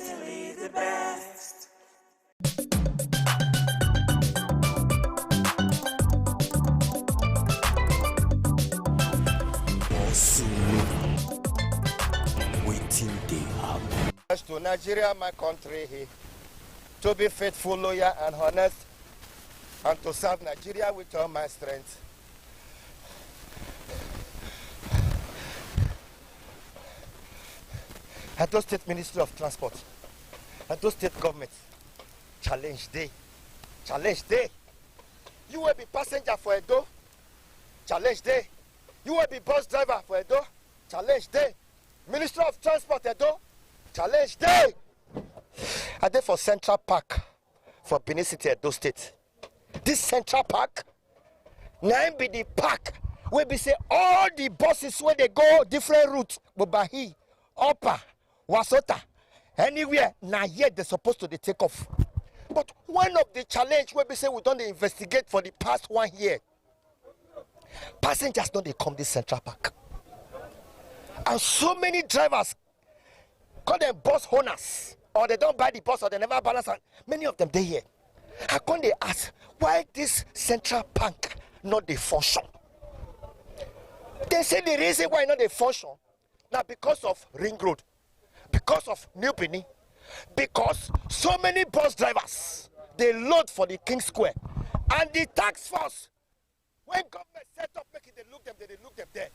certainly the best. To Nigeria, my country, to be faithful, loyal, and honest, and to serve Nigeria with all my strength. Edo State Ministry of Transport, Edo State Government, challenge day. Challenge day. You will be passenger for Edo, challenge day. You will be bus driver for Edo, challenge day. Ministry of Transport, Edo, challenge day. I did for Central Park for Benin City, Edo State. This Central Park, now be the park where we say all the buses where they go different routes, Bobahi, Upper, Wasota, anywhere, now yet they're supposed to take off. But one of the challenge where we say we don't investigate for the past 1 year, passengers don't they come this Central Park. And so many drivers call them bus owners, or they don't buy the bus, or they never balance. And many of them they here. How come they ask why this Central Park not they function? They say the reason why not they function now because of Ring Road, because of New Benin, because so many bus drivers they load for the King Square, and the tax force when government set up making they look them there.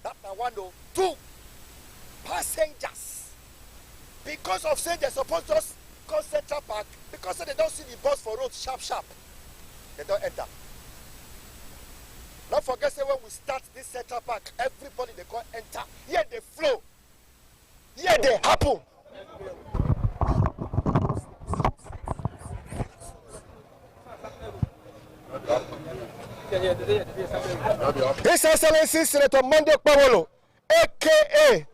That's one though. Two, passengers. Because of saying they're supposed to just go Central Park, because they don't see the bus for road sharp, they don't enter. Don't forget, say when we start this Central Park, everybody they go enter. Here they flow. Here they happen. His Excellency Senator Monday Pawolo, aka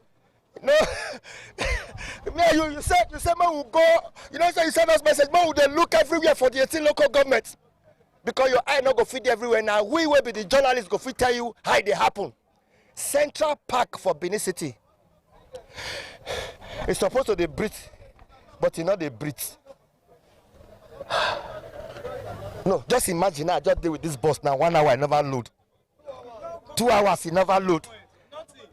no, you said man will go, you know, so you send us message, man will they look everywhere for the 18 local governments. Because your eye not go feed everywhere. Now we will be the journalists go fit tell you how they happen. Central Park for Benin City. It's supposed to they breathe, but you know they breathe. No, just imagine I just deal with this bus now. 1 hour I never load. 2 hours he never load.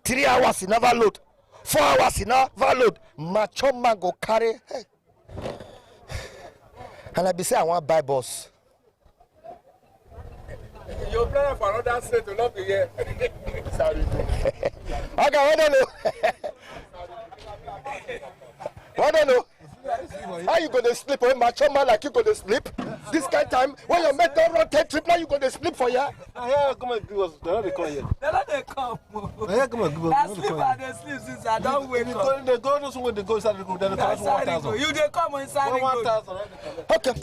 3 hours he never load. 4 hours he never load. Macho man go carry. Hey. And I be say I want buy bus. You're planning for another state to not be here. Sorry. Okay, I don't know. I don't know. How you gonna sleep when macho man like you gonna sleep? This kind of time when your mate don't run 10 trip, now you gonna sleep for ya? Yeah, come and give us. They're not come here. They're not they come. Yeah, come and give us. I sleep and they sleep since I don't wake up. They go just when they go inside the group, then they cost 1,000. You they come inside the group. 1,000. Okay.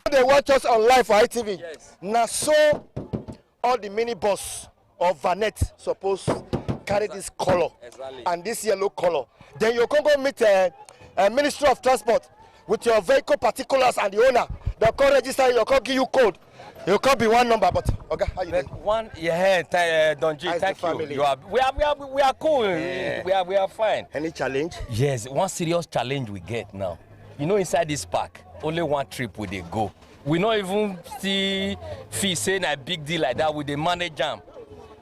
They watch us on live for ITV. Yes. Now so all the minibus or vanette supposed carry this color and this yellow color. Then you can go meet a Ministry of Transport with your vehicle particulars and the owner. They'll call register, you'll call give you code. You can't be one number, but okay, how you doing? One, yeah, Don G, thank you. We are cool. Yeah. We are fine. Any challenge? Yes, one serious challenge we get now. You know, inside this park, only one trip will they go. We not even see fee saying a big deal like that with the manage jam.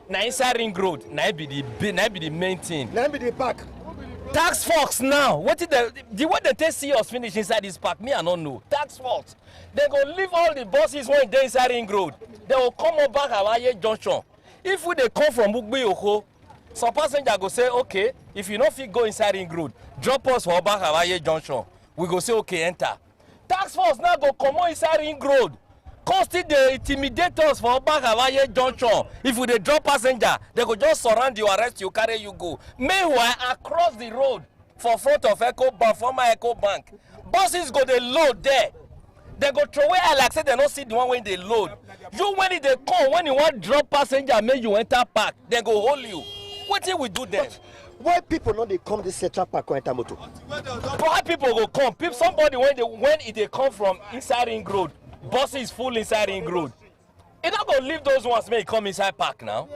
Now inside Ring Road, now be the main thing. Now be the park. Tax Force now. What is the way they take see us finish inside this park? Me I don't know. Tax Force. They go leave all the buses when they inside Ring Road. They will come up back at Awaye Junction. If they come from Bugbe Oko, some passenger go say, okay, if you not fit go inside Ring Road, drop us for back at Awaye Junction. We go say, okay, enter. Tax Force now go come on inside Ring Road. Constantly they intimidate us for back at Awaye Junction. If we dey drop passenger, they go just surround you, arrest you, carry you go. Meanwhile, across the road, for front of Eco Bank, former Eco Bank, buses go they load there. They go throw away like say they don't see the one when they load. You when they come, when you want drop passenger, make you enter park, they go hold you. What do we do then? Why people know they come this Central Park or enter motor? Why people go come? Somebody when they come from inside Ring Road, buses full inside Ring Road. It not gonna leave those ones may come inside park now.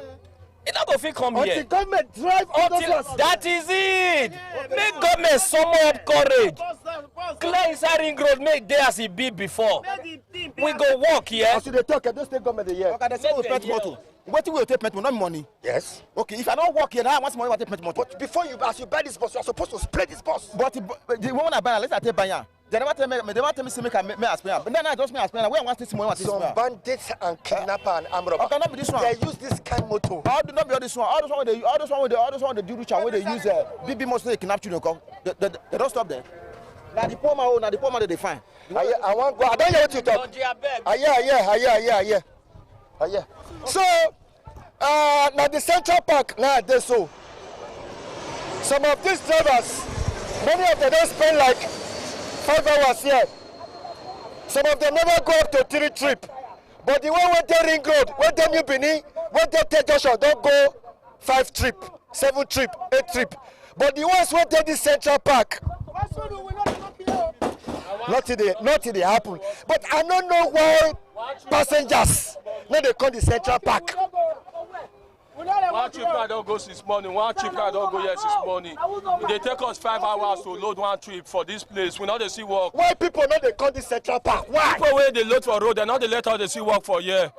You not go fit come Until here. government drive all those ones. That is it. Make government summon up courage. Clear inside ring road, make there as it be before. We go walk here. As you dey talk, don't state government dey hear. Okay, they say we pay motor. What will take money? Not money. Yes. Okay, if I don't work here now, what's money? I take motor. But before you, as you buy this bus, you are supposed to spray this bus. But the woman I buy, let's say I take buy. They never tell me. They never tell me say make I spray. But then I just me I spray. Where I want to see money? Some bandits and kidnapper and armed robber. Okay, not be this one. They use this kind motor. All do not be all this one. All those one they do rich and where they use BB most they kidnap children. They don't stop there. Now the poor man, they find. I want go. I don't hear what you talk. I hear. So, now the Central Park nowadays. So, some of these drivers, many of them don't spend like 5 hours here. Some of them never go up to 3 trips. But the one went to Ring Road, went to New Benin, went to Junction, don't go 5 trips, 7 trips, 8 trips. But the ones went to the Central Park, nothing they happen. But I don't know why passengers now they come to the Central Park. One trip I don't go since morning. One trip I don't go yet since morning. They take us 5 hours to load one trip for this place. We know they see work. Why people know they come to the Central Park? Why? People where they load for road, they know they let us they see work for here.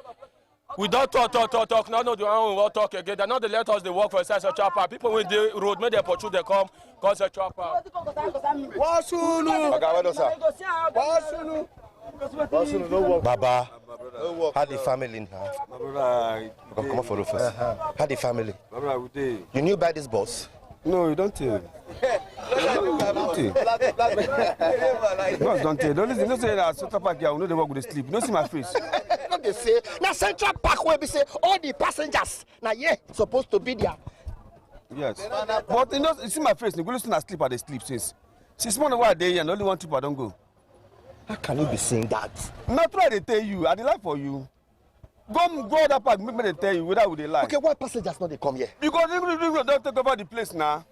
We don't talk. Now no, they won't talk again. They know they let us they work for Central Park. People when they road, make they pursue, they come Central Park. Baba, how the family now? Come on for the first. How the family? You knew by this bus? No, you don't tell. Don't tell. Don't say that Central Park here, we know they work with the sleep. You don't see my face. What they say? Now Central Park where we say all the passengers now supposed to be there. Yes. But you know, you see my face, you go listen to sleep at the sleep since morning while day and only one trip I don't go. How can you be saying that? Not try to tell you, I dey lie for you. Go that park, make me tell you whether would they lie. Okay, why passengers not they come here? Because they don't take over the place now.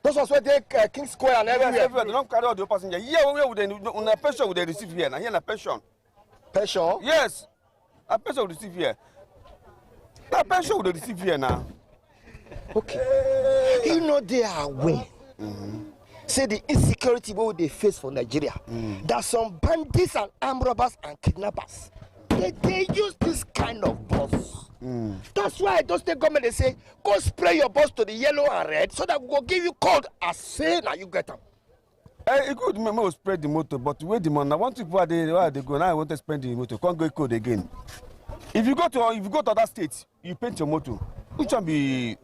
Those ones where they King Square and everywhere. They don't carry all the passengers. Yeah, where would they on a pension would they receive here? Now here na pension. Pension? Yes. A pension would receive here. A pension would receive here now. Okay. You know they are aware. Say the insecurity what they face for Nigeria. That some bandits and armed robbers and kidnappers, they use this kind of bus. That's why those state government they say, go spray your bus to the yellow and red so that we will give you code as say now you get them. It could maybe spread the motor, but wait the money. I want to where they go now. I want to spend the motor. Can't go code again. If you go to other states, you paint your motor. Which one be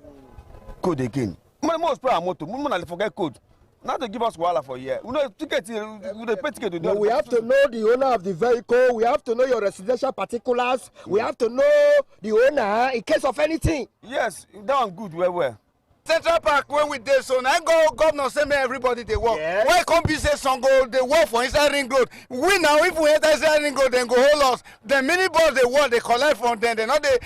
code again? More spray our motor. More forget code. Now they give us wahala for a year. We know ticket. We pay ticket. No, we have to know the owner of the vehicle. We have to know your residential particulars. We have to know the owner in case of anything. Yes, that one good. Where? Central Park when we dey so now go governor say make everybody dey work. Yes. Why come be say some go dey work for inside ring road? We now if we enter inside ring road then go hold us. The mini bus dey work dey collect from them. They not dey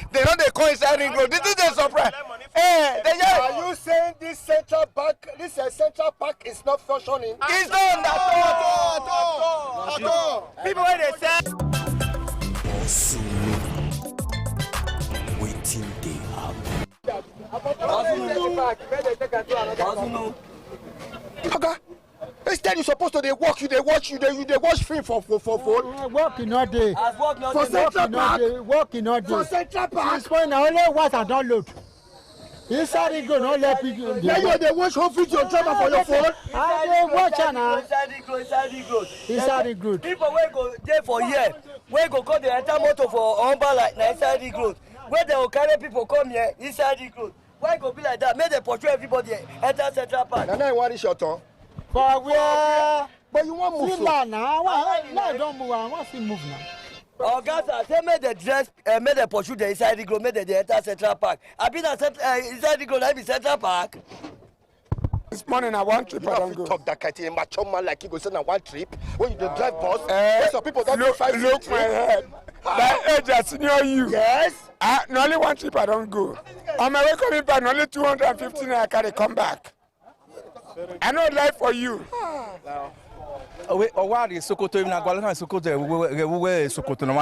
come inside ring road. This is the surprise. Are you saying this Central Park is not functioning? It's not at all. People when they say. Waiting they happen. Okay. Instead you supposed to they walk, you watch film for phone. Working all day. For Central Park. Working all day. For Central Park. This point now only what I download. Inside it go no let people. Now you they watch whole video driver for your phone. I dey watch now. Inside the group. People wey go there for here, wey go come dey enter motor for Humber like na inside the group. Where they will carry people come here inside the group. Why go be like that? Make them portray everybody enter Central Park. Now you want this your turn. For where? But you want move Simba now. Why don't move? I want to move now. Augusta say make the dress, make the pursue the inside the group, make the enter Central Park. I been inside the group, I be Central Park. This morning I want trip I don't go. Talk that kind of macho man like you go send on one trip when you dey drive bus. Some people don't do 5 trips. Look my head. My age is senior you. Yes. No only one trip I don't go. On my way coming back, only 250 I carry come back. I know life for you. Owari Sokoto even Agwalana Sokoto we Sokoto no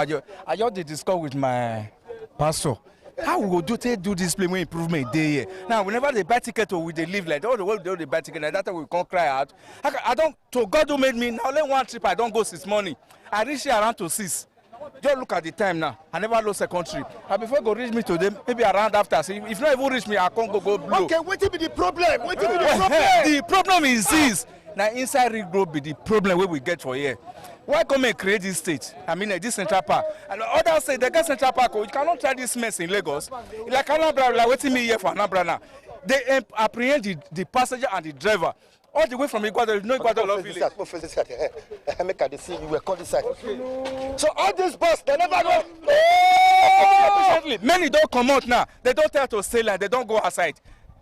I just discuss with my pastor. How we go do this play when improvement day here? Now, whenever they buy ticket or we they live like all the world they buy ticket, like that time we can't cry out. I don't. To God who made me. Now only one trip I don't go since morning. I reach here around to 6. Just look at the time now. I never lost second trip. And before go reach me to them, maybe around after. So if not even reach me, I can't go blow. Okay, what will be the problem? What will be the problem? The problem is this. Now inside Ring Road be the problem where we get for here. Why come and create this state? I mean, this Central Park. And others say they get Central Park. You cannot try this mess in Lagos. Like Anambra, like waiting me here for Anambra now. They apprehend the passenger and the driver. All the way from Iguado, no Iguado Love Village. Make I see you were called this side. So all these bus, they never go. Many don't come out now. They don't tell to stay like they don't go outside.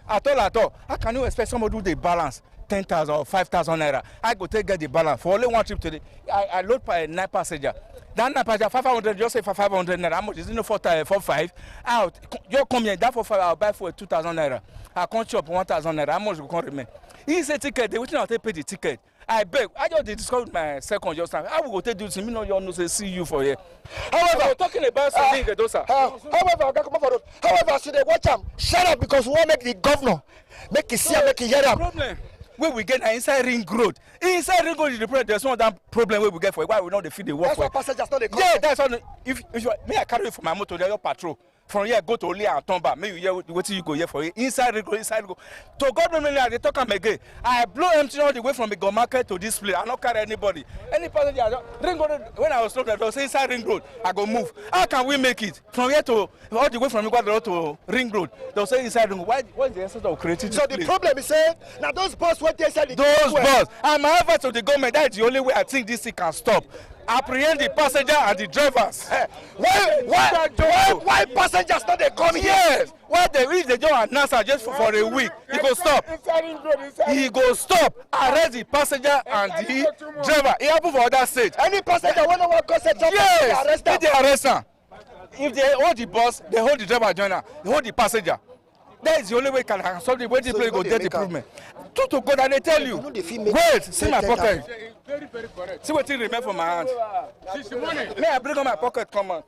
At all. How can you expect somebody to do the balance? 10,000 or 5,000 naira. I go take get the balance for only one trip today. I load by 9 passenger. That 9 passenger 500, just say for 500 naira. How much is it? No 4,500 out. You come here, that for 5, I'll buy for 2,000 naira. I can't chop 1,000 naira. How much you can remain? He said ticket. They waiting until pay the ticket. I beg. I just discovered my second just time. I will go take this. Me know you know say see you for here. However, talking about something they do, sir. However, should they watch him? Shut up, because we want make the governor make it see and make it hear him. Problem. Where we get inside Ring Road. Inside Ring Road is the problem. There's no that problem where we get for it. Why we not the feed the work. That's why passengers not they come. Yeah, that's on. If me I carry it for my motor, there your patrol. From here go to Olia and Tomba. Maybe you hear what you go here for it. Inside Ring Road, inside go. To God remember they talk am again. I blow empty all the way from the Go Market to this place. I not carry anybody. Any passenger Ring Road when I was stopped there, say inside Ring Road, I go move. How can we make it from here to all the way from Iguado to Ring Road? They'll say inside Ring Road. Why is the essence of creating this So place? the problem is saying now those bus went inside the those bus. And my advice to the government, that is the only way I think this thing can stop. Apprehend the passenger and the drivers. Why passengers not they come here? Yes. Why they reach the job and NASA just for a week? He go stop. He go stop. Arrest the passenger and the driver. It happen for other states. Any passenger when no one goes to Yes. arrest them. If they arrest them, if they hold the bus, they hold the driver joiner. They hold the passenger. That is the only way can solve the way the place go get improvement. True to God, and they tell you. Wait, see my pocket. See what you remember from my hand. May I bring on my pocket, come on.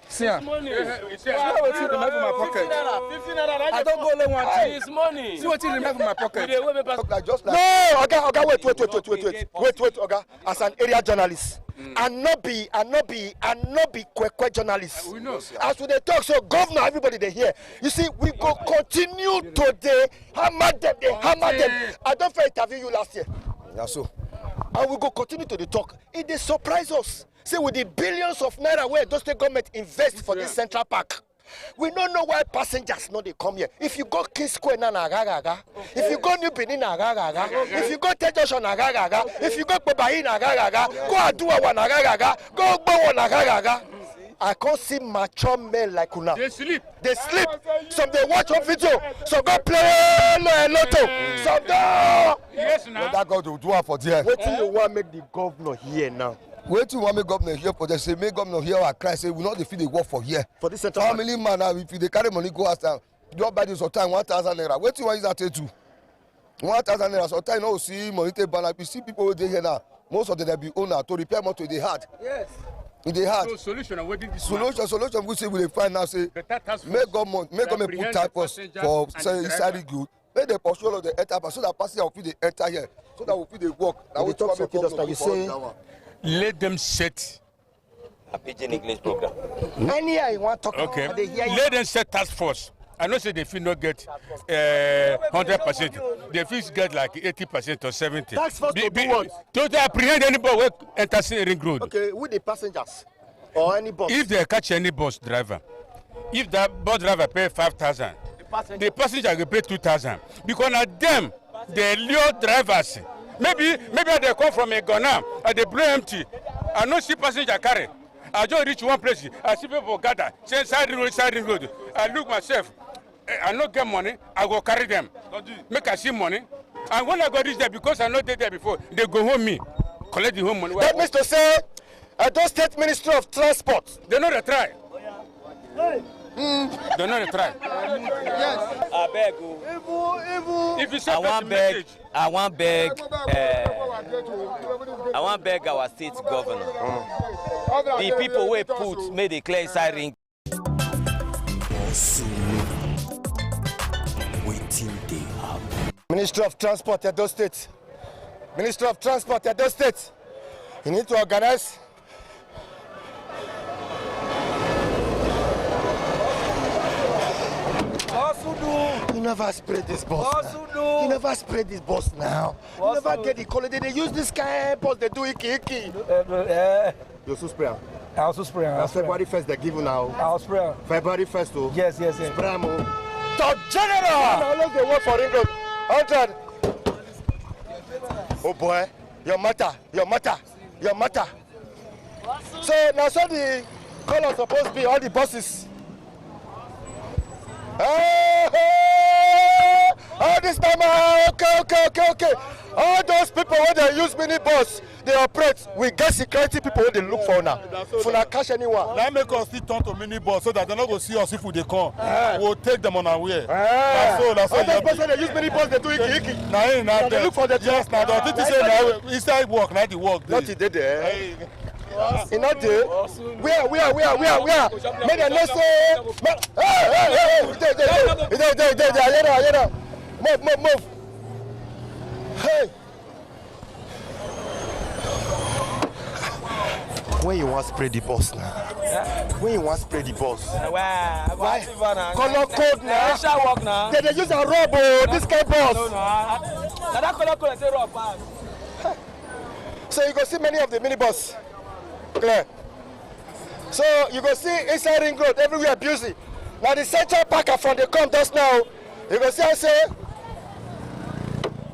See ya. See what you remember from my pocket. I don't go only one thing. It's money. See what you remember from my pocket. No, Oga, wait, Oga. As an area journalist, and not be quick journalist. As we they talk, so governor, everybody they hear. You see, we go continue today. Hammer them. I don't fair interview you last year. Yeah, so. And we go continue to the talk. It they surprise us. See, with the billions of naira where the state government invest for this Central Park. We don't know why passengers know they come here. If you go King Square na gaga, if you go New Benin na gaga, if you go Tejoshon na gaga, if you go Babai na gaga, go Aduwa na gaga, go Gbowo na gaga. I can't see mature men like Una. They sleep. Some they watch on video. Some go play lotto. Some go. Yes, now. That God will do it for there. What do you want make the governor here now? Wait till one make governor here for them. Say make governor here or cry. Say we not defeat the work for here. For this Central Park. Family man now, if they carry money go ask them. Just buy this time 1,000 naira. Wait till one is at 2. 1,000 naira. Sometimes you know see money take banner. You see people who dey here now. Most of them they be owner to repair motor they had. Yes. They had. So solution and waiting this Solution we say we dey find now say make government put type for say inside the good. Make the pursue all of the enter so that passenger will fit the enter here. So that we fit the work. Now we talk about you say let them set A pidgin English program. anyhow you want talk okay. about they hear you. Let them set task force. I know say they feel not get 100%. They feel get like 80% or 70%. Task force to do what? To apprehend anybody who enters Ring Road. Okay, with the passengers or any bus. If they catch any bus driver, if that bus driver pay 5,000, the passenger will pay 2,000 because now them they lure drivers. Maybe they come from a Ghana and they blow empty. I no see passenger carry. I just reach one place. I see people gather. Say side road. I look myself. I no get money. I go carry them. Make I see money. And when I go reach there, because I not there before, they go home me, collect the home money. That means to say, those State Ministry of Transport. They know they try. They know they try. Yes. I beg. If you say I want beg our state governor. The people we put made a clear inside ring. Waiting they happen. Ministry of Transport, Edo State. Ministry of Transport, Edo State. You need to organize. You never spread this bus. You never spread this bus now. You never get the quality. They use this kind of bus. They do iki. You also spray. I also spray. That's February 1st they give you now. I'll spray. February 1st too. Yes. Spray mo. Top General! Now let's go work for Ring Road. 100. Oh boy, your matter. So now so the color supposed to be all the buses. Oh, this time, okay. All those people when they use minibus, they operate. We get security people when they look for now. For not catch anyone. Now make us still turn to minibus so that they not go see us if they come. We'll take them on our way. That's all. All those people they use minibus, they do iki. Now they look for the yes. Now the thing say now inside work, not the work. Not it there. You know the where? Make them know say. Hey. Move. Hey. When you want to spray the bus now? When you want to spray the bus? Why? Color code now. They use a rubber. This kind of bus. That color code say rubber. So you go see many of the minibus. Clear. So you go see inside Ring Road everywhere busy. Now the Central Park from the come just now. You go see I say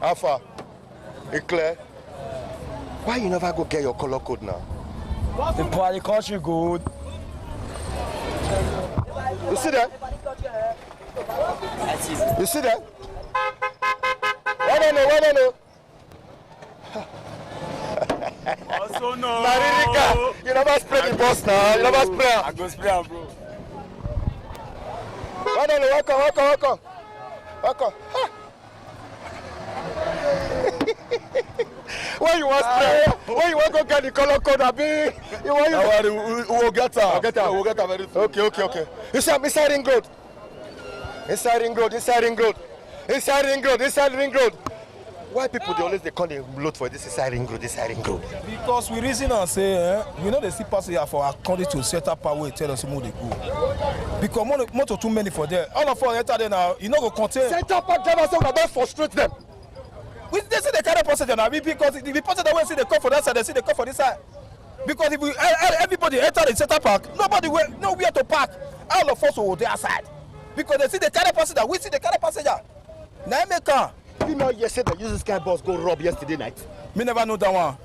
how far? It clear. Why you never go get your color code now? The party country good. You see that? You see that? Why don't know? Also no. Maririka, you never spray the bus now. You never spray. I go spray am, bro. Why don't know? Welcome. Where you want spray? Where you want to get the color code? Abi, you want you? We'll get her. We'll get her very soon. Okay. You see, I'm inside Ring Road. Inside Ring Road. Why people they come they load for this inside Ring Road? Because we reason and say, we know they see passenger for according to set up power tell us where they go. Because motor too many for there. All of us enter there now, you know go contain. Set up drivers so that don't frustrate them. They see the kind of passenger now because if the passenger when see they come for that side, they see they come for this side. Because if we everybody enter the center park, nobody will nowhere to park. All of us will their side. Because they see the kind of passenger, we see the kind of passenger. Now make car. You know you said that use Sky bus go rob yesterday night. Me never know that one.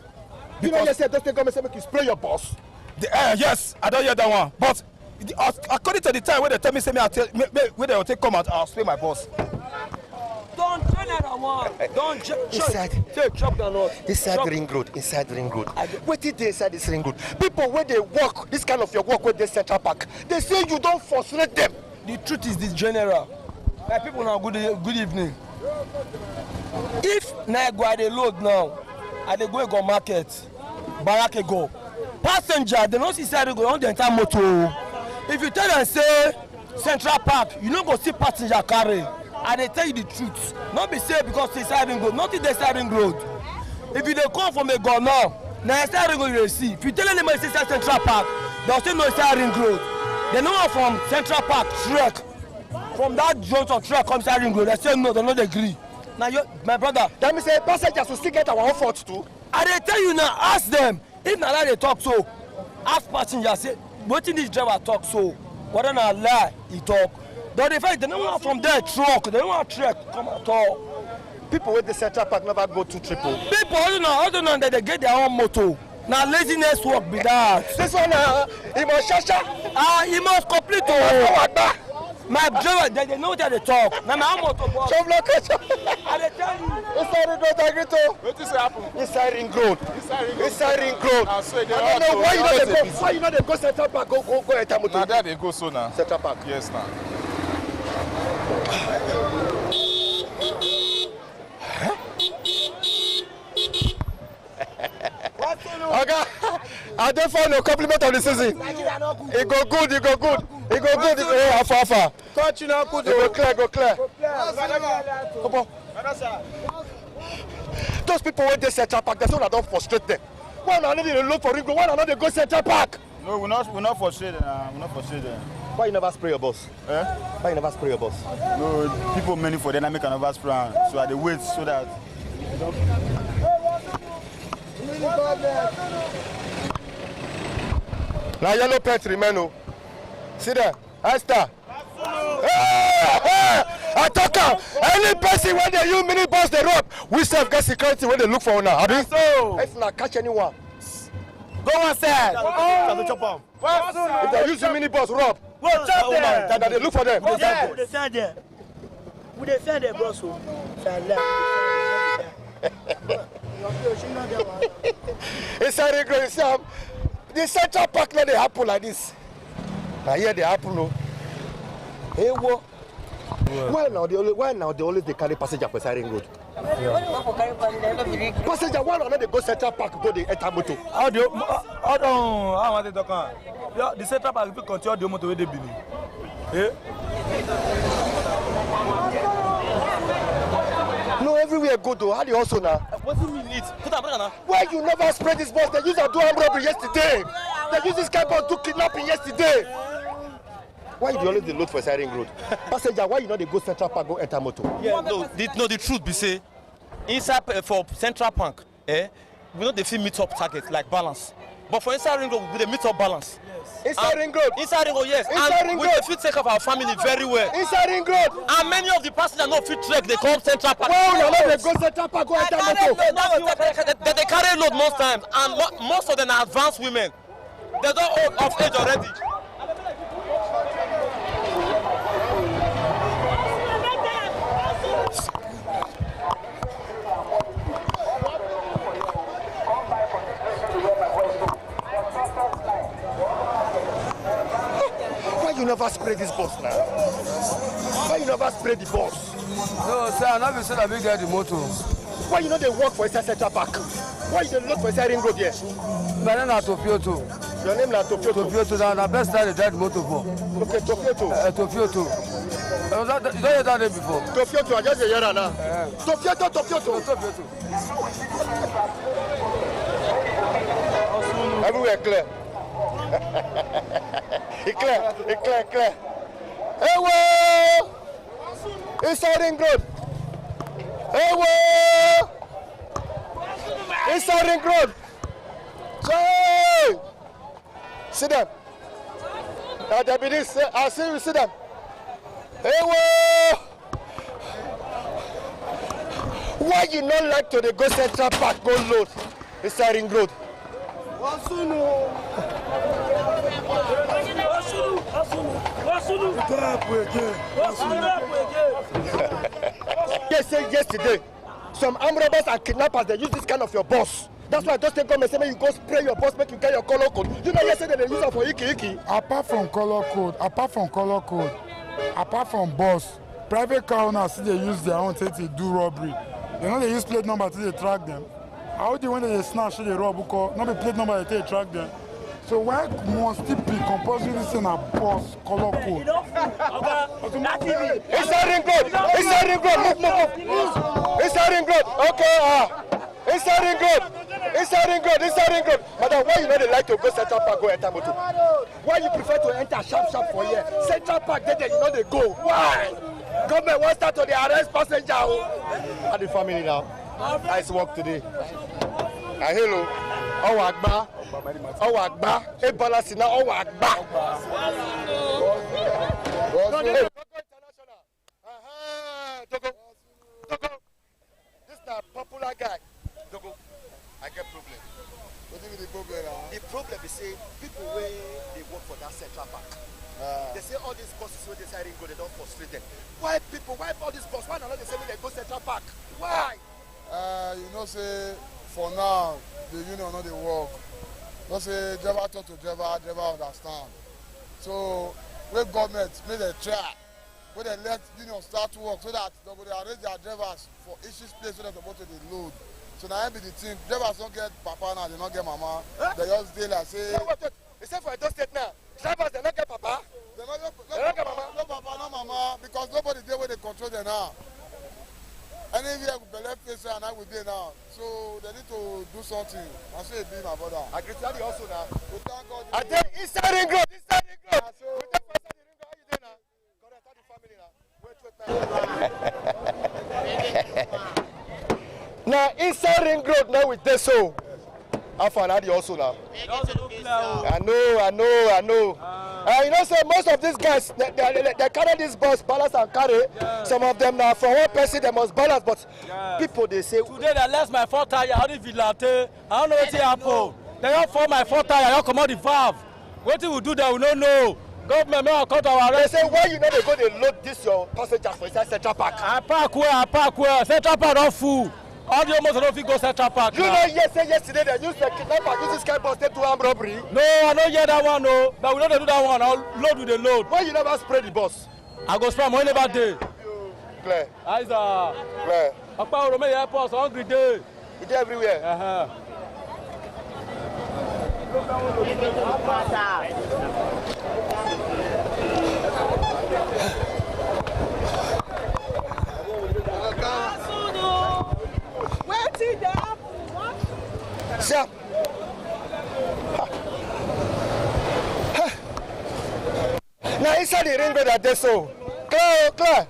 You know you said just take come and say make you spray your bus. Yes, I don't hear that one. But according to the time when they tell me say when they will take come out, I'll spray my bus. Don't turn that one. Don't chop the lot. Inside Ring Road. What did they inside this Ring Road? People when they walk this kind of your walk with the Central Park, they say you don't frustrate them. The truth is this general. My people now good evening. If now go they load now, and they go market, Baraka go. Passenger, they don't see side go on the entire motor. If you tell them say Central Park, you don't go see passenger carry. And they tell you the truth. Not be say because they side Ring Road, not in the side Ring Road. If you come from a gun now side Ring Road you see. If you tell them it's Central Park, they'll say no side Ring Road. They know from Central Park trek. From that junction truck comes side Ring Road. They say no, they don't agree. Now my brother. That means passengers will still get our own fault too. And they tell you now, ask them. If not like they talk so, ask passengers say, what in this driver talk so? Whether not lie, he talk. But the fact they don't want from there truck, they don't want trek come at all. People with the Central Park never go to triple. People other than that they get their own motor. Now laziness work be that. This one he must shasha. He must complete my driver, they know that they talk. Now my own motor boss. Some location. And they tell you. Inside Ring Road, Agrito. What is happening? Inside Ring Road. I don't know why you know they go Central Park, go enter motor. Now that they go so now. Central Park. Yes now. Okay, I don't find no compliment of the season. It go good. Alpha. touch you now, put Go clear, go clear. Come on. Those people when they Central Park, there's one that don't frustrate them. Why not they look for ring road? Why not they go Central Park? No, we're not frustrated. We're not frustrated. Why you never spray your boss? Eh? Why you never spray your boss? No, people many for dynamic and never spray. So I dey wait so that. Now yellow pet remain. See there, Esther. I talk any person when they use mini bus they rob, we self get security when they look for now. So if not catch anyone, go on side. If they use mini bus rob, that they look for them. They send them. We defend the boss. Inside the ground, the Central Park let it happen like this. Now here they happen no. Hey what? Why now they always they carry passenger for Siren Road? Passenger why not they go Central Park go the enter motor? How want to talk? Yeah, the Central Park will continue the motor with the building. No, everywhere go though. How do you also now? What do you mean it? Put on now. Why you never spread this bus? They use a do armed robbery yesterday. They use this kind of do kidnapping yesterday. Why you always look for Siren Road? Passenger, why you not they go Central Park go enter motor? Yeah, the truth be say, inside for Central Park, we know they feel meet up target like balance. But for inside Ring Road, we dey meet up balance. Inside Ring Road? Inside Ring Road, yes. Inside Ring Road. We fit take care of our family very well. Inside Ring Road? And many of the passengers no fit trek, they come Central Park. Well, no, they go Central Park go enter motor. They carry load most times, and most of them are advanced women. They don't old of age already. You never spray this bus now. Why you never spray the bus? No, sir, I never said I will get the motor. Why you know they work for inside Central Park? Why you don't look for inside Ring Road here? My name is Tofioto. Your name is Tofioto? Tofioto, that's the best time to drive the motor for. Okay, Tofioto. Tofioto. You don't hear that name before? Tofioto, I just hear that now. Tofioto. Everywhere clear. It's clear. Hey, whoa! Inside Ring Road. Hey, whoa! Inside Ring Road. Hey! Sit down. There be this. I'll see you. Sit down. Hey, whoa! Why you not like to go Central Park, go load inside Ring Road? They say yesterday, some armed robbers and kidnappers they use this kind of your boss. That's why I just take come and say, you go spray your boss, make you get your color code. You know yesterday they use it for iki. Apart from color code, apart from boss, private car owners still they use their own to do robbery. You know they use plate number to they track them. How do when they snatch they rob because not be plate number they track them. So why must it be compulsory this in a boss color code? Inside Ring Road! Move! Inside Ring Road! Okay, Inside Ring Road! Madam, why you not like to go Central Park, go enter motor? Why you prefer to enter sharp for here? Central Park, there you know they go. Why? Government wants start to arrest passenger. And the family now. Nice work today. Hello. Agba. A balance now. Agba. Dogo. This is a popular guy. Dogo. I get problem. What is the problem now? The problem is say people where they work for that Central Park. They say all these buses when they say Ring Road, they don't frustrate them. Why all these buses? Why not they say they go Central Park? Why? You know say for now the union know they work. No say driver talk to driver understand. So when government make a try, when they let union start to work so that they will arrange their drivers for each place so that they're able to load. So now be the thing. Drivers don't get papa now, they don't get mama. They just dey like say. Except for Edo State now, drivers they don't get papa. They don't get mama. No papa, no mama, because nobody there where they control them now. Anywhere we believe face and I will be now. So they need to do something. I say it be my brother. I agree to you also now. We thank God. I tell inside ring road, inside ring road. So we take for inside the ring road. How you doing now? Correct, how the family now? Now inside ring road now with this so. How far now also now? I know. You know, so most of these guys, they carry this bus, balance and carry. Yeah. Some of them now, from one person, they must balance, but people, they say... Today, they left my 4 tire, I don't vigilante. I don't know what happened. They don't for my 4 tire, I don't come out the valve. What we do there, we don't know. Government may come to our arrest. They say, why you know they go, they load this your passenger for inside Central Park? I park where? Central Park don't full. All the almost don't think go Central Park. You know, yesterday they used the kidnapper, use this sky bus to armed robbery. No, I don't hear that one, no. But we don't do that one. I'll load with the load. Why you never spray the bus? I go spray money never day. Clear. Aiza. Clear. Papa Rome airport, so hungry day. It's everywhere. Sir. Now inside the ring road that they so. Clear.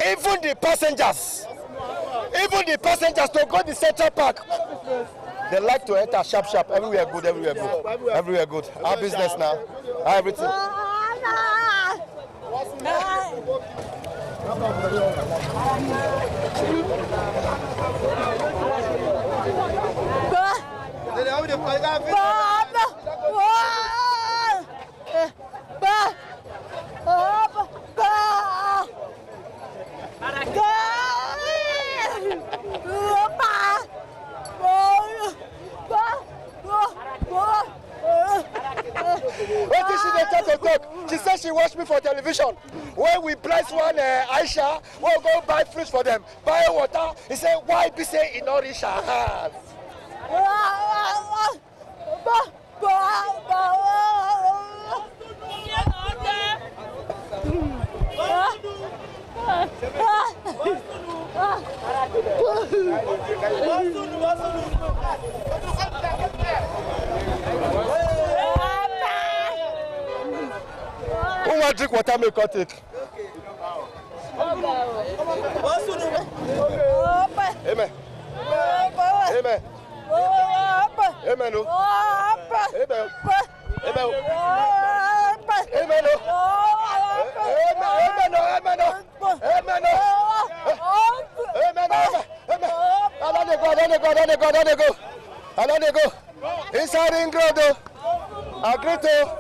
Even the passengers to go to Central Park, they like to enter sharp. Everywhere good. Our business now, everything. She said she watched me for television. When we bless one Aisha, we'll go buy fruits for them, buy water. He said, why be say in not reach her hands? Who want to drink water, make her take. Amen. Amen. Amen. I don't go. Inside ring road, agree to.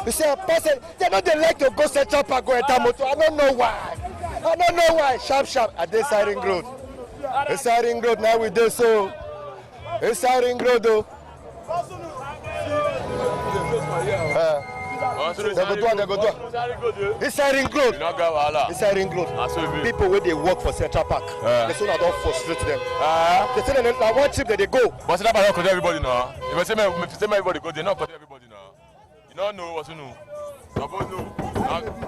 You see a person, they like to go Central Park, go enter motor. I don't know why. Sharp. At this ring road. This ring road now we do so. This ring road though. They go do. This ring road. This ring road. People where they work for Central Park. They say don't frustrate them. They say that one trip that they go. But Central Park don't everybody now. If I say everybody go, they not cut everybody now. You don't know what you know.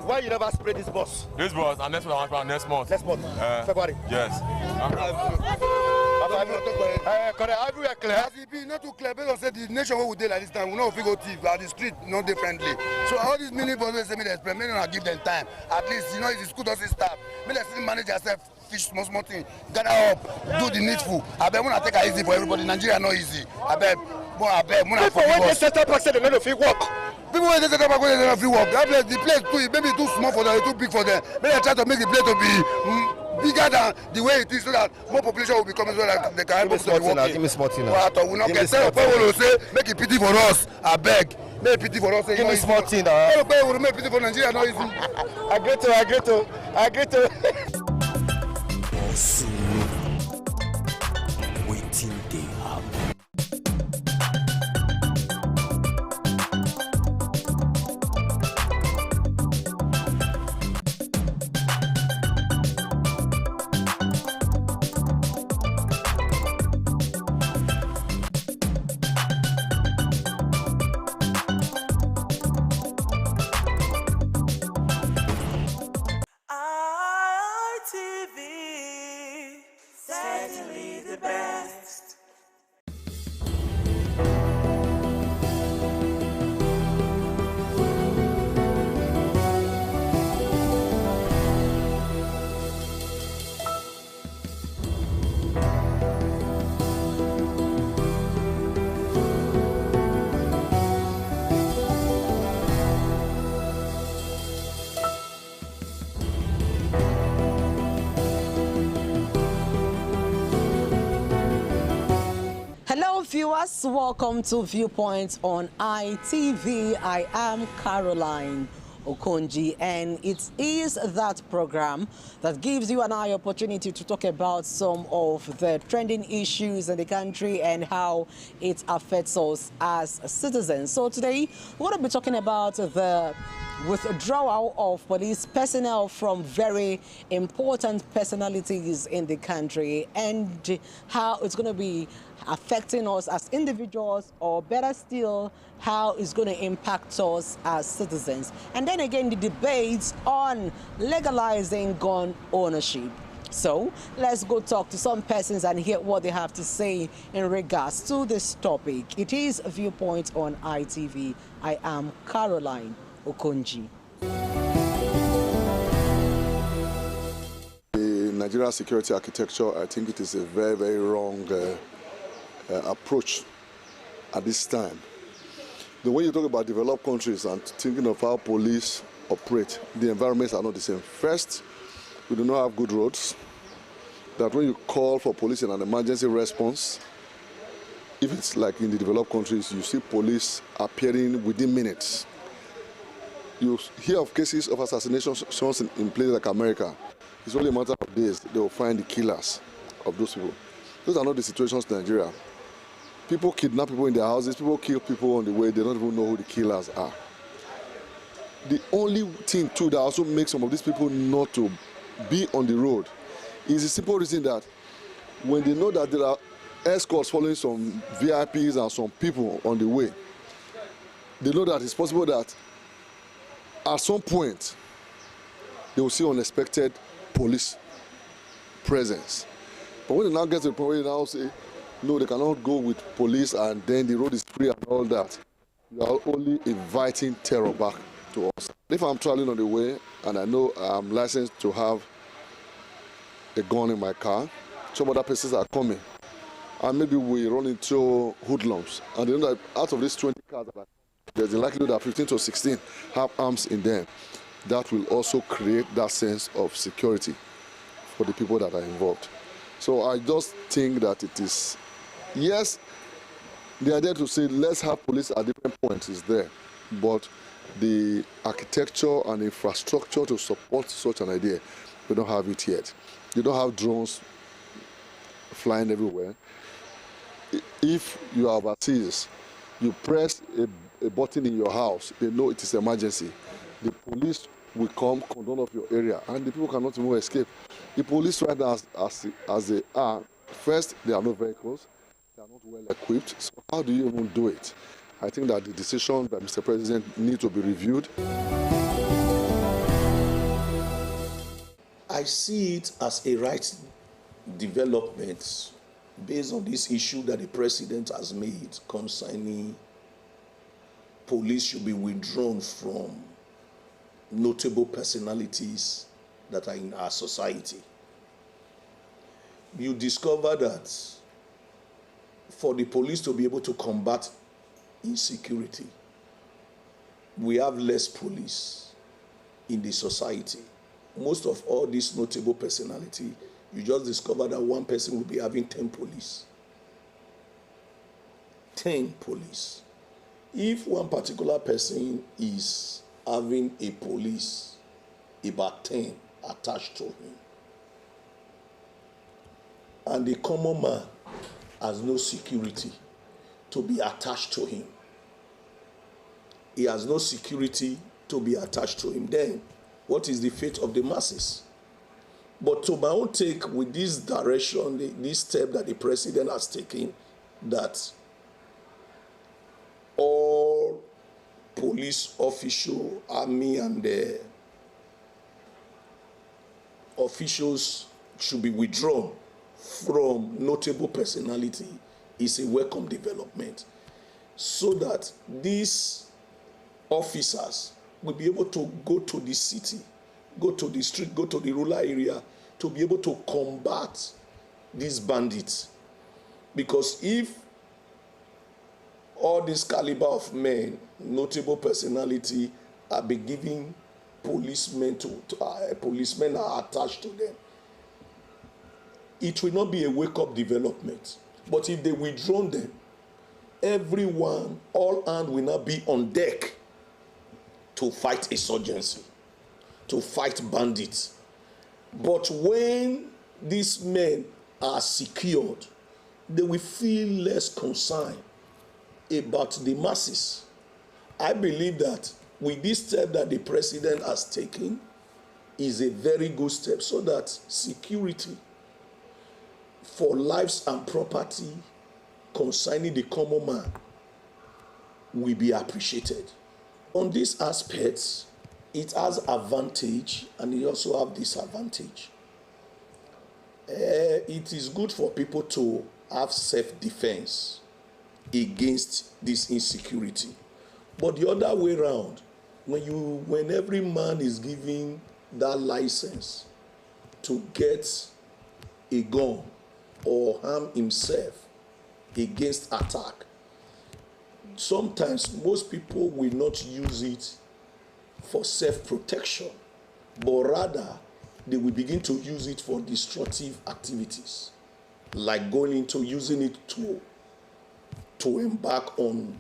Why you never spray this bus? This bus and next month. February. Yes. Everywhere clear. As it be not too clear, because say the nation where we dey like this time, we know if we go thief, but the street not dey friendly. So all these mini buses say me they explain, me not give them time. At least if the school doesn't stop, me let manage yourself. Fish small thing, gather up, do the needful. I bet when I take it easy for everybody. Nigeria not easy. I bet when I forgive us. People when they set up, say they don't feel work. People when they set up, they don't feel work. That place, the place too, maybe too small for them, too big for them. Maybe they try to make the place to be bigger than the way it is, so that more population will become so that they can help us to be working. Give me small thing now. Well, we not get set up. People will say, make it pity for us. I beg. Make pity for us. Give me small thing now. People will make pity for Nigeria. Not easy. I agree to. Waiting they happen. Viewers, welcome to Viewpoint on ITV. I am Caroline Okonji, and it is that program that gives you and I opportunity to talk about some of the trending issues in the country and how it affects us as citizens. So today, we're going to be talking about the withdrawal of police personnel from very important personalities in the country and how it's going to be affecting us as individuals, or better still, how it's going to impact us as citizens. And then again, the debates on legalizing gun ownership. So let's go talk to some persons and hear what they have to say in regards to this topic. It is Viewpoint on ITV. I am Caroline Okonji. The Nigeria security architecture, I think it is a very, very wrong approach at this time. The way you talk about developed countries and thinking of how police operate, the environments are not the same. First, we do not have good roads. That when you call for police in an emergency response, if it's like in the developed countries, you see police appearing within minutes. You hear of cases of assassinations in places like America. It's only a matter of days they will find the killers of those people. Those are not the situations in Nigeria. People kidnap people in their houses, people kill people on the way, they don't even know who the killers are. The only thing too that also makes some of these people not to be on the road is the simple reason that when they know that there are escorts following some VIPs and some people on the way, they know that it's possible that at some point they will see unexpected police presence. But when they now get to the point where they now say, no, they cannot go with police and then the road is free and all that, you are only inviting terror back to us. If I'm traveling on the way and I know I'm licensed to have a gun in my car, some other persons are coming, and maybe we run into hoodlums, and they know that out of these 20 cars, there's a likelihood that 15 to 16 have arms in them. That will also create that sense of security for the people that are involved. So I just think that it is, yes, the idea to say let's have police at different points is there, but the architecture and infrastructure to support such an idea, we don't have it yet. You don't have drones flying everywhere. If you are overseas, you press a button in your house, they know it is emergency. The police will come, condone off your area, and the people cannot even escape. The police right now, as they are, first, there are no vehicles, they are not well equipped, so how do you even do it? I think that the decision by Mr. President needs to be reviewed. I see it as a right development based on this issue that the president has made concerning police should be withdrawn from notable personalities that are in our society. You discover that for the police to be able to combat insecurity, we have less police in the society. Most of all these notable personality, you just discover that one person will be having 10 police. 10 police. If one particular person is having a police, about 10 attached to him, and the common man has no security to be attached to him, he has no security to be attached to him, then what is the fate of the masses? But to my own take, with this direction, this step that the president has taken, that all police official, army, and the officials should be withdrawn from notable personality is a welcome development, so that these officers will be able to go to the city, go to the street, go to the rural area to be able to combat these bandits. Because if all this caliber of men, notable personality, are be giving policemen policemen are attached to them, it will not be a wake-up development. But if they withdraw them, everyone, all hands will now be on deck to fight insurgency, to fight bandits. But when these men are secured, they will feel less concerned about the masses. I believe that with this step that the president has taken is a very good step so that security for lives and property concerning the common man will be appreciated. On these aspects, it has advantage and it also have disadvantage. It is good for people to have self-defense against this insecurity. But the other way around, when every man is given that license to get a gun or harm himself against attack, sometimes most people will not use it for self-protection, but rather they will begin to use it for destructive activities, like going into using it to embark on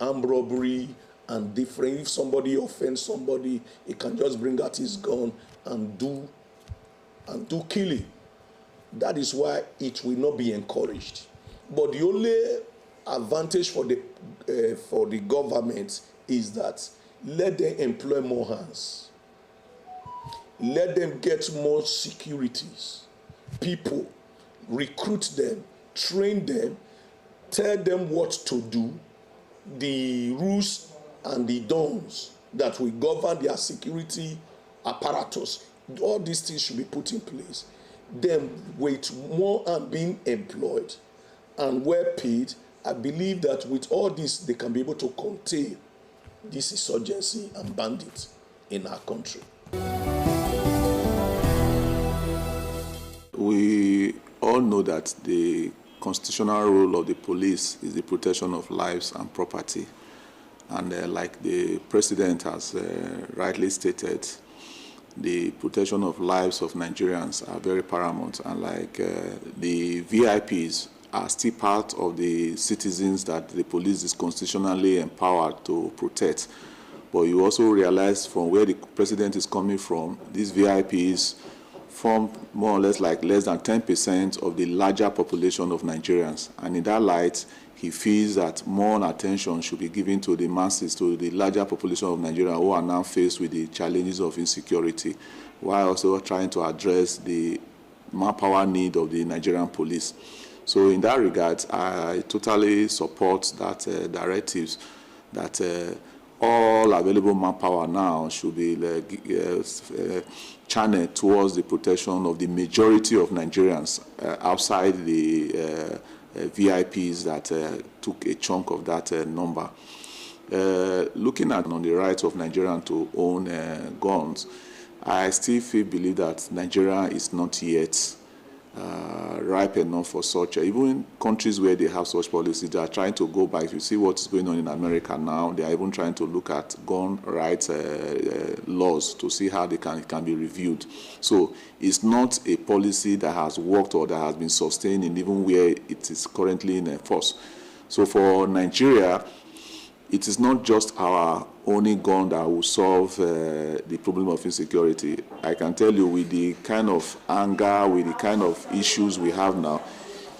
armed robbery and different. If somebody offends somebody, he can just bring out his gun and do killing. That is why it will not be encouraged. But the only advantage for the government is that let them employ more hands. Let them get more securities, people, recruit them, train them, tell them what to do, the rules and the dons that will govern their security apparatus. All these things should be put in place. Then with more and being employed and well paid, I believe that with all this, they can be able to contain this insurgency and bandits in our country. We all know that the constitutional role of the police is the protection of lives and property. And like the president has rightly stated, the protection of lives of Nigerians are very paramount. And like the VIPs are still part of the citizens that the police is constitutionally empowered to protect. But you also realize from where the president is coming from, these VIPs form more or less like less than 10% of the larger population of Nigerians. And in that light, he feels that more attention should be given to the masses, to the larger population of Nigeria who are now faced with the challenges of insecurity, while also trying to address the manpower need of the Nigerian police. So in that regard, I totally support that directives that all available manpower now should be channeled towards the protection of the majority of Nigerians outside the VIPs that took a chunk of that number. Looking at on the right of Nigerians to own guns, I still believe that Nigeria is not yet ripe enough for such. Even in countries where they have such policies, they are trying to go back. If you see what is going on in America now, they are even trying to look at gun rights laws to see how it can be reviewed. So it's not a policy that has worked or that has been sustained in even where it is currently in force. So for Nigeria, it is not just our only gun that will solve the problem of insecurity. I can tell you, with the kind of anger, with the kind of issues we have now,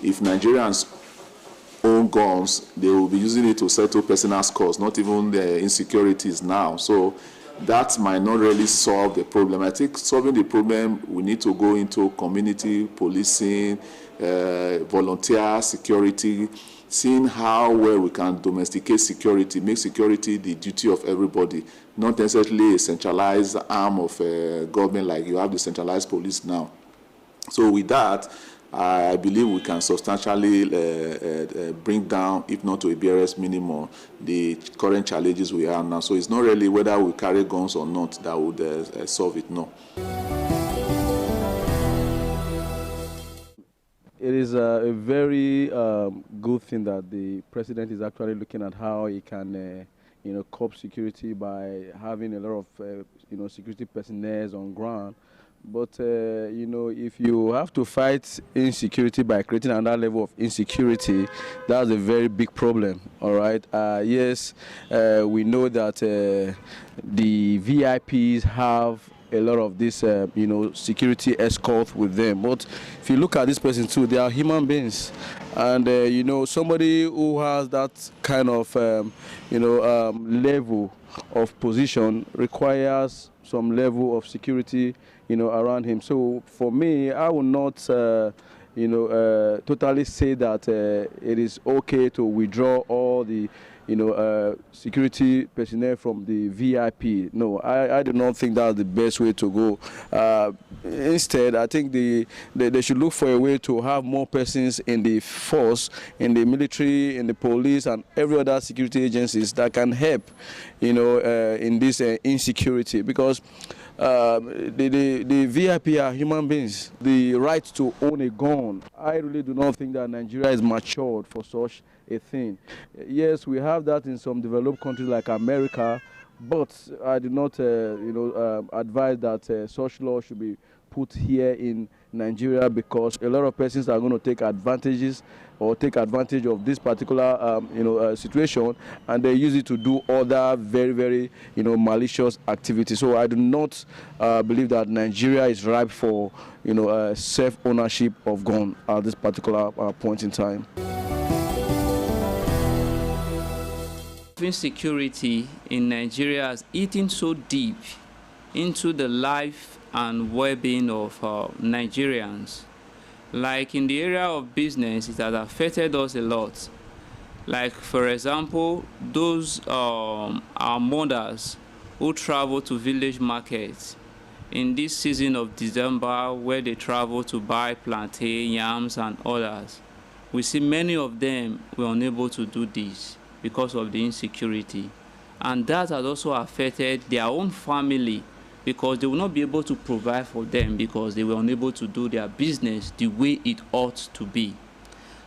if Nigerians own guns, they will be using it to settle personal scores, not even the insecurities now. So that might not really solve the problem. I think solving the problem, we need to go into community policing, volunteer security, seeing how well we can domesticate security, make security the duty of everybody, not necessarily a centralized arm of government like you have the centralized police now. So with that, I believe we can substantially bring down, if not to a barest minimum, the current challenges we have now. So it's not really whether we carry guns or not that would solve it, no. It is a very good thing that the president is actually looking at how he can, curb security by having a lot of, security personnel on ground. But, you know, if you have to fight insecurity by creating another level of insecurity, that's a very big problem, all right? Yes, we know that the VIPs have a lot of this, you know, security escort with them. But if you look at this person too, they are human beings. And, you know, somebody who has that kind of, you know, level of position requires some level of security, you know, around him. So for me, I will not, you know, totally say that it is okay to withdraw all the, you know, security personnel from the VIP. No, I do not think that's the best way to go. Instead, I think they should look for a way to have more persons in the force, in the military, in the police, and every other security agencies that can help, you know, in this insecurity. Because the VIP are human beings. The right to own a gun, I really do not think that Nigeria is matured for such a thing. Yes, we have that in some developed countries like America, but I do not, you know, advise that such law should be put here in Nigeria, because a lot of persons are going to take advantage of this particular, you know, situation, and they use it to do other very, very, you know, malicious activities. So I do not believe that Nigeria is ripe for, you know, self-ownership of gun at this particular point in time. Insecurity in Nigeria has eaten so deep into the life and well-being of Nigerians. Like in the area of business, it has affected us a lot. Like, for example, those our mothers who travel to village markets in this season of December, where they travel to buy plantain, yams, and others. We see many of them were unable to do this because of the insecurity. And that has also affected their own family, because they will not be able to provide for them because they were unable to do their business the way it ought to be.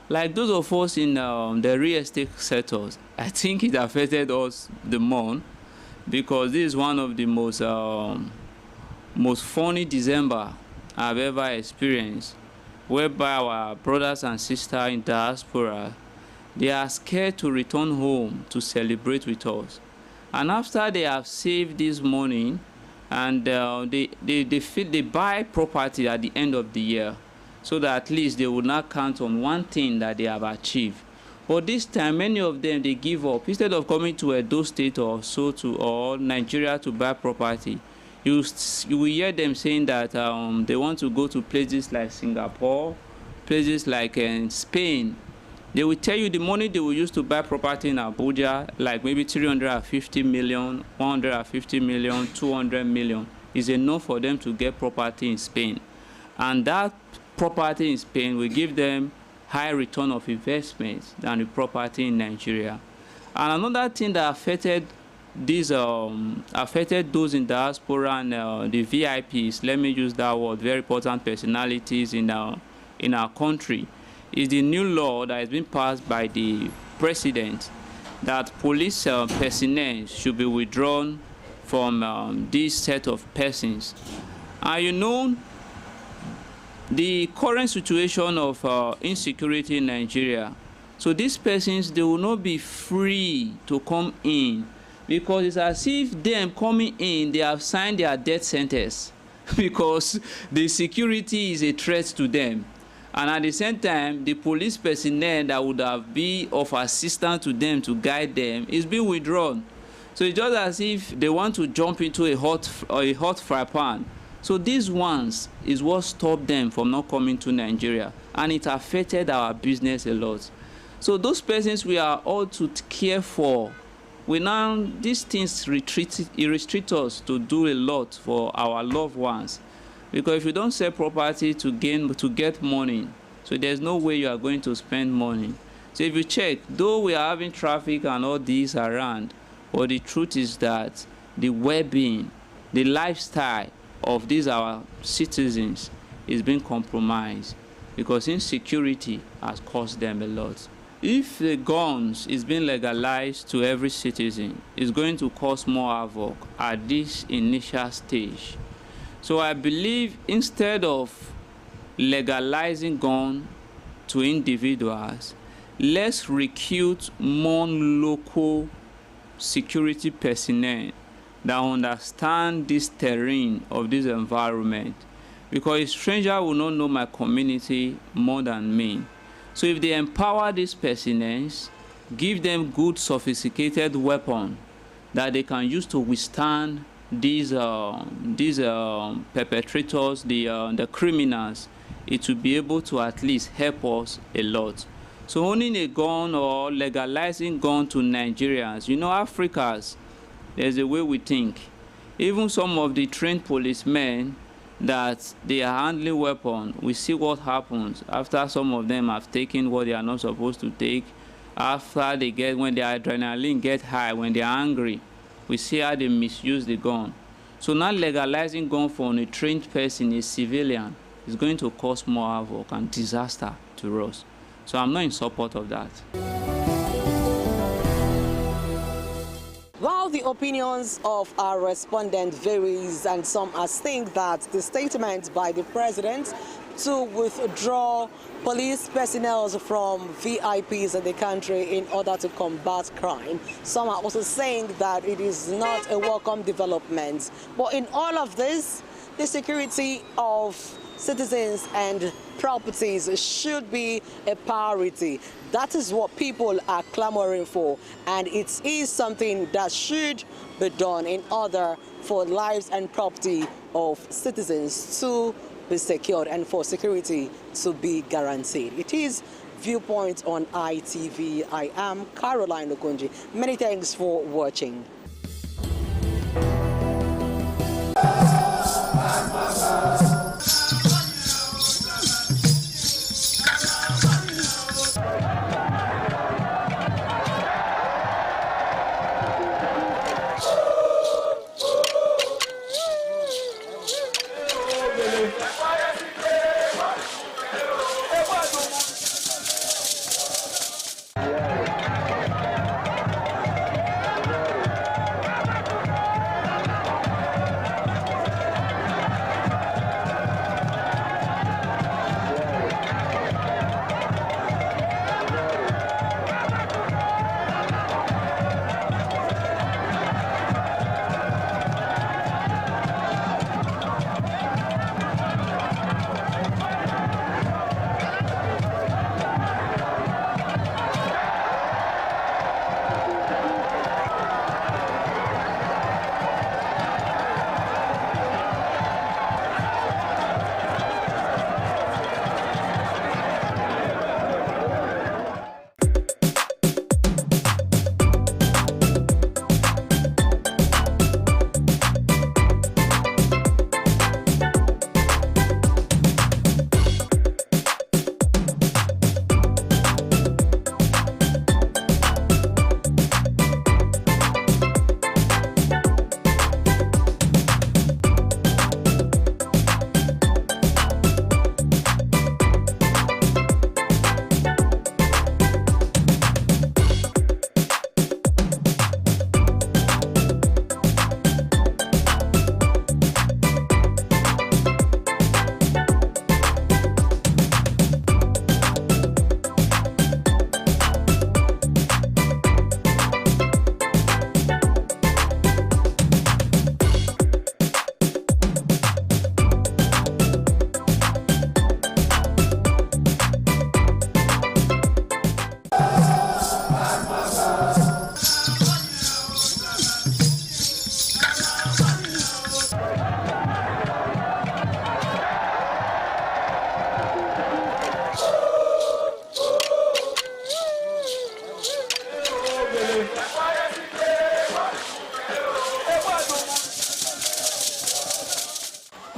Like those of us in the real estate sectors, I think it affected us the more, because this is one of the most funny December I've ever experienced, whereby our brothers and sisters in diaspora, they are scared to return home to celebrate with us. And after they have saved this money, and they buy property at the end of the year, so that at least they will not count on one thing that they have achieved. But this time, many of them, they give up. Instead of coming to Edo State or so or Nigeria to buy property, you will hear them saying that they want to go to places like Singapore, places like Spain. They will tell you the money they will use to buy property in Abuja, like maybe 350 million, 150 million, 200 million, is enough for them to get property in Spain. And that property in Spain will give them high return of investment than the property in Nigeria. And another thing that affected those in diaspora and the VIPs, let me use that word, very important personalities in our country, is the new law that has been passed by the president, that police personnel should be withdrawn from this set of persons. And you know, the current situation of insecurity in Nigeria, so these persons, they will not be free to come in, because it's as if them coming in, they have signed their death sentence because the security is a threat to them. And at the same time, the police personnel that would have been of assistance to them to guide them is being withdrawn. So it's just as if they want to jump into a hot fry pan. So these ones is what stopped them from not coming to Nigeria, and it affected our business a lot. So those persons we are all to care for, these things restrict us to do a lot for our loved ones. Because if you don't sell property to get money, so there's no way you are going to spend money. So if you check, though we are having traffic and all these around, but the truth is that the well-being, the lifestyle of these our citizens is being compromised, because insecurity has cost them a lot. If the guns is being legalized to every citizen, it's going to cause more havoc at this initial stage. So I believe instead of legalizing gun to individuals, let's recruit more local security personnel that understand this terrain of this environment, because a stranger will not know my community more than me. So if they empower these personnel, give them good sophisticated weapon that they can use to withstand these perpetrators, the criminals, it will be able to at least help us a lot. So owning a gun or legalizing gun to Nigerians, you know, Africans, there's a way we think. Even some of the trained policemen that they are handling weapons, we see what happens after some of them have taken what they are not supposed to take. After they get, when their adrenaline gets high, when they are angry, we see how they misuse the gun. So now legalizing gun for a trained person, a civilian, is going to cause more havoc and disaster to us. So I'm not in support of that. While the opinions of our respondent varies, and some think that the statement by the president to withdraw police personnel from VIPs in the country in order to combat crime, some are also saying that it is not a welcome development. But in all of this, the security of citizens and properties should be a priority. That is what people are clamoring for, and it is something that should be done in order for lives and property of citizens to be secured and for security to be guaranteed. It is Viewpoint on ITV. I am Caroline Okonji. Many thanks for watching.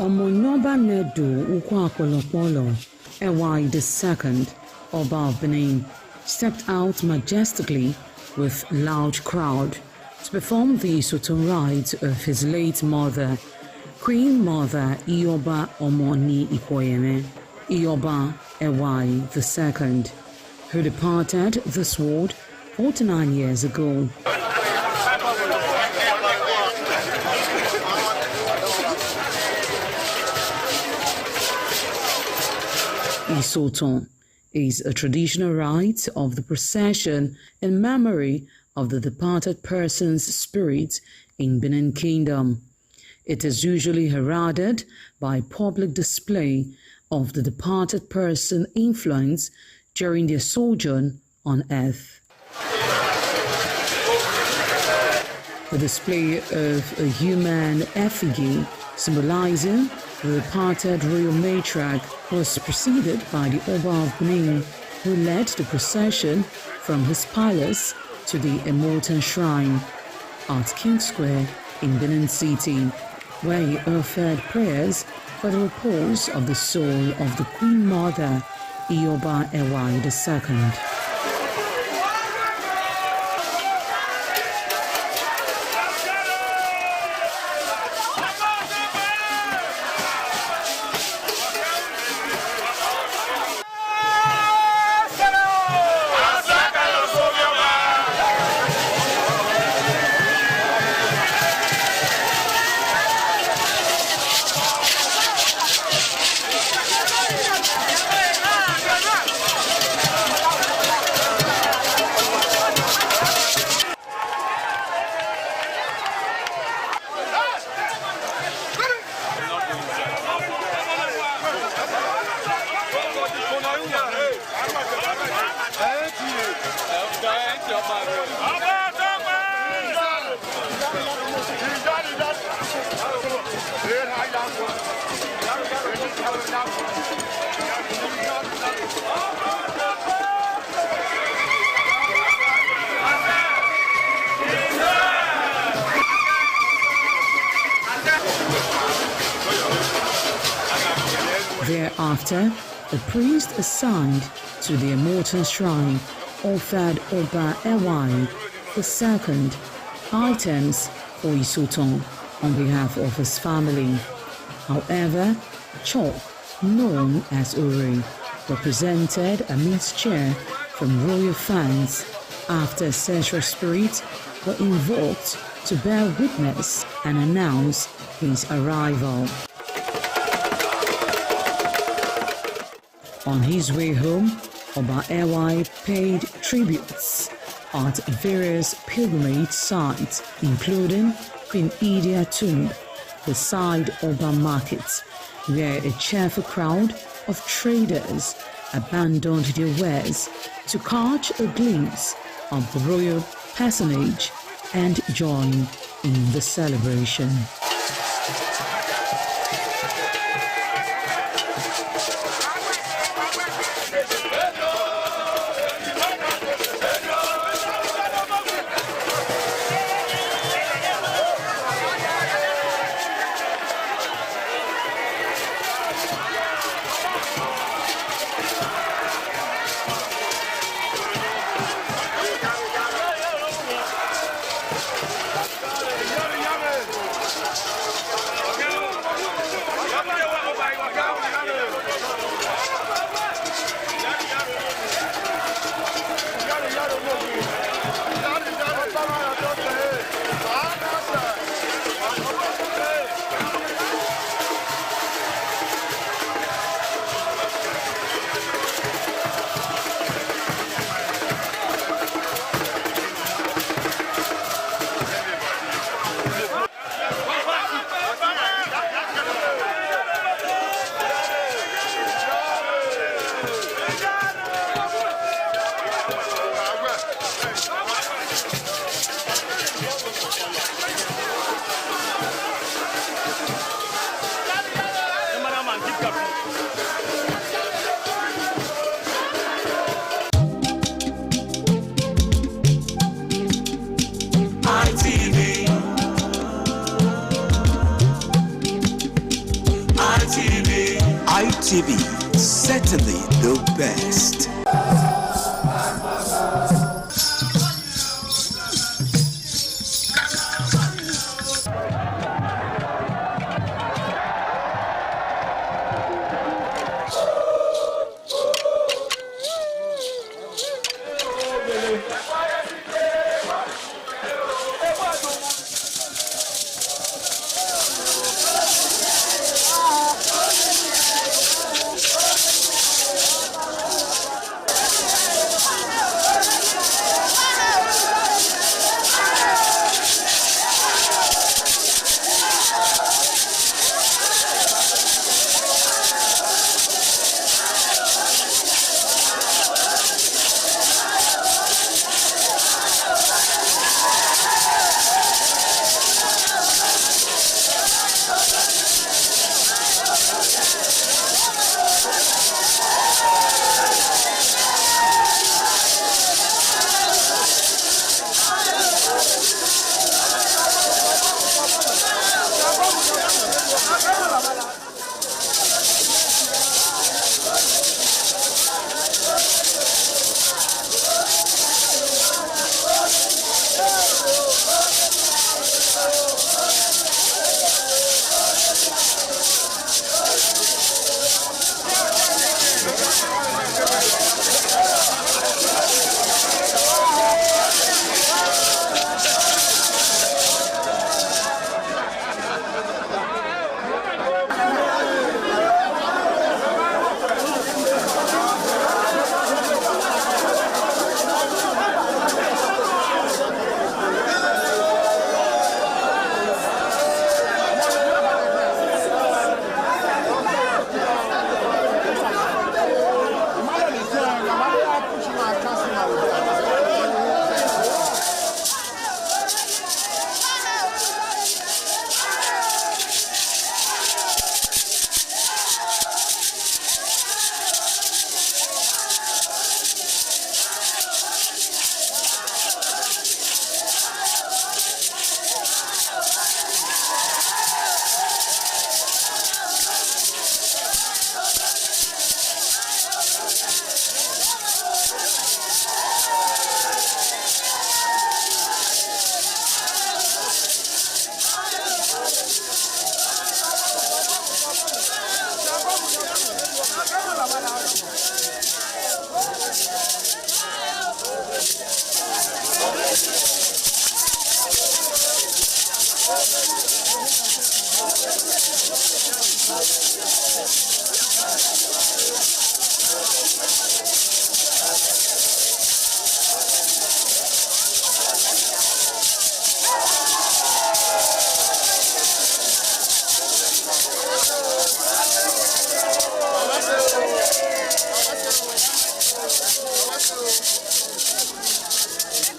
Omonyoba Nedu Ukwakolopolo, Ewai II, Oba of Benin, stepped out majestically with loud crowd to perform the Soto rites of his late mother, Queen Mother Ioba Omoni Ikoyeme, Ioba Ewai II, who departed this world 49 years ago. Isoton is a traditional rite of the procession in memory of the departed person's spirit in Benin Kingdom. It is usually heralded by public display of the departed person's influence during their sojourn on earth. The display of a human effigy symbolizing the departed royal matriarch was preceded by the Oba of Benin, who led the procession from his palace to the Immortal Shrine at King Square in Benin City, where he offered prayers for the repose of the soul of the Queen Mother, Ioba Ewai II. Thereafter, the priest assigned to the Immortal Shrine offered Oba Ewai II items for Isoton on behalf of his family. However, chalk, known as Uri, represented a mixture from royal fans after ancestral spirits were invoked to bear witness and announce his arrival. On his way home, Oba Ewai paid tributes at various pilgrimage sites, including Queen Idia Tomb, beside Oba Market, where a cheerful crowd of traders abandoned their wares to catch a glimpse of the royal personage and join in the celebration. ITV, certainly the best.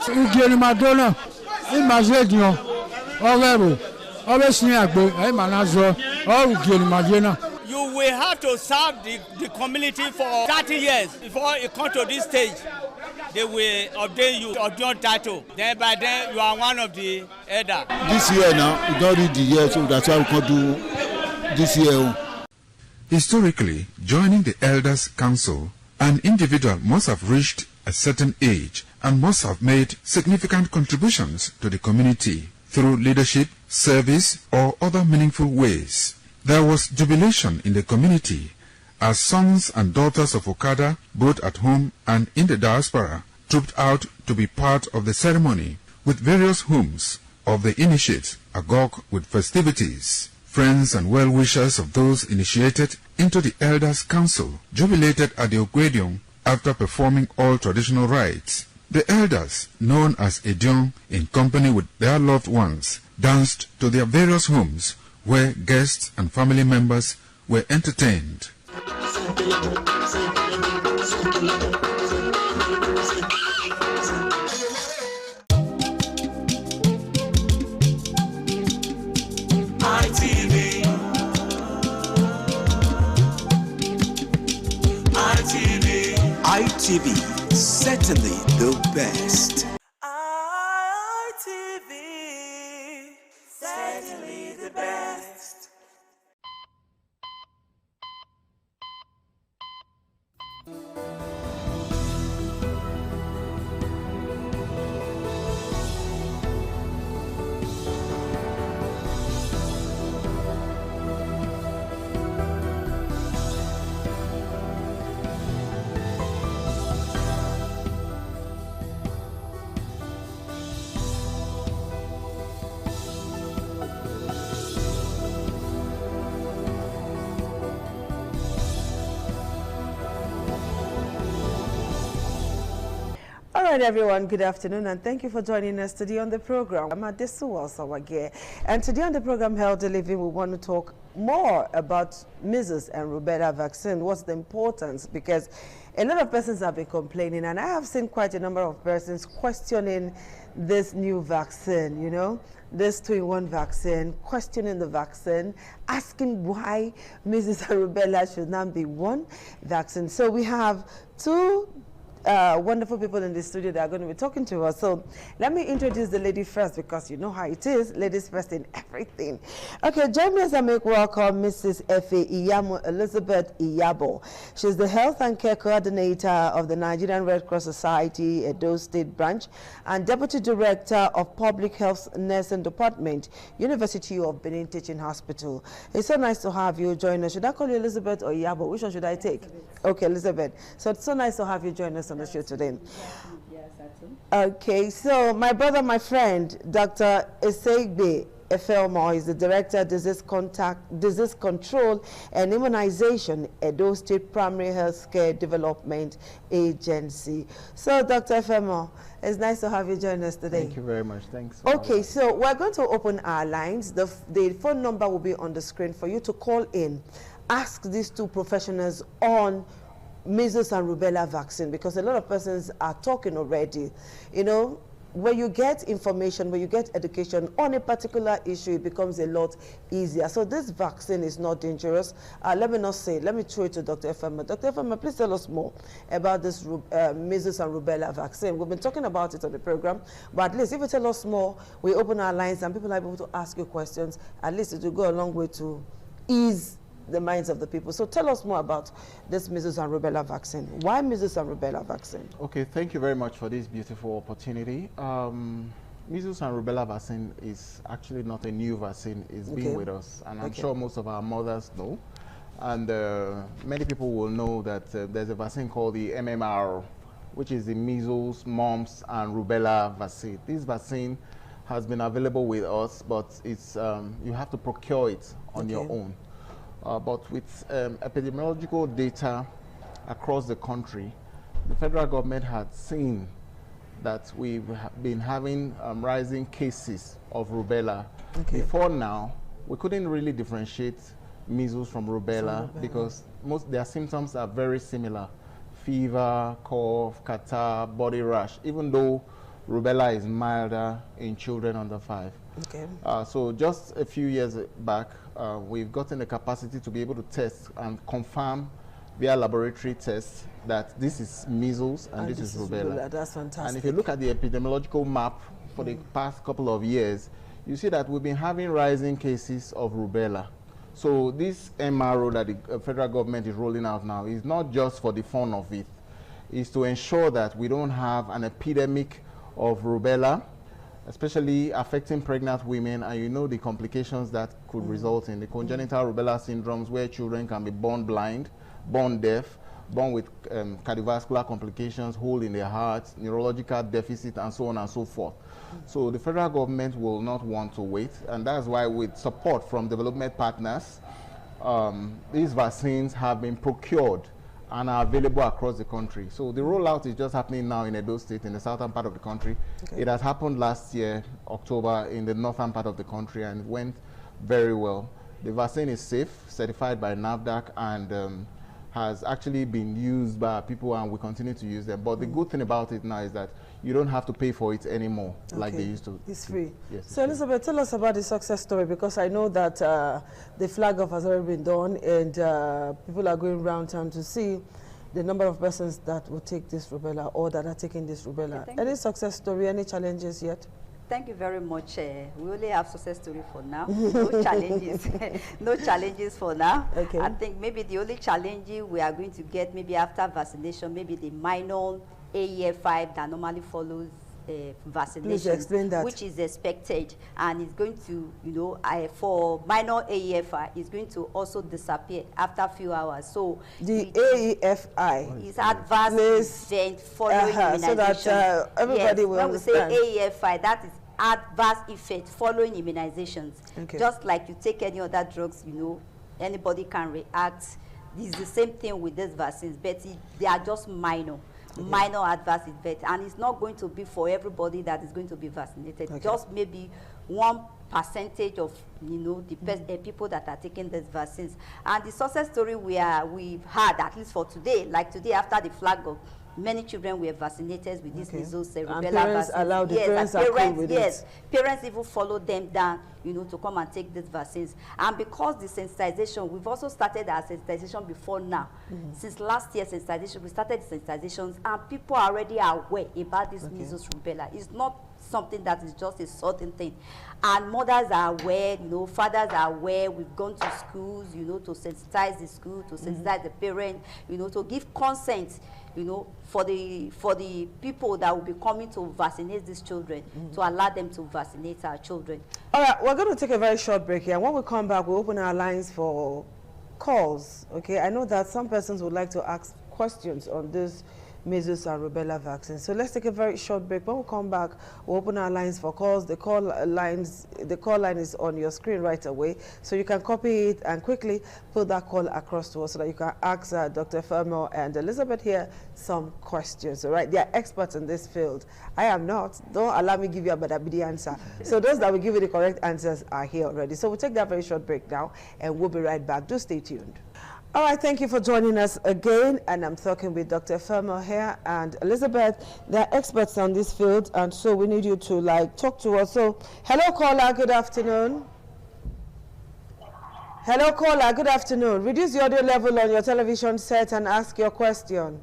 Ugeni Madonna, imagine Overo, always near Agbo, Manazo, or Ugeni Madonna. You will have to serve the community for 30 years before you come to this stage. They will obtain you of your title. Then by then you are one of the elder. This year now, we don't read the year, so that's why we can do this year. Historically, joining the Elders Council, an individual must have reached a certain age and must have made significant contributions to the community through leadership, service, or other meaningful ways. There was jubilation in the community as sons and daughters of Okada, both at home and in the diaspora, trooped out to be part of the ceremony with various homes of the initiates agog with festivities. Friends and well-wishers of those initiated into the Elders Council jubilated at the Ogwedion after performing all traditional rites. The elders, known as Edion, in company with their loved ones, danced to their various homes where guests and family members were entertained. ITV, certainly the best. ITV, certainly the best. All right, everyone, good afternoon, and thank you for joining us today on the program. I'm Adesu Sawage, and today on the program Healthy Living, we want to talk more about measles and rubella vaccine. What's the importance? Because a lot of persons have been complaining, and I have seen quite a number of persons questioning this new vaccine, you know, this 2-in-1 vaccine, questioning the vaccine, asking why measles and rubella should not be one vaccine. So we have two wonderful people in the studio that are going to be talking to us. So let me introduce the lady first, because you know how it is. Ladies first in everything. Okay, join me as I make welcome Mrs. Efe Iyamo Elizabeth Iyabo. She's the Health and Care Coordinator of the Nigerian Red Cross Society, Edo State Branch, and Deputy Director of Public Health Nursing Department, University of Benin Teaching Hospital. It's so nice to have you join us. Should I call you Elizabeth or Iyabo? Which one should I take? Okay, Elizabeth. So it's so nice to have you join us on the show today. Okay, so my brother, my friend, Dr. Esegbe Efelmo is the Director of Disease Control and Immunization, Edo State Primary Health Care Development Agency. So, Dr. Efelmo, it's nice to have you join us today. Thank you very much. Thanks. Okay, so we're going to open our lines. The phone number will be on the screen for you to call in. Ask these two professionals on measles and rubella vaccine, because a lot of persons are talking already. You know, when you get information, when you get education on a particular issue, it becomes a lot easier. So this vaccine is not dangerous. Let me throw it to Dr. Efema. Dr. Efema, please tell us more about this measles and rubella vaccine. We've been talking about it on the program, but at least if you tell us more, we open our lines and people are able to ask you questions. At least it will go a long way to ease the minds of the people. So tell us more about this measles and rubella vaccine. Why measles and rubella vaccine? Okay, thank you very much for this beautiful opportunity. Measles and rubella vaccine is actually not a new vaccine. It's been with us, and I'm sure most of our mothers know. And many people will know that there's a vaccine called the MMR, which is the measles, mumps, and rubella vaccine. This vaccine has been available with us, but it's you have to procure it on your own. But with epidemiological data across the country, the federal government had seen that we've been having rising cases of rubella. Before now, we couldn't really differentiate measles from rubella because their symptoms are very similar. Fever, cough, catarrh, body rash, even though rubella is milder in children under 5. So just a few years back, we've gotten the capacity to be able to test and confirm via laboratory tests that this is measles and this is rubella. That's fantastic. And if you look at the epidemiological map for the past couple of years, you see that we've been having rising cases of rubella. So this MRO that the federal government is rolling out now is not just for the fun of it. It's to ensure that we don't have an epidemic of rubella, especially affecting pregnant women, and you know the complications that could result in the congenital rubella syndromes where children can be born blind, born deaf, born with cardiovascular complications, hole in their hearts, neurological deficit, and so on and so forth. So the federal government will not want to wait, and that's why with support from development partners, these vaccines have been procured and are available across the country. So the rollout is just happening now in Edo State, in the southern part of the country. It has happened last year, October, in the northern part of the country, and it went very well. The vaccine is safe, certified by NAFDAC, and has actually been used by people, and we continue to use them. But the good thing about it now is that you don't have to pay for it anymore like they used to. It's free. Yes. So Elizabeth, tell us about the success story, because I know that the flag off has already been done, and people are going around town to see the number of persons that will take this rubella or that are taking this rubella. Any success story, any challenges yet? Thank you very much. We only have success story for now. No challenges. No challenges for now. I think maybe the only challenge we are going to get maybe after vaccination, maybe the minor AEF5 that normally follows vaccination. Please explain that. Which is expected, and it's going to, you know, for minor AEFI, it's going to also disappear after a few hours. So the AEFI is adverse event following immunization. So that everybody will understand. When we say AEFI, that is adverse effect following immunizations. Just like you take any other drugs, you know, anybody can react. This is the same thing with these vaccines, but they are just minor. Minor adverse event, and it's not going to be for everybody that is going to be vaccinated. Just maybe 1% of, you know, the people that are taking these vaccines. And the success story we've had, at least for today, like today after the flag of many children were vaccinated with this measles, rubella parents vaccine. Allowed the parents are cool with it. Parents even follow them down, you know, to come and take these vaccines. And because the sensitization, we've also started our sensitization before now. Since last year sensitization, we started the sensitizations, and people are already aware about this measles rubella. It's not something that is just a certain thing. And mothers are aware, you know, fathers are aware. We've gone to schools, you know, to sensitize the school, to sensitize the parent, you know, to give consent, you know, for the people that will be coming to vaccinate these children, to allow them to vaccinate our children. All right, we're going to take a very short break here. And when we come back, we'll open our lines for calls. Okay, I know that some persons would like to ask questions on this measles and rubella vaccine. So let's take a very short break. When we come back, we'll open our lines for calls. The call line is on your screen right away, so you can copy it and quickly put that call across to us so that you can ask Dr. Fermo and Elizabeth here some questions. All right, they are experts in this field. I am not. Don't allow me give you a badabidi answer. So those that will give you the correct answers are here already. So we'll take that very short break now, and we'll be right back. Do stay tuned. All right, thank you for joining us again, and I'm talking with Dr. Fermo here and Elizabeth. They're experts on this field, and so we need you to talk to us. So, hello caller, good afternoon. Hello caller, good afternoon. Reduce the audio level on your television set and ask your question.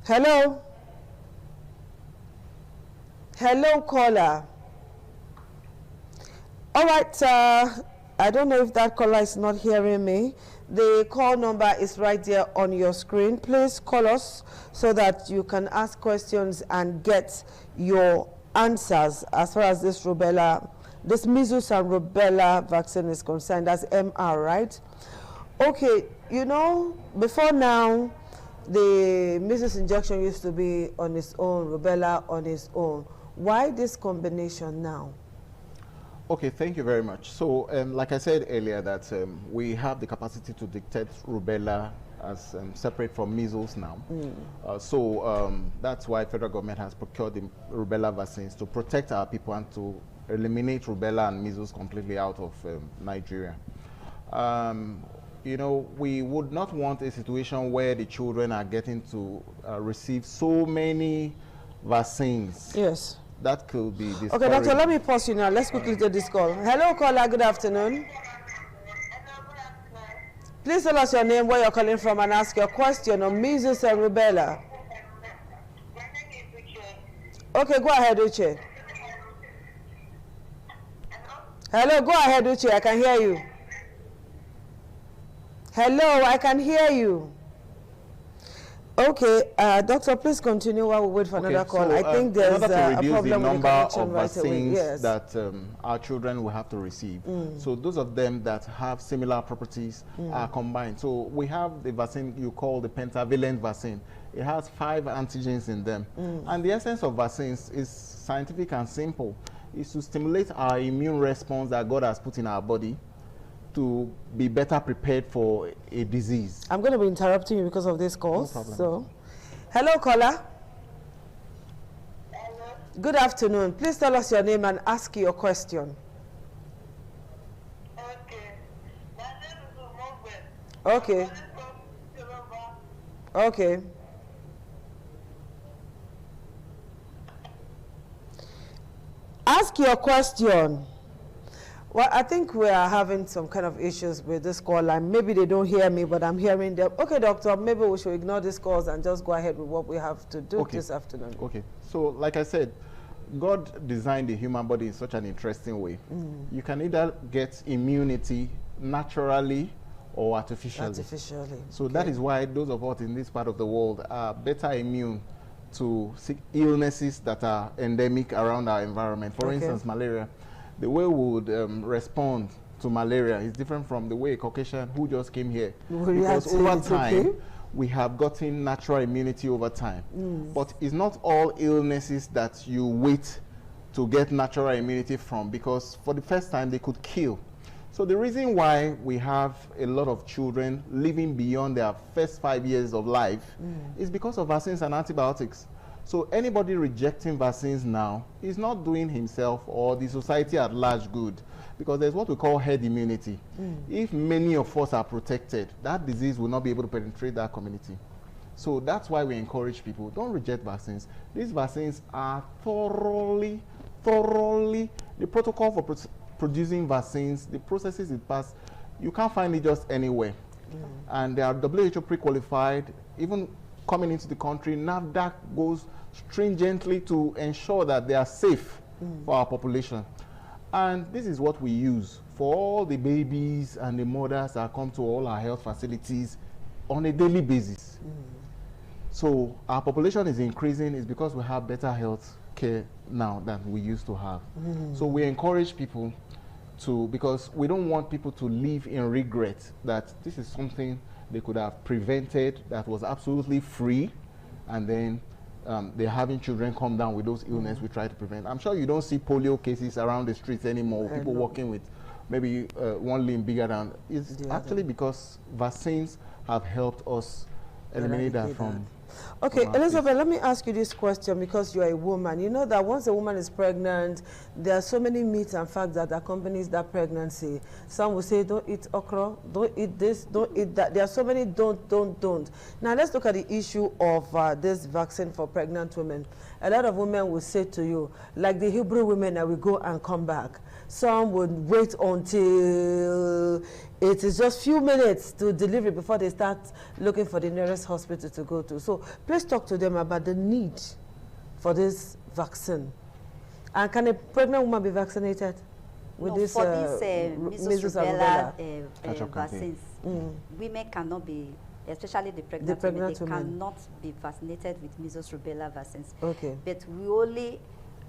Hello? Hello caller. All right, I don't know if that caller is not hearing me. The call number is right there on your screen. Please call us so that you can ask questions and get your answers as far as this measles and rubella vaccine is concerned. That's MR, right? Okay, you know, before now, the measles injection used to be on its own, rubella on its own. Why this combination now? Okay, thank you very much. So, like I said earlier, that we have the capacity to detect rubella as separate from measles now. That's why federal government has procured the rubella vaccines to protect our people and to eliminate rubella and measles completely out of Nigeria. You know, we would not want a situation where the children are getting to receive so many vaccines. Yes. That could be discouraging. Okay, doctor, let me pause you now. Let's quickly take this call. Hello, caller. Good afternoon. Please tell us your name, where you're calling from, and ask your question on measles and rubella. Okay, go ahead, Uche. Hello, go ahead, Uche. I can hear you. Hello, I can hear you. Okay, doctor, please continue while we wait for another call. So, I think there's a problem with the connection right away. Yes. That our children will have to receive. So those of them that have similar properties are combined. So we have the vaccine you call the pentavalent vaccine. It has 5 antigens in them. And the essence of vaccines is scientific and simple. It's to stimulate our immune response that God has put in our body to be better prepared for a disease. I'm going to be interrupting you because of this call. No problem. So, hello, caller. Hello. Good afternoon. Please tell us your name and ask your question. Okay. My name is Umogbe. Okay. Okay. Ask your question. Well, I think we are having some kind of issues with this call line. Maybe they don't hear me, but I'm hearing them. Okay, doctor, maybe we should ignore these calls and just go ahead with what we have to do this afternoon. Okay. So, like I said, God designed the human body in such an interesting way. You can either get immunity naturally or artificially. So that is why those of us in this part of the world are better immune to illnesses that are endemic around our environment. For instance, malaria. The way we would respond to malaria is different from the way a Caucasian who just came here. Because over time, we have gotten natural immunity over time. But it's not all illnesses that you wait to get natural immunity from, because for the first time, they could kill. So the reason why we have a lot of children living beyond their first 5 years of life is because of vaccines and antibiotics. So anybody rejecting vaccines now is not doing himself or the society at large good, because there's what we call herd immunity. If many of us are protected, that disease will not be able to penetrate that community. So that's why we encourage people, don't reject vaccines. These vaccines are thoroughly, the protocol for producing vaccines, the processes it passed, you can't find it just anywhere. And they are WHO pre-qualified. Even coming into the country, NAFDAC goes stringently to ensure that they are safe for our population. And this is what we use for all the babies and the mothers that come to all our health facilities on a daily basis. So our population is increasing is because we have better health care now than we used to have. So we encourage people to, because we don't want people to live in regret that this is something they could have prevented that was absolutely free, and then they're having children come down with those illnesses we try to prevent. I'm sure you don't see polio cases around the streets anymore, people walking with maybe one limb bigger than. It's actually because vaccines have helped us eliminate that from. Okay, Elizabeth, let me ask you this question, because you are a woman. You know that once a woman is pregnant, there are so many myths and facts that accompanies that pregnancy. Some will say, don't eat okra, don't eat this, don't eat that. There are so many don't. Now, let's look at the issue of this vaccine for pregnant women. A lot of women will say to you, like the Hebrew women that will go and come back. Some would wait until it is just few minutes to delivery before they start looking for the nearest hospital to go to. So please talk to them about the need for this vaccine. And can a pregnant woman be vaccinated with this measles rubella vaccines? Women cannot be, especially the pregnant women, they cannot be vaccinated with measles rubella vaccines. But we only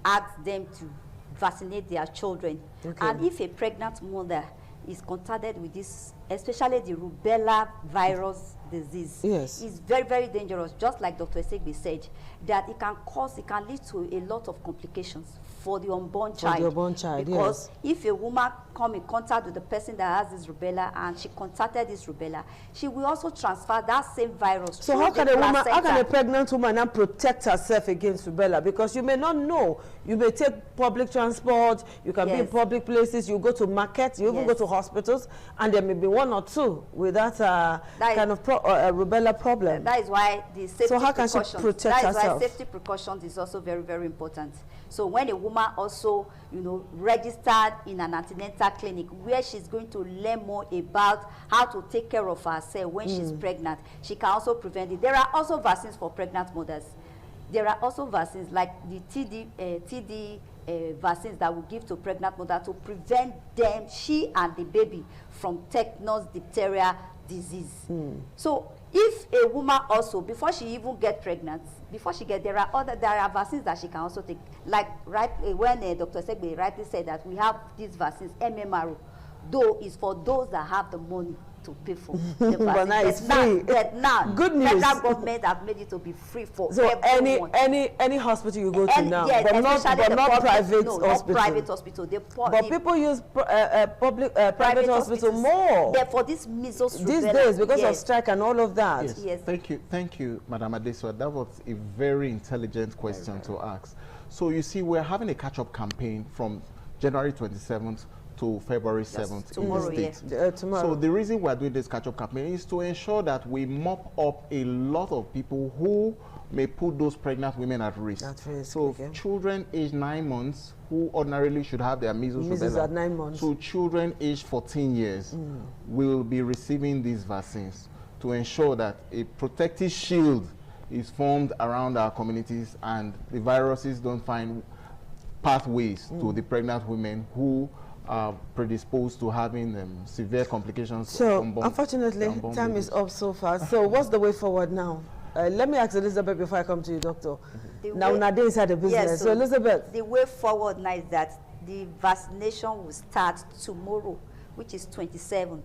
ask them to vaccinate their children. And if a pregnant mother is contacted with this, especially the rubella virus disease, yes, is very, very dangerous. Just like Dr. Esegbe said, that it can lead to a lot of complications for the unborn child. For the unborn child, because yes. if a woman come in contact with the person that has this rubella and she contacted this rubella, she will also transfer that same virus. So how can a pregnant woman now protect herself against rubella? Because you may not know. You may take public transport, you can be in public places, you go to markets, you even go to hospitals, and there may be one or two with that kind of rubella problem. That is why the safety so how can she protect herself? That is why safety precautions is also very, very important. So when a woman also, registered in an antenatal clinic where she's going to learn more about how to take care of herself when she's pregnant, she can also prevent it. There are also vaccines for pregnant mothers. There are also vaccines like the TD vaccines that we give to pregnant mothers to prevent them, she and the baby, from tetanus, diphtheria disease. So if a woman also, before she even get pregnant, there are vaccines that she can also take. Like when Dr. Esegbe rightly said that we have these vaccines, MMR, though is for those that have the money to pay for the vaccine. But now it's free. Now, good news. Federal government have made it to be free for so everyone. any hospital you go to now, yes, but not private hospital. Not private hospital. But people use private hospital more. For this measles these days because of strike and all of that. Yes. Yes. Thank you, Madam Adesua. That was a very intelligent question to ask. So you see, we're having a catch-up campaign from January 27th to February 7th tomorrow, in the state. Tomorrow. So the reason we're doing this catch-up campaign is to ensure that we mop up a lot of people who may put those pregnant women at risk. So children aged 9 months who ordinarily should have their measles rubella, at 9 months. So children aged 14 years will be receiving these vaccines to ensure that a protective shield is formed around our communities and the viruses don't find pathways to the pregnant women who are predisposed to having severe complications. So, unfortunately, time is up so far. So, what's the way forward now? Let me ask Elizabeth before I come to you, Doctor. Now, Nadia is at the business. Yes, so, Elizabeth. The way forward now is that the vaccination will start tomorrow, which is 27th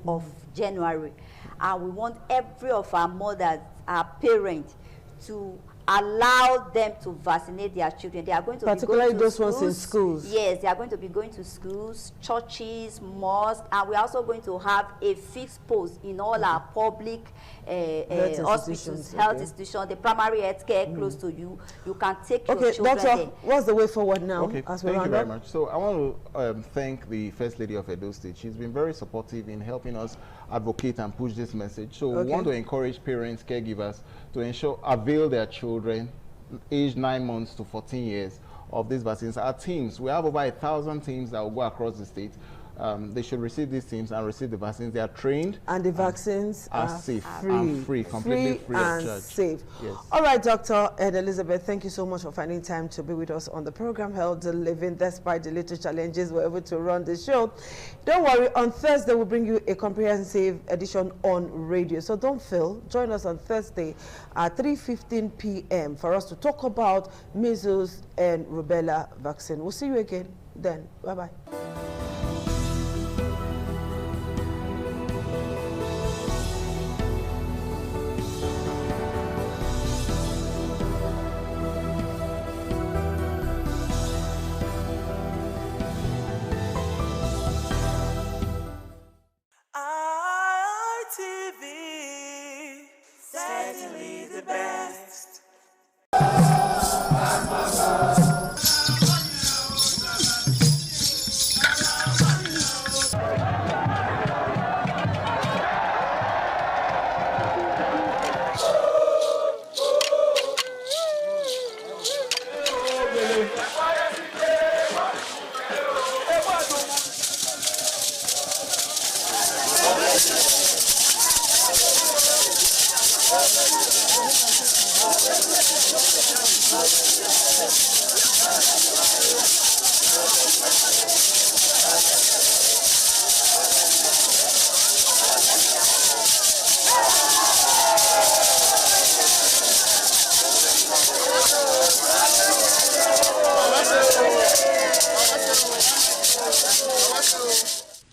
of January. And we want every of our mothers, our parents, to allow them to vaccinate their children. They are going to particularly be going to those schools. Ones in schools. Yes, they are going to be going to schools, churches, mosques, and we're also going to have a fixed post in all our public hospitals, health institutions, the primary health care close to you. You can take your children Doctor, there. what's the way forward now? Okay, thank you very much. So I want to thank the First Lady of Edo State. She's been very supportive in helping us advocate and push this message. So we want to encourage parents, caregivers to avail their children aged 9 months to 14 years of these vaccines. Our teams, we have over 1,000 teams that will go across the state. They should receive these teams and receive the vaccines. They are trained. And the vaccines are safe, completely free of charge. Safe. Yes. All right, Dr. Ed Elizabeth, thank you so much for finding time to be with us on the program Health Living. Despite the little challenges, we're able to run the show. Don't worry, on Thursday we'll bring you a comprehensive edition on radio. So don't fail. Join us on Thursday at 3:15 p.m. for us to talk about measles and rubella vaccine. We'll see you again then. Bye-bye. ITV, certainly the best.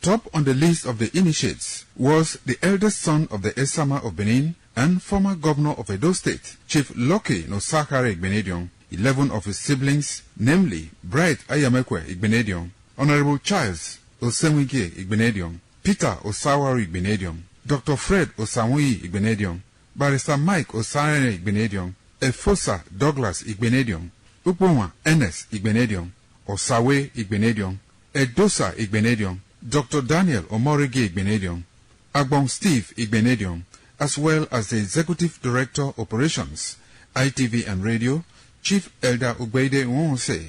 Top on the list of the initiates was the eldest son of the Esama of Benin and former governor of Edo State, Chief Loki Nosakare Igbenedion. 11 of his siblings, namely Bright Ayamekwe Igbenedion, Honorable Charles Osenwige Igbenedion, Peter Osawari Igbenedion, Dr. Fred Osanwi Igbenedion, Barrister Mike Osarene Igbenedion, Efosa Douglas Igbenedion, Upoma Enes Igbenedion, Osawe Igbenedion, Edosa Igbenedion, Dr. Daniel Omorige Igbenedion, Agbon Steve Igbenedion, as well as the Executive Director Operations, ITV and Radio, Chief Elder Ugbeide Nwonse.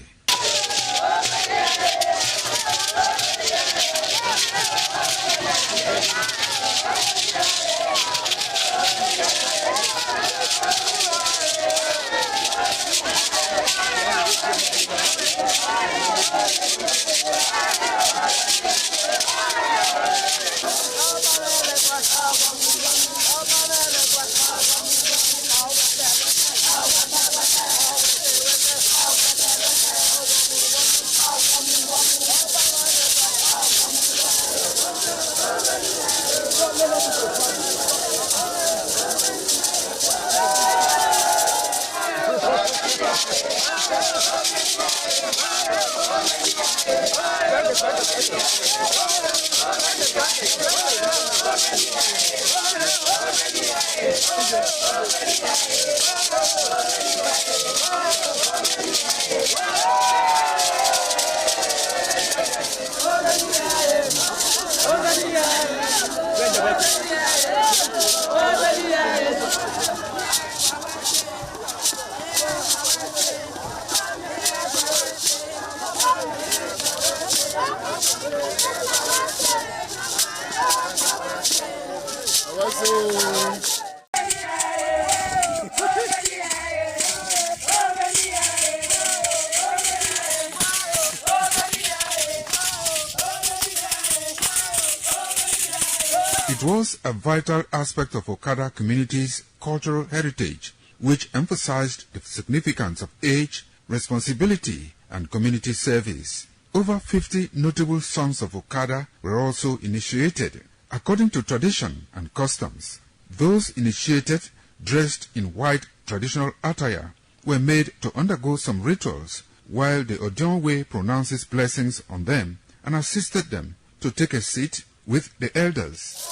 It was a vital aspect of Okada community's cultural heritage, which emphasized the significance of age, responsibility, and community service. Over 50 notable sons of Okada were also initiated. According to tradition and customs, those initiated, dressed in white traditional attire, were made to undergo some rituals, while the Odionwe pronounces blessings on them and assisted them to take a seat with the elders.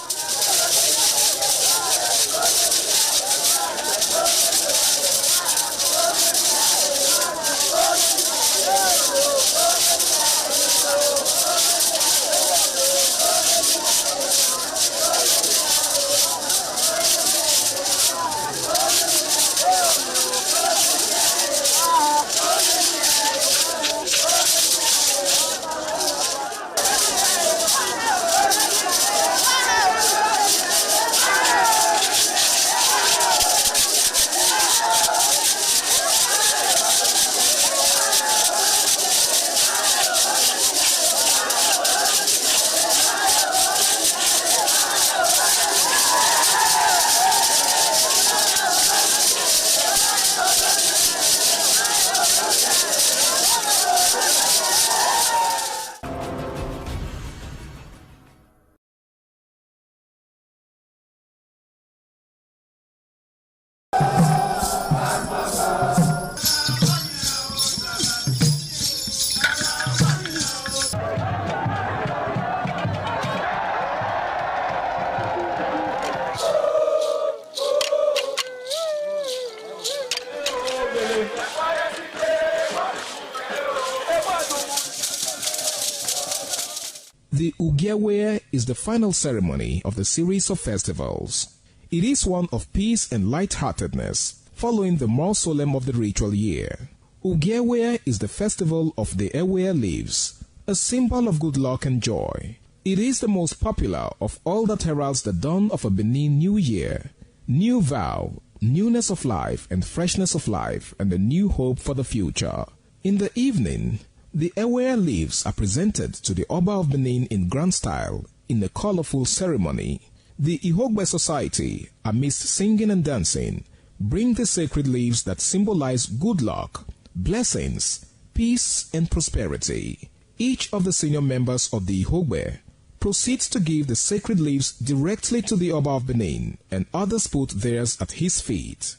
The Ugewe is the final ceremony of the series of festivals. It is one of peace and lightheartedness, following the more solemn of the ritual year. Ugewe is the festival of the Ewe leaves, a symbol of good luck and joy. It is the most popular of all that heralds the dawn of a Benin New Year, new vow, newness of life and freshness of life, and a new hope for the future. In the evening, the Ewe leaves are presented to the Oba of Benin in grand style in a colorful ceremony. The Ihogbe society, amidst singing and dancing, bring the sacred leaves that symbolize good luck, blessings, peace, and prosperity. Each of the senior members of the Ihogbe proceeds to give the sacred leaves directly to the Oba of Benin, and others put theirs at his feet.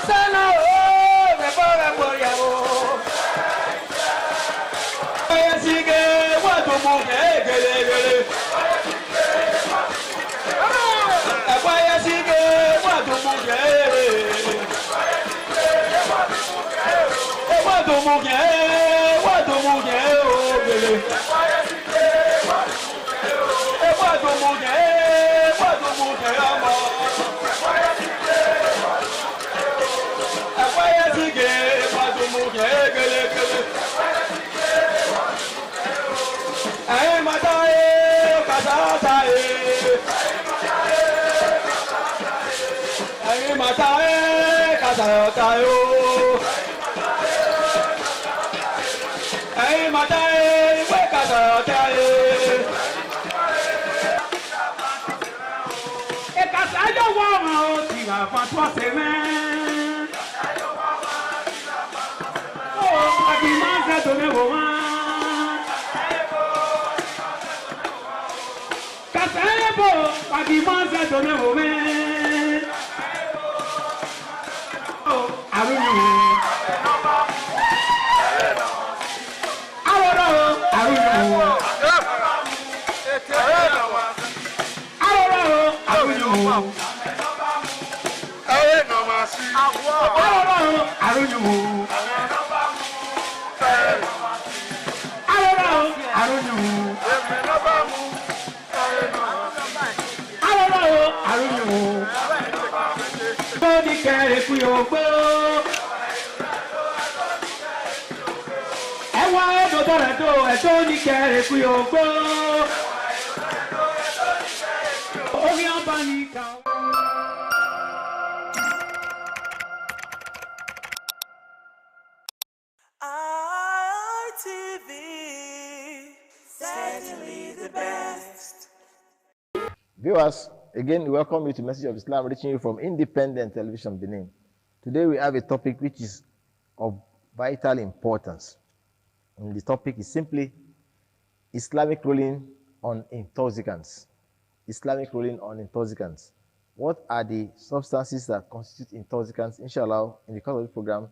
Sana ITV, certainly the best. Viewers, again, we welcome you to Message of Islam, reaching you from Independent Television Benin. Today we have a topic which is of vital importance. And the topic is simply Islamic ruling on intoxicants. Islamic ruling on intoxicants. What are the substances that constitute intoxicants? Inshallah, in the course of the program,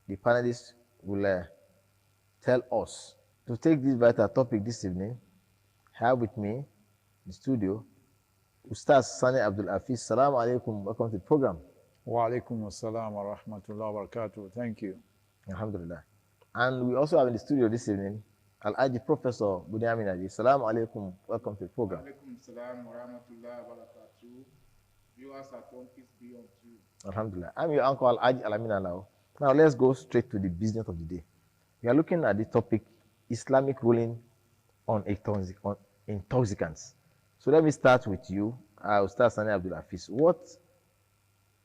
the panelists will tell us. To take this vital topic this evening, I have with me in the studio Ustaz Sani Abdul Hafiz. Assalamu alaikum. Welcome to the program. Wa alaikum assalam wa rahmatullahi wa barakatuh. Thank you. Alhamdulillah. And we also have in the studio this evening Al-Aji Professor Bunyamin Aji. Assalamu alaikum. Welcome to the program. Wa alaikum assalam wa rahmatullahi wa barakatuh. Viewers at home, peace be unto you. Alhamdulillah. I'm your uncle Al-Aji Alamina now. Now let's go straight to the business of the day. We are looking at the topic Islamic ruling on intoxicants. So let me start with you, Ustaz Sani Abdul Hafiz. What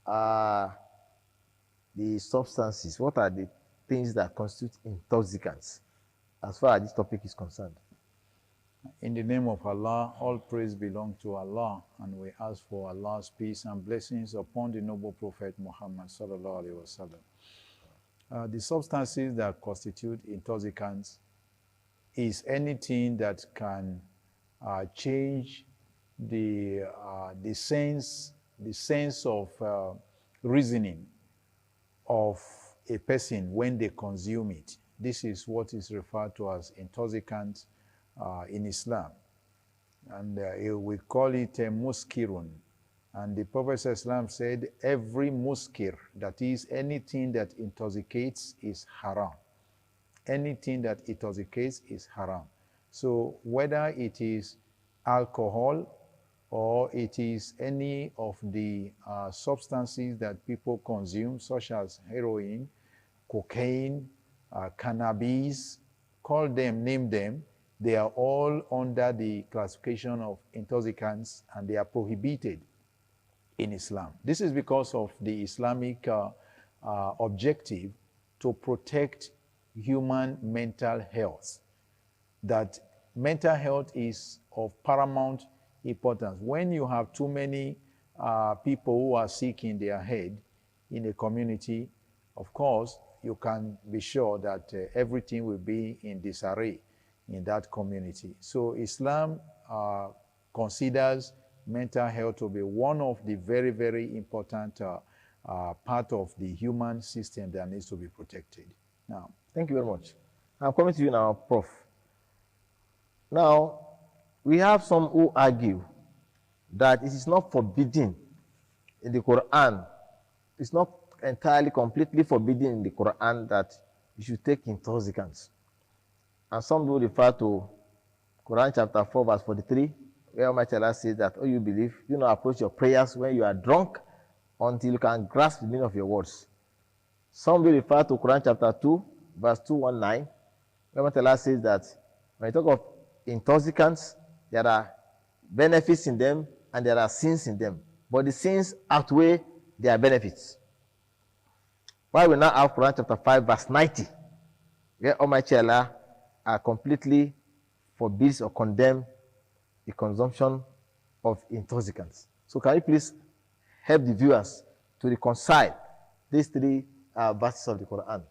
are the substances, what are the things that constitute intoxicants as far as this topic is concerned? In the name of Allah, all praise belongs to Allah, and we ask for Allah's peace and blessings upon the noble Prophet Muhammad sallallahu alaihi wasallam. The substances that constitute intoxicants is anything that can change the sense of reasoning of a person when they consume it. This is what is referred to as intoxicant in Islam, and we call it a muskirun. And the Prophet ﷺ said, every muskir, that is anything that intoxicates, is haram. Anything that intoxicates is haram. So whether it is alcohol or it is any of the substances that people consume, such as heroin, cocaine, cannabis, call them, name them, they are all under the classification of intoxicants, and they are prohibited in Islam. This is because of the Islamic objective to protect human mental health. That mental health is of paramount importance. When you have too many people who are sick in their head in a community, of course, you can be sure that everything will be in disarray in that community. So Islam considers mental health to be one of the very, very important part of the human system that needs to be protected. Now, thank you very much. I'm coming to you now, Prof. Now, we have some who argue that it is not forbidden in the Quran, it's not entirely completely forbidden in the Quran that you should take intoxicants. And some people refer to Quran chapter 4 verse 43, where Almighty Allah says that, oh, you believe, do not approach your prayers when you are drunk until you can grasp the meaning of your words. Some will refer to Quran chapter 2 verse 219, where Almighty Allah says that when you talk of intoxicants, there are benefits in them and there are sins in them. But the sins outweigh their benefits. Why we now have Quran chapter 5 verse 90, where Almighty Allah completely forbids or condemns the consumption of intoxicants. So can you please help the viewers to reconcile these three verses of the Quran?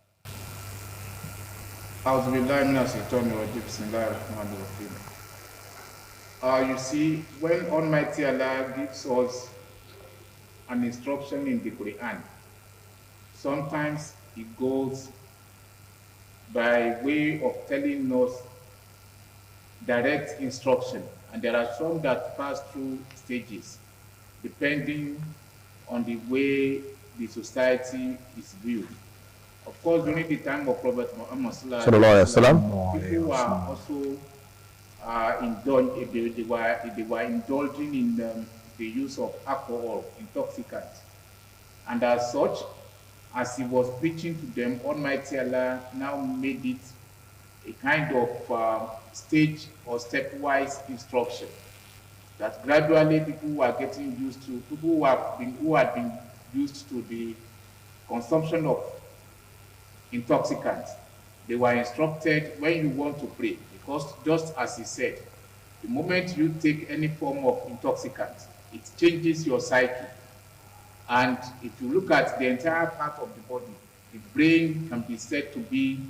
You see, when Almighty Allah gives us an instruction in the Quran, sometimes it goes by way of telling us direct instruction, and there are some that pass through stages depending on the way the society is viewed. Of course, during the time of Prophet Muhammad, people were also they were indulging in the use of alcohol, intoxicants. And as such, as he was preaching to them, Almighty Allah now made it a kind of stage or stepwise instruction that gradually people were getting used to, people who had been used to the consumption of intoxicants. They were instructed when you want to pray, because just as he said, the moment you take any form of intoxicant, it changes your psyche. And if you look at the entire part of the body, the brain can be said to be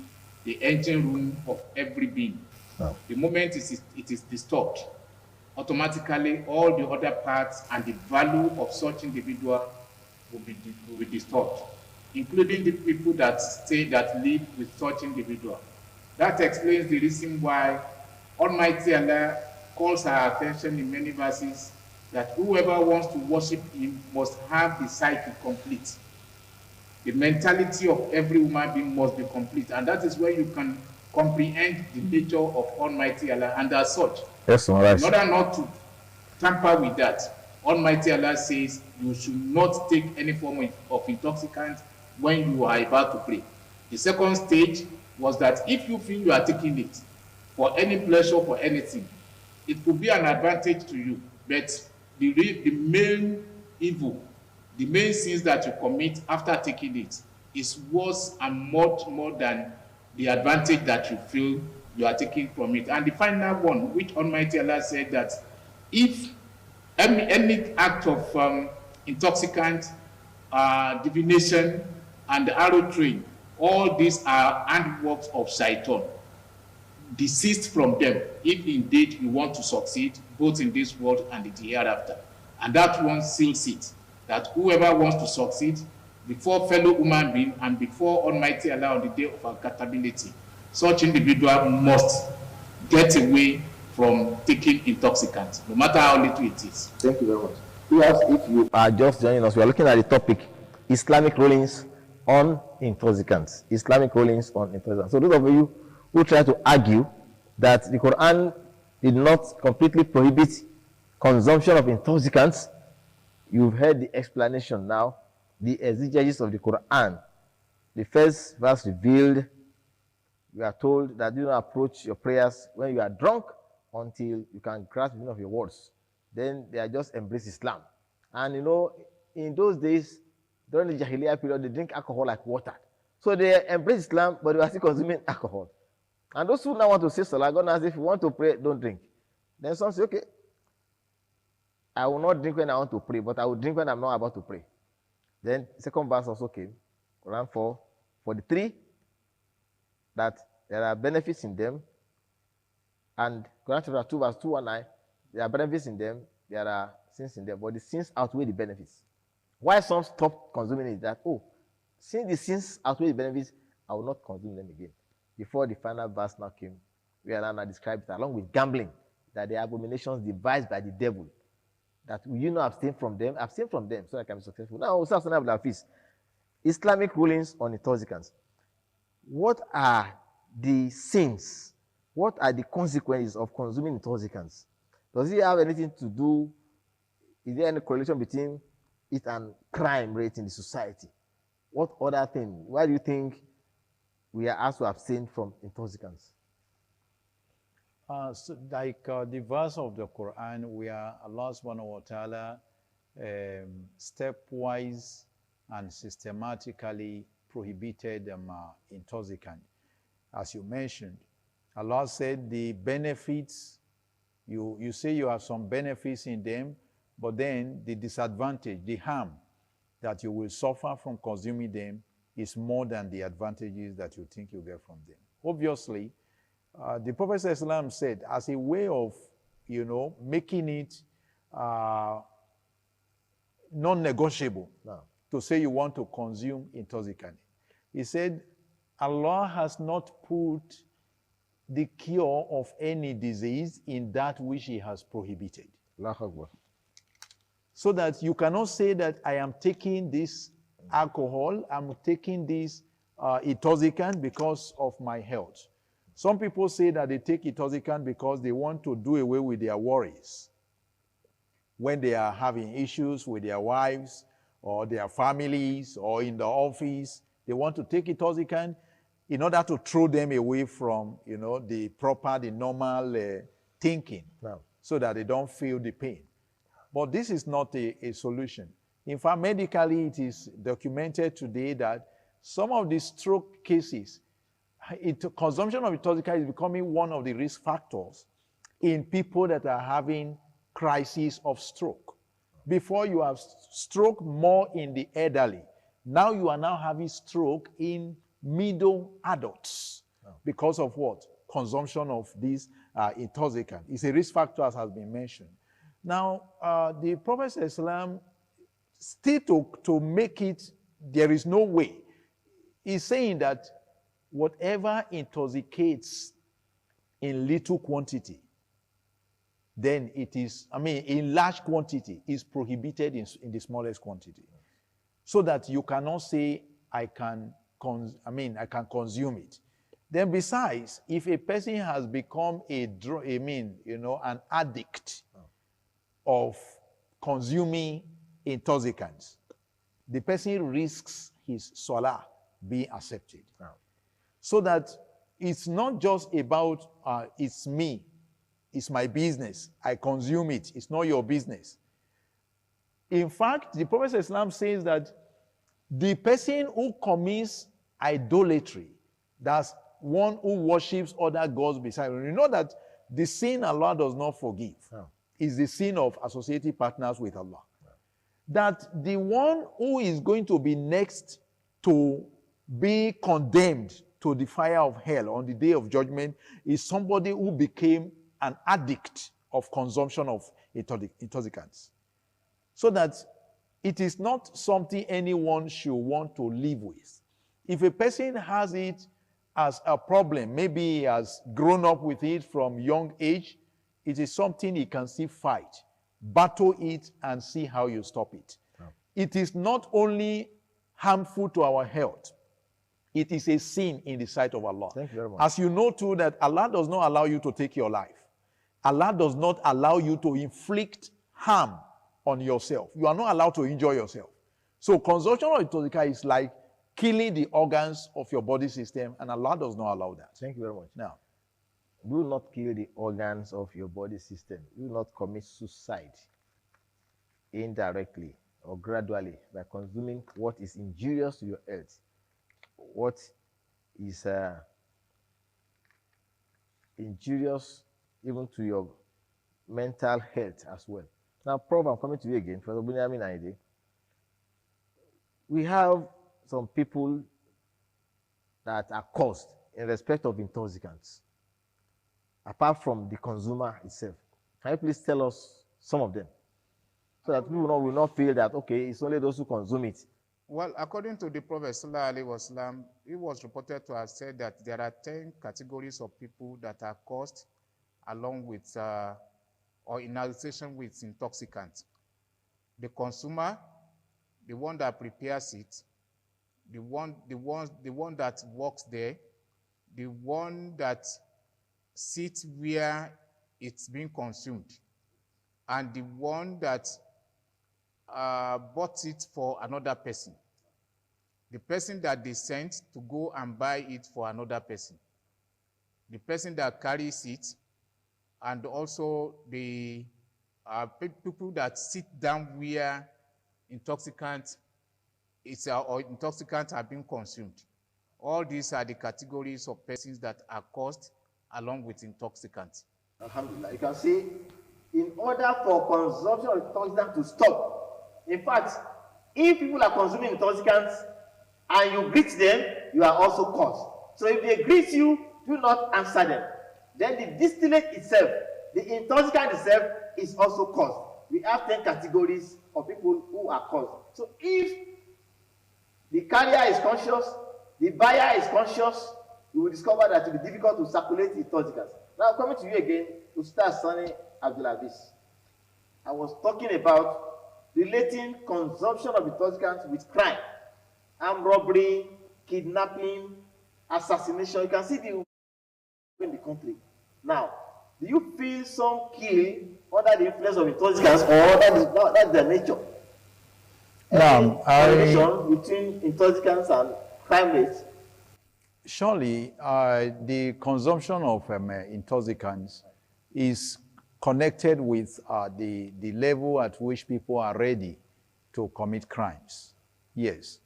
the engine room of every being. Wow. The moment it is disturbed, automatically all the other parts and the value of such individual will be disturbed, including the people that live with such individual. That explains the reason why Almighty Allah calls our attention in many verses that whoever wants to worship him must have the psyche complete. The mentality of every human being must be complete, and that is where you can comprehend the nature of Almighty Allah. And as such, yes, in order not to tamper with that, Almighty Allah says you should not take any form of intoxicant when you are about to pray. The second stage was that if you feel you are taking it for any pleasure, for anything, it could be an advantage to you, but the main evil, the main sins that you commit after taking it is worse and much more than the advantage that you feel you are taking from it. And the final one, which Almighty Allah said that if any act of intoxicant, divination, and arrow train, all these are handworks of Shaitan. Desist from them if indeed you want to succeed both in this world and in the hereafter. And that one seals it, that whoever wants to succeed before fellow human being and before Almighty Allah on the day of accountability, such individual must get away from taking intoxicants, no matter how little it is. Thank you very much. Yes, if you are just joining us, we are looking at the topic Islamic rulings on intoxicants. Islamic rulings on intoxicants. So those of you who try to argue that the Quran did not completely prohibit consumption of intoxicants, you've heard the explanation now, the exegesis of the Quran. The first verse revealed, we are told that do not approach your prayers when you are drunk until you can grasp the meaning of your words. Then they are just embrace Islam. And you know, in those days, during the Jahiliyyah period, they drink alcohol like water. So they embrace Islam, but they are still consuming alcohol. And those who now want to say Salah, God asks, if you want to pray, don't drink. Then some say, okay, I will not drink when I want to pray, but I will drink when I'm not about to pray. Then second verse also came, Quran 4:43, that there are benefits in them. And Quran chapter 2 verse 219, there are benefits in them, there are sins in them, but the sins outweigh the benefits. Why some stop consuming it? That, oh, since the sins outweigh the benefits, I will not consume them again. Before the final verse now came, we are now described it along with gambling, that the abominations devised by the devil, That you not abstain from them? Abstain from them so I can be successful. Now, Ustaz Abdul Hafiz, Islamic rulings on intoxicants. What are the sins? What are the consequences of consuming intoxicants? Does it have anything to do? Is there any correlation between it and crime rate in the society? What other thing? Why do you think we are asked to abstain from intoxicants? The verse of the Quran where Allah subhanahu wa ta'ala stepwise and systematically prohibited intoxicant. As you mentioned, Allah said the benefits, you say you have some benefits in them, but then the disadvantage, the harm that you will suffer from consuming them is more than the advantages that you think you get from them. Obviously, the Prophet ﷺ said, as a way of, making it non-negotiable, to say you want to consume intoxicant. He said, Allah has not put the cure of any disease in that which He has prohibited. So that you cannot say that I am taking this alcohol, I'm taking this intoxicant because of my health. Some people say that they take intoxicant because they want to do away with their worries. When they are having issues with their wives or their families or in the office, they want to take intoxicant in order to throw them away from, the normal thinking, so that they don't feel the pain. But this is not a solution. In fact, medically, it is documented today that some of the stroke cases, consumption of intoxicant is becoming one of the risk factors in people that are having crises of stroke. Before you have stroke more in the elderly. Now you are now having stroke in middle adults because of what? Consumption of these intoxicant. It's a risk factor, as has been mentioned. Now, the Prophet ﷺ, still to make it, there is no way. He's saying that whatever intoxicates in little quantity, then it is, in large quantity, is prohibited in the smallest quantity. So that you cannot say, I can consume it. Then besides, if a person has become an addict of consuming intoxicants, the person risks his salah being accepted. So that it's not just about, it's me, it's my business, I consume it, it's not your business. In fact, the Prophet ﷺ says that the person who commits idolatry, that's one who worships other gods beside him. You know that the sin Allah does not forgive is the sin of associating partners with Allah. That the one who is going to be next to be condemned to the fire of hell on the day of judgment is somebody who became an addict of consumption of intoxicants. So that it is not something anyone should want to live with. If a person has it as a problem, maybe he has grown up with it from young age, it is something he can still fight, battle it, and see how you stop it. It is not only harmful to our health, it is a sin in the sight of Allah. Thank you very much. As you know too, that Allah does not allow you to take your life. Allah does not allow you to inflict harm on yourself. You are not allowed to enjoy yourself. So consumption of intoxicant is like killing the organs of your body system, and Allah does not allow that. Thank you very much. Now, do not kill the organs of your body system. Do not commit suicide indirectly or gradually by consuming what is injurious to your health, what is injurious even to your mental health as well. Now, Prof, I'm coming to you again. For the Bunyamin idea, we have some people that are caused in respect of intoxicants, apart from the consumer itself. Can you please tell us some of them? So that people will not feel that, okay, it's only those who consume it. Well, according to the Prophet ﷺ, it was reported to have said that there are 10 categories of people that are caused along with or in association with intoxicants. the consumer, the one that prepares it, the one that works there, the one that sits where it's being consumed, and the one that bought it for another person. The person that they sent to go and buy it for another person. The person that carries it, and also the people that sit down where intoxicants or intoxicants are being consumed. All these are the categories of persons that are caused along with intoxicants. Alhamdulillah. You can see, in order for consumption of intoxicants to stop, in fact, if people are consuming intoxicants and you greet them, you are also caused. So if they greet you, do not answer them. Then the distillate itself, the intoxicant itself, is also caused. We have 10 categories of people who are caused. So if the carrier is conscious, the buyer is conscious, you will discover that it will be difficult to circulate intoxicants. Now, coming to you again, Ustaz Sani Abdulaziz. I was talking about relating consumption of intoxicants with crime, armed robbery, kidnapping, assassination. You can see the in the country. Now, do you feel some kill under the influence of intoxicants, or that's their nature? Relation between intoxicants and crime rates? Surely, the consumption of intoxicants is connected with the level at which people are ready to commit crimes. Yes.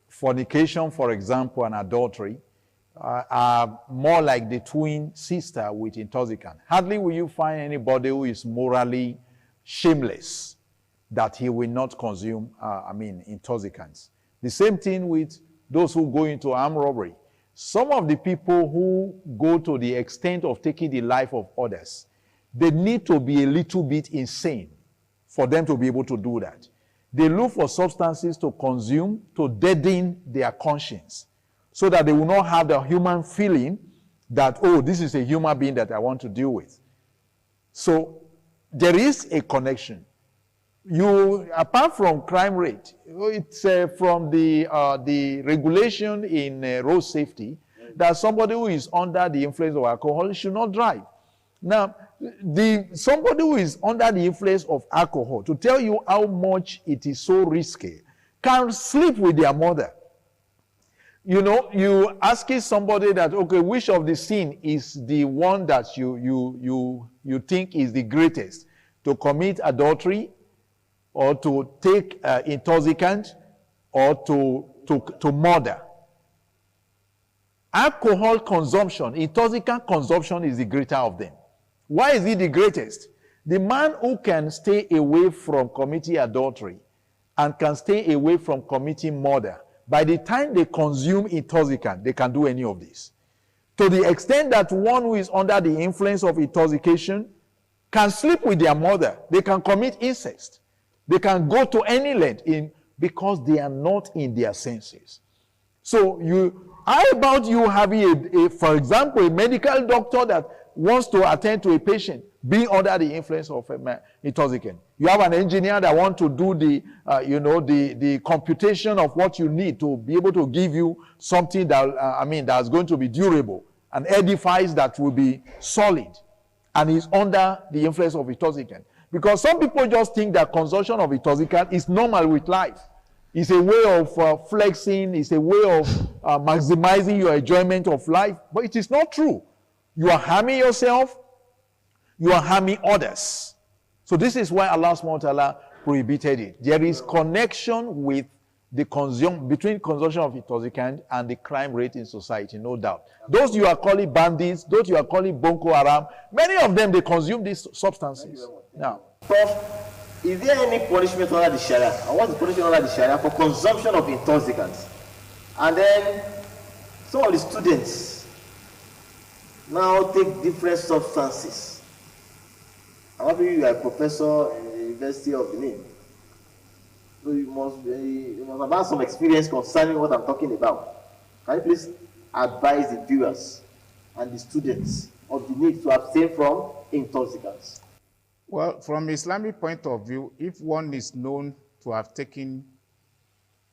Fornication, for example, and adultery are more like the twin sister with intoxicant. Hardly will you find anybody who is morally shameless that he will not consume, intoxicants. The same thing with those who go into armed robbery. Some of the people who go to the extent of taking the life of others, they need to be a little bit insane for them to be able to do that. They look for substances to consume to deaden their conscience, so that they will not have the human feeling that, oh, this is a human being that I want to deal with. So there is a connection. Apart from crime rate, it's from the regulation in road safety that somebody who is under the influence of alcohol should not drive. Now, somebody who is under the influence of alcohol, to tell you how much it is so risky, can sleep with their mother. You know, you asking somebody that, okay, which of the sin is the one that you think is the greatest? To commit adultery, or to take intoxicant, or to murder? Alcohol consumption, intoxicant consumption is the greater of them. Why is it the greatest? The man who can stay away from committing adultery and can stay away from committing murder, by the time they consume intoxicant, they can do any of this. To the extent that one who is under the influence of intoxication can sleep with their mother, they can commit incest, they can go to any length because they are not in their senses. So how about you having for example, a medical doctor that wants to attend to a patient being under the influence of intoxicant? You have an engineer that wants to do the computation of what you need to be able to give you something that that's going to be durable, an edifice that will be solid, and is under the influence of intoxicant. Because some people just think that consumption of intoxicant is normal with life. It's a way of flexing, it's a way of maximizing your enjoyment of life, but it is not true. You are harming yourself, you are harming others. So this is why Allah subhanahu wa ta'ala prohibited it. There is connection with between consumption of intoxicant and the crime rate in society, no doubt. Those you are calling bandits, those you are calling Boko Haram, many of them, they consume these substances. Now, Prof, is there any punishment under the Sharia? And what's the punishment under the Sharia for consumption of intoxicants? And then some of the students now take different substances. I maybe you are a professor in the University of Benin. So you must have had some experience concerning what I'm talking about. Can you please advise the viewers and the students of the need to abstain from intoxicants? Well, from Islamic point of view, if one is known to have taken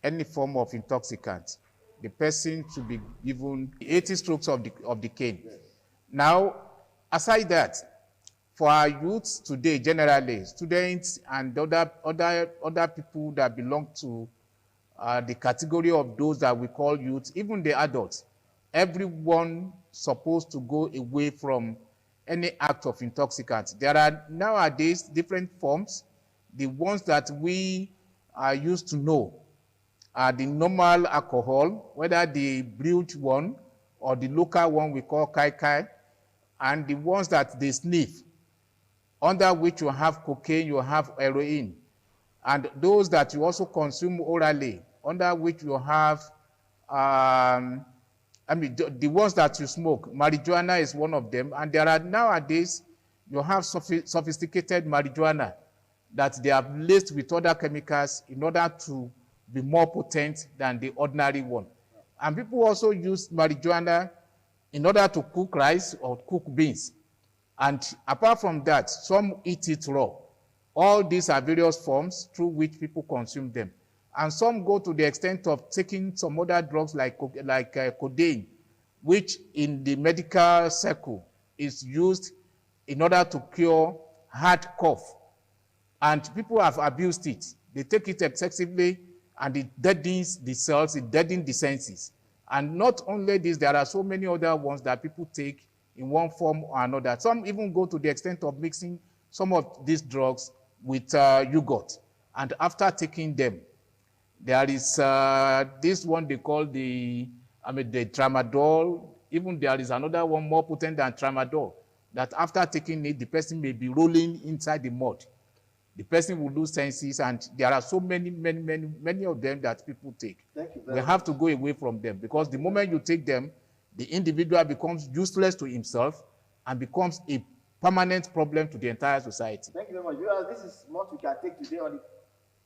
any form of intoxicant, the person should be given 80 strokes of the cane. Yes. Now, aside that, for our youths today, generally, students and other people that belong to the category of those that we call youth, even the adults, everyone supposed to go away from any act of intoxicants. There are nowadays different forms. The ones that we are used to know are the normal alcohol, whether the brewed one or the local one we call kai kai, and the ones that they sniff, under which you have cocaine, you have heroin, and those that you also consume orally, under which you have, the ones that you smoke. Marijuana is one of them, and there are nowadays, you have sophisticated marijuana that they have laced with other chemicals in order to be more potent than the ordinary one. And people also use marijuana in order to cook rice or cook beans. And apart from that, some eat it raw. All these are various forms through which people consume them. And some go to the extent of taking some other drugs like codeine, which in the medical circle is used in order to cure heart cough. And people have abused it. They take it excessively, and it deadens the cells, it deadens the senses. And not only this, there are so many other ones that people take in one form or another. Some even go to the extent of mixing some of these drugs with yogurt. And after taking them, there is this one they call the tramadol. Even there is another one more potent than tramadol, that after taking it, the person may be rolling inside the mud. The person will lose senses, and there are so many of them that people take. We have to go away from them, because the moment you take them, the individual becomes useless to himself and becomes a permanent problem to the entire society. Thank you very much. Viewers, this is what we can take today on the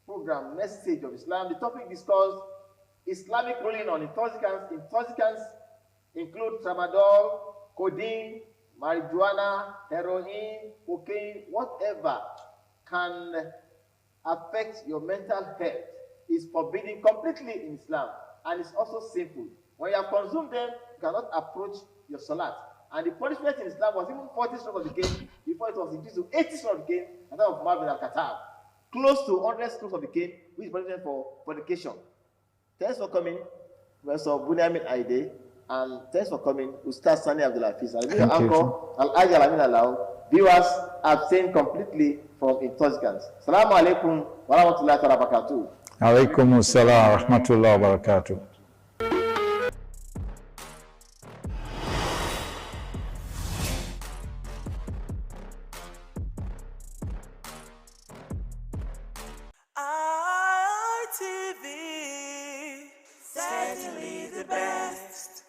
program, Message of Islam. The topic discussed, Islamic ruling on intoxicants. Intoxicants include tramadol, codeine, marijuana, heroin, cocaine, whatever can affect your mental health is forbidden completely in Islam, and it's also sinful. When you have consumed them, you cannot approach your salat. And the punishment in Islam was even 40 strokes of the cane before it was increased to 80 strokes of the cane at the time of Umar bin al-Khattab. Close to 100 strokes of the cane, which is punishment for fornication. Thanks for coming, Professor Bunyamin Aide, and thanks for coming, Ustaz Sani Abdulhafiz. And your uncle, Al-Ajj Al-Amin Alao. Viewers abstain completely from intoxicants. Assalamu alaikum wa rahmatullahi wa barakatuh. Alaikum assalam wa rahmatullahi wa barakatuh. ITV, certainly the best.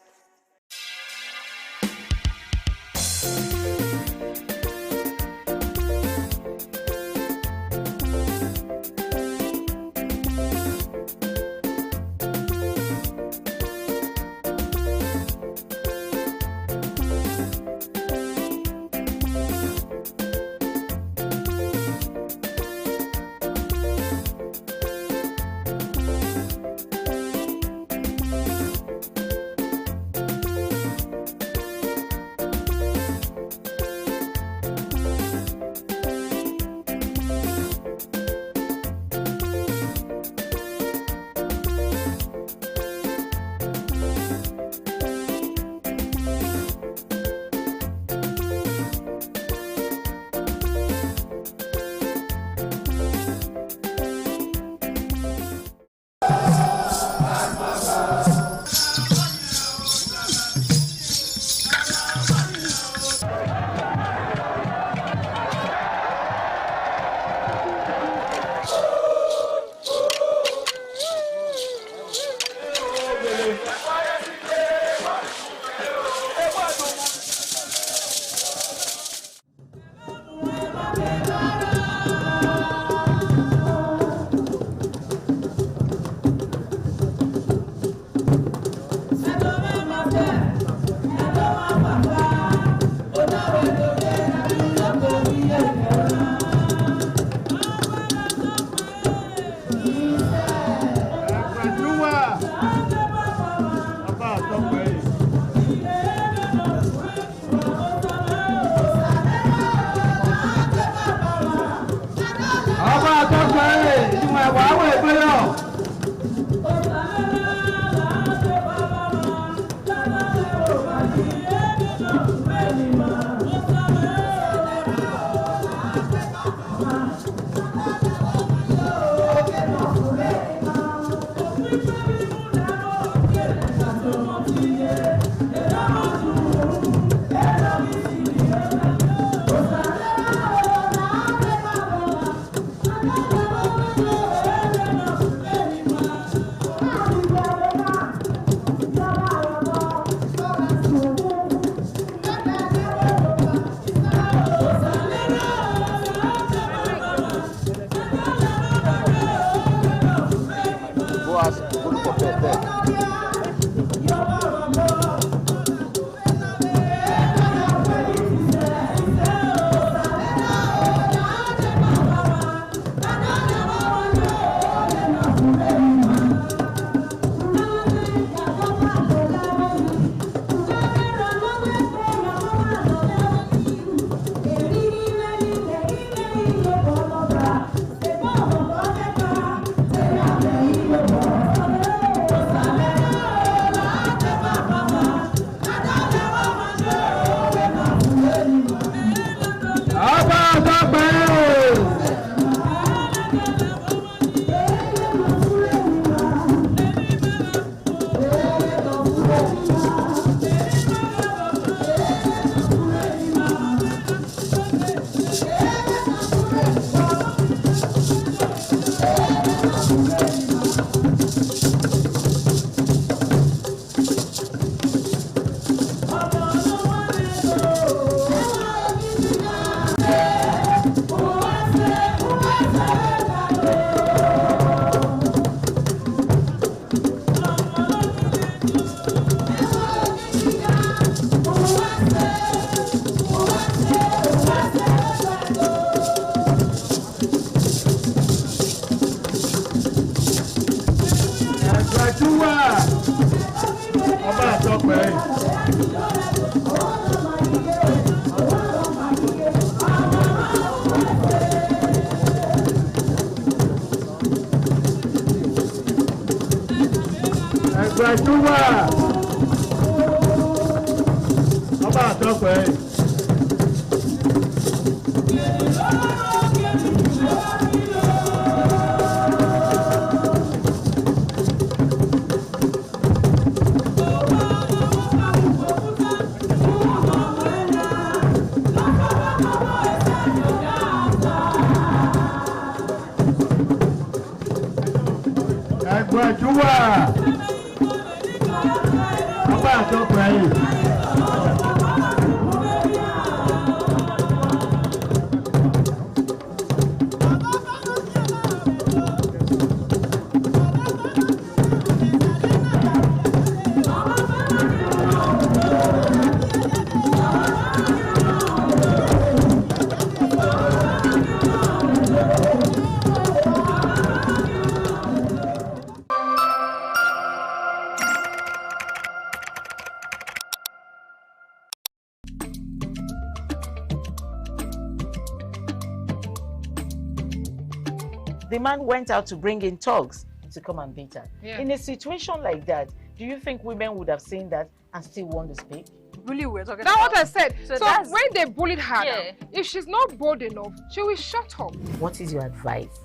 The man went out to bring in thugs to come and beat her. Yeah. In a situation like that, do you think women would have seen that and still want to speak? Really, we're talking about. That's what I said. So when they bullied her, if she's not bold enough, she will shut up. What is your advice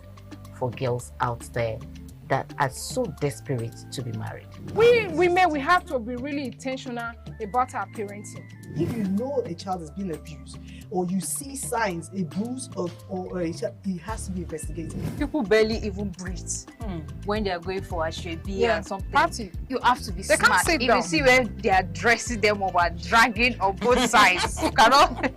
for girls out there that are so desperate to be married? We women, we have to be really intentional about our parenting. If you know a child is being abused, or you see signs, a bruise or a child, it has to be investigated. People barely even breathe when they are going for a shrebi and something. Party. You have to be smart. Can't sit if down. You see where they are dressing them or dragging on both sides, you cannot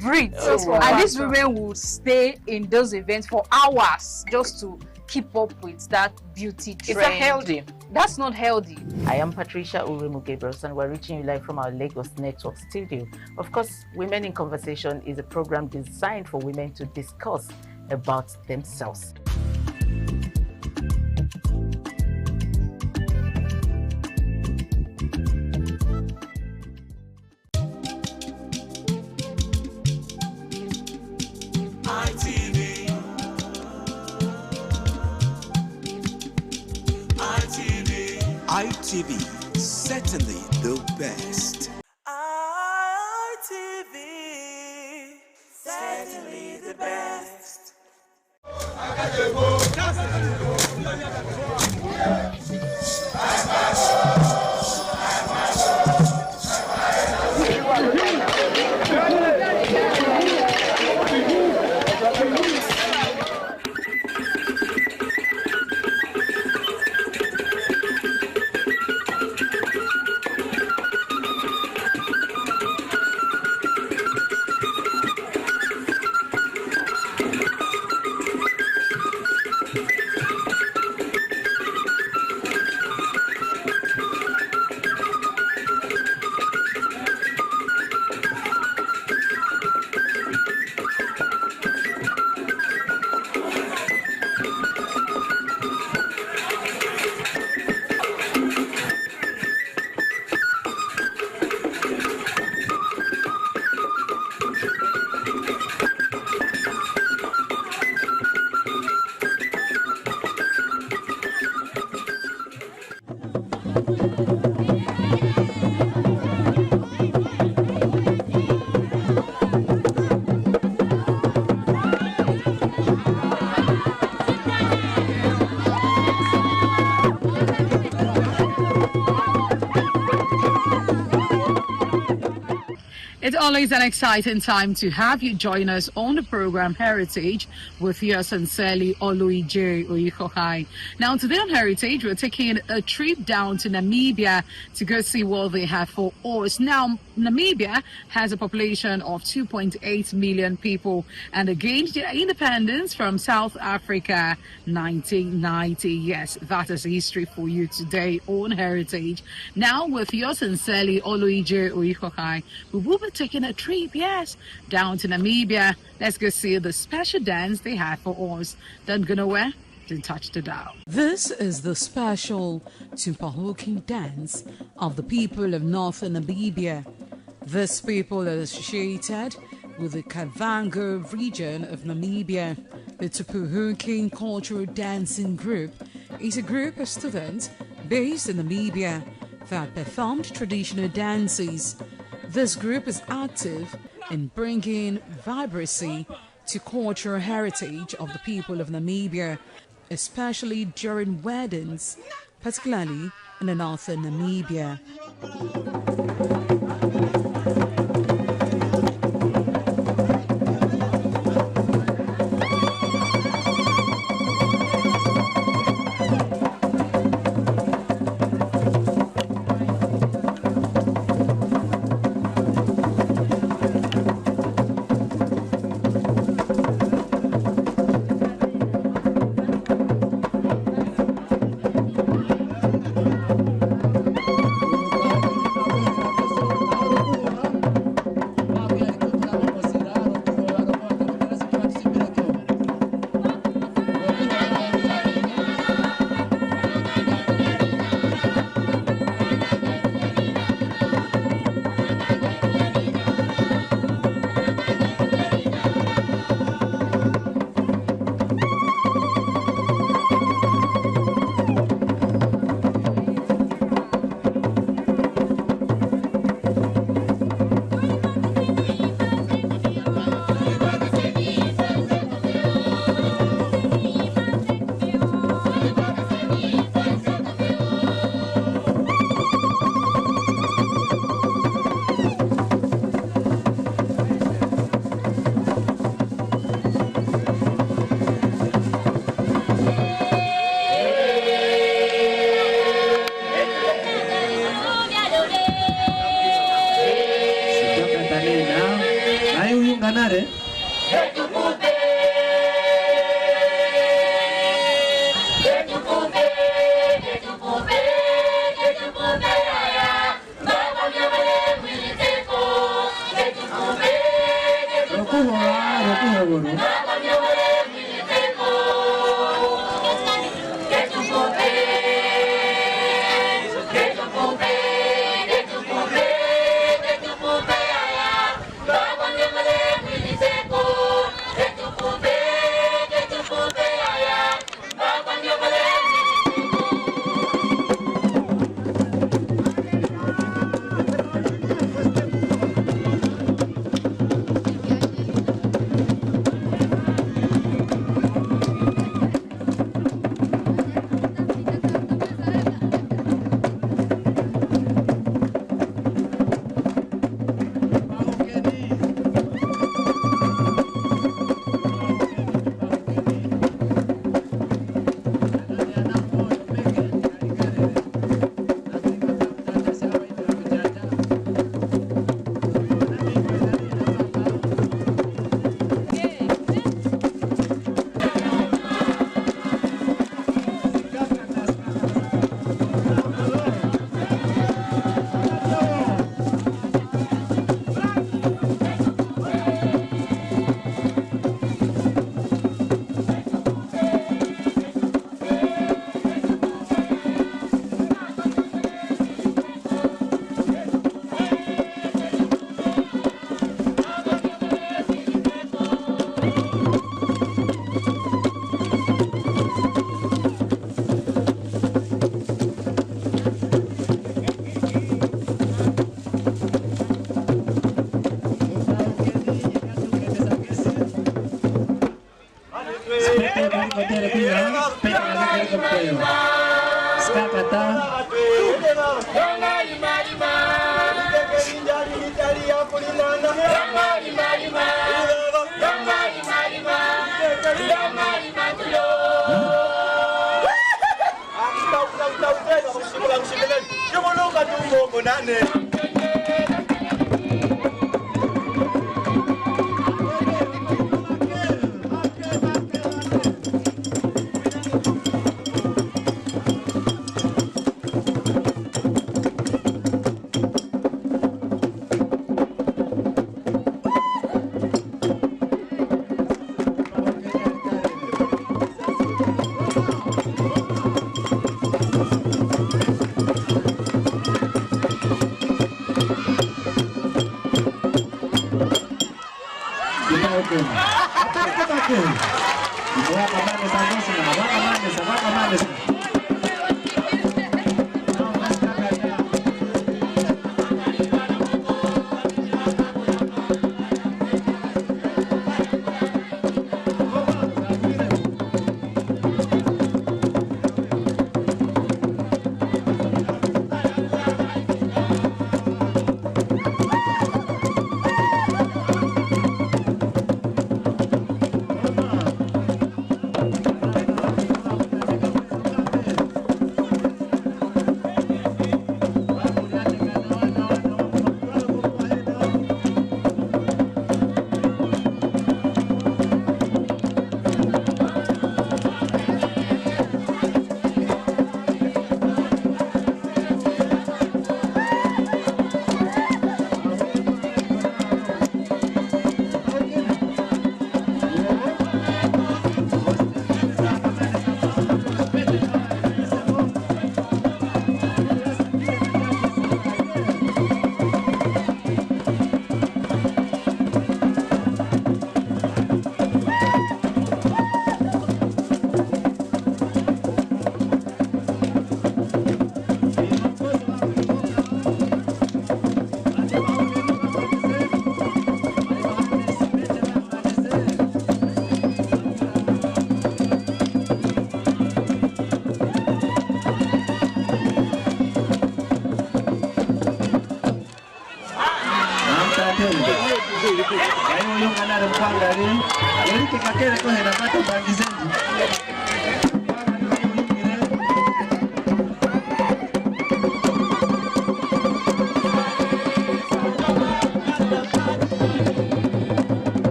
breathe. And these women will stay in those events for hours just to keep up with that beauty trend. Is that healthy? That's not healthy. I am Patricia Uremu Gabriels and we're reaching you live from our Lagos Network studio. Of course, Women in Conversation is a program designed for women to discuss about themselves. ITV, certainly the best. ITV, certainly the best. It's always an exciting time to have you join us on the program Heritage with yours sincerely, Oluije Oyikokai. Now, today on Heritage, we're taking a trip down to Namibia to go see what they have for us. Now, Namibia has a population of 2.8 million people and they gained their independence from South Africa 1990. Yes, that is history for you today on Heritage. Now, with yours sincerely, Oluije Oyikokai, we will be taking a trip, yes, down to Namibia. Let's go see the special dance they have for us. Don't go nowhere, don't touch the dial. This is the special Tumpahoking dance of the people of northern Namibia. These people are associated with the Kavango region of Namibia. The Tumpahoking Cultural Dancing Group is a group of students based in Namibia that performed traditional dances. This group is active in bringing vibrancy to cultural heritage of the people of Namibia, especially during weddings, particularly in the northern Namibia.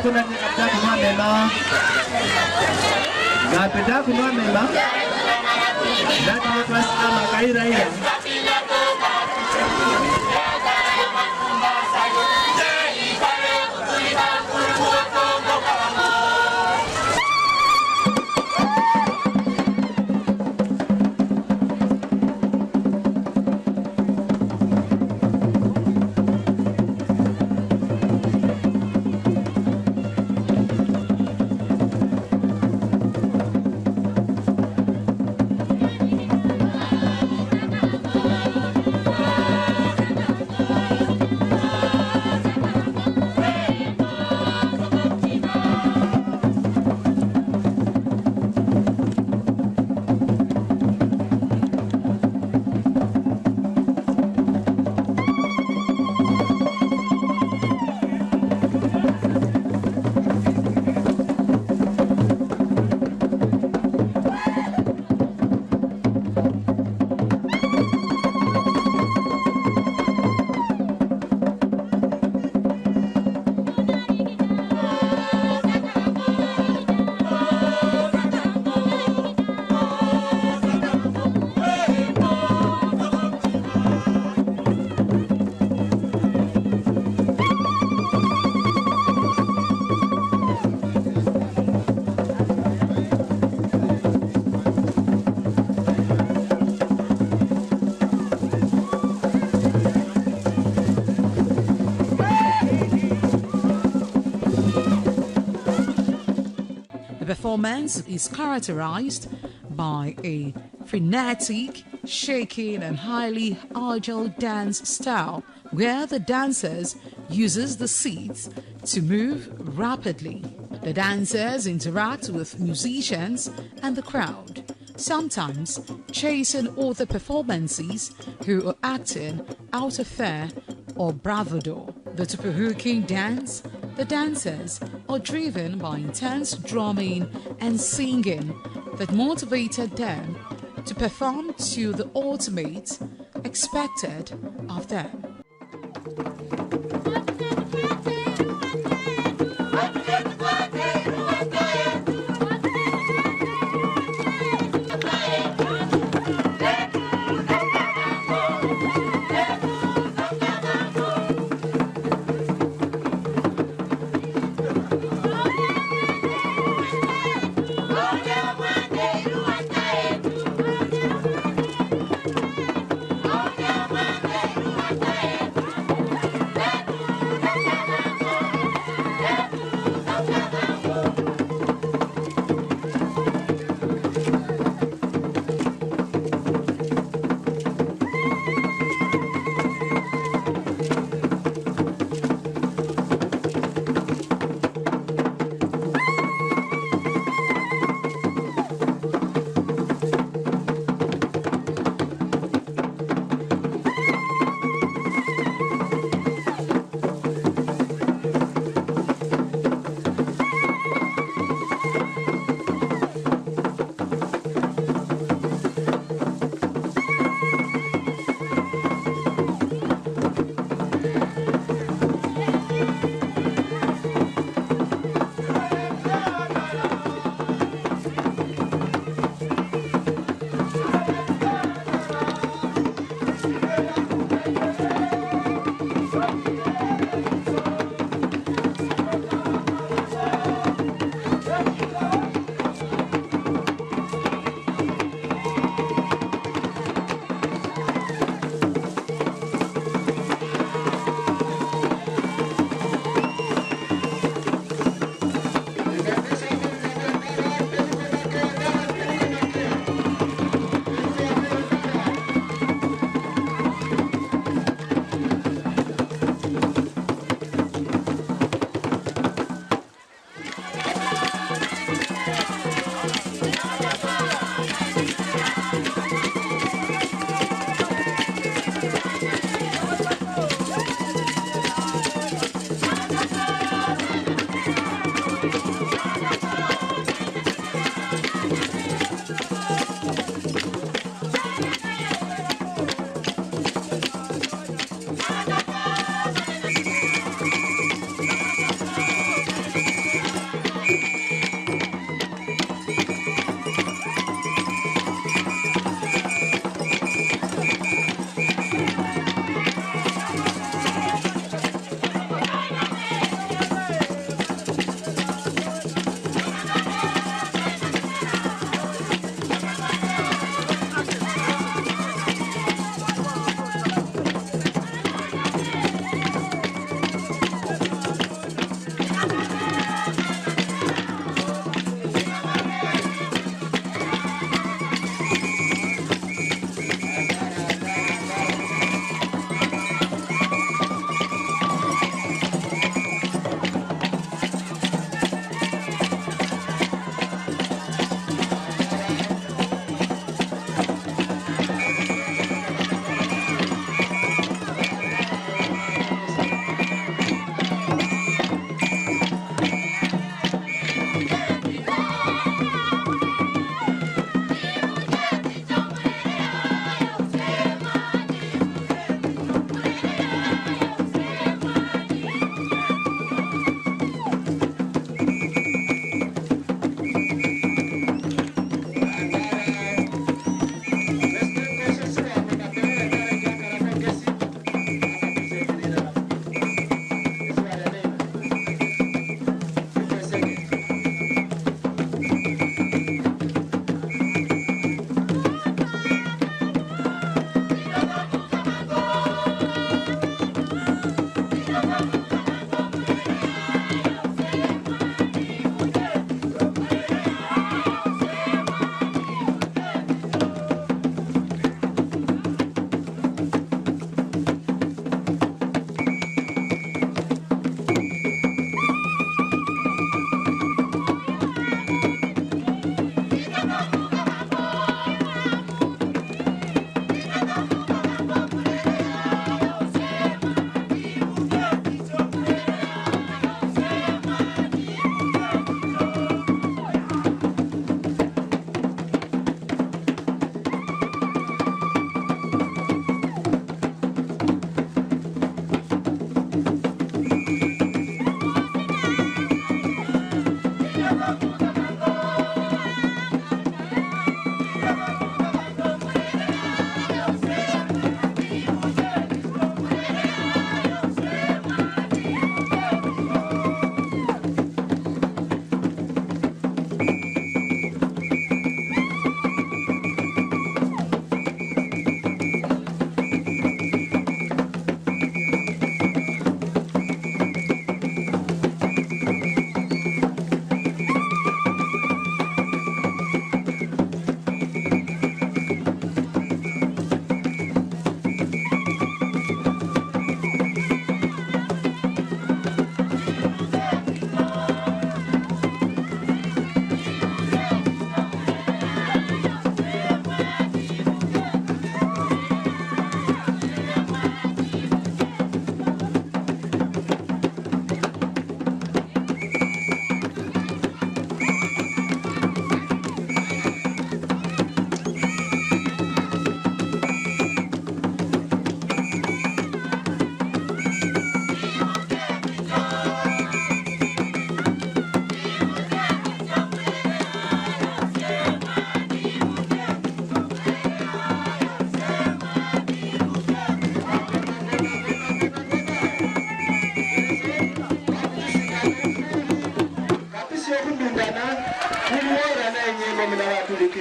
Kuna ni abda kumamela Napenda kunua mema. Ndani kwa sama kaira ile. The performance is characterized by a frenetic, shaking and highly agile dance style where the dancers uses the seats to move rapidly. The dancers interact with musicians and the crowd, sometimes chasing other performances who are acting out of fear or bravado. The Tupuhuking dance, the dancers are driven by intense drumming and singing that motivated them to perform to the ultimate expected of them.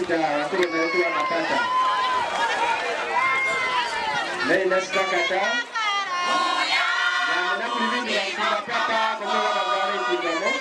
kita wakili wetu wanapata. Leo nastakata. Na mnakulivingi wanapata kwa magari kidogo.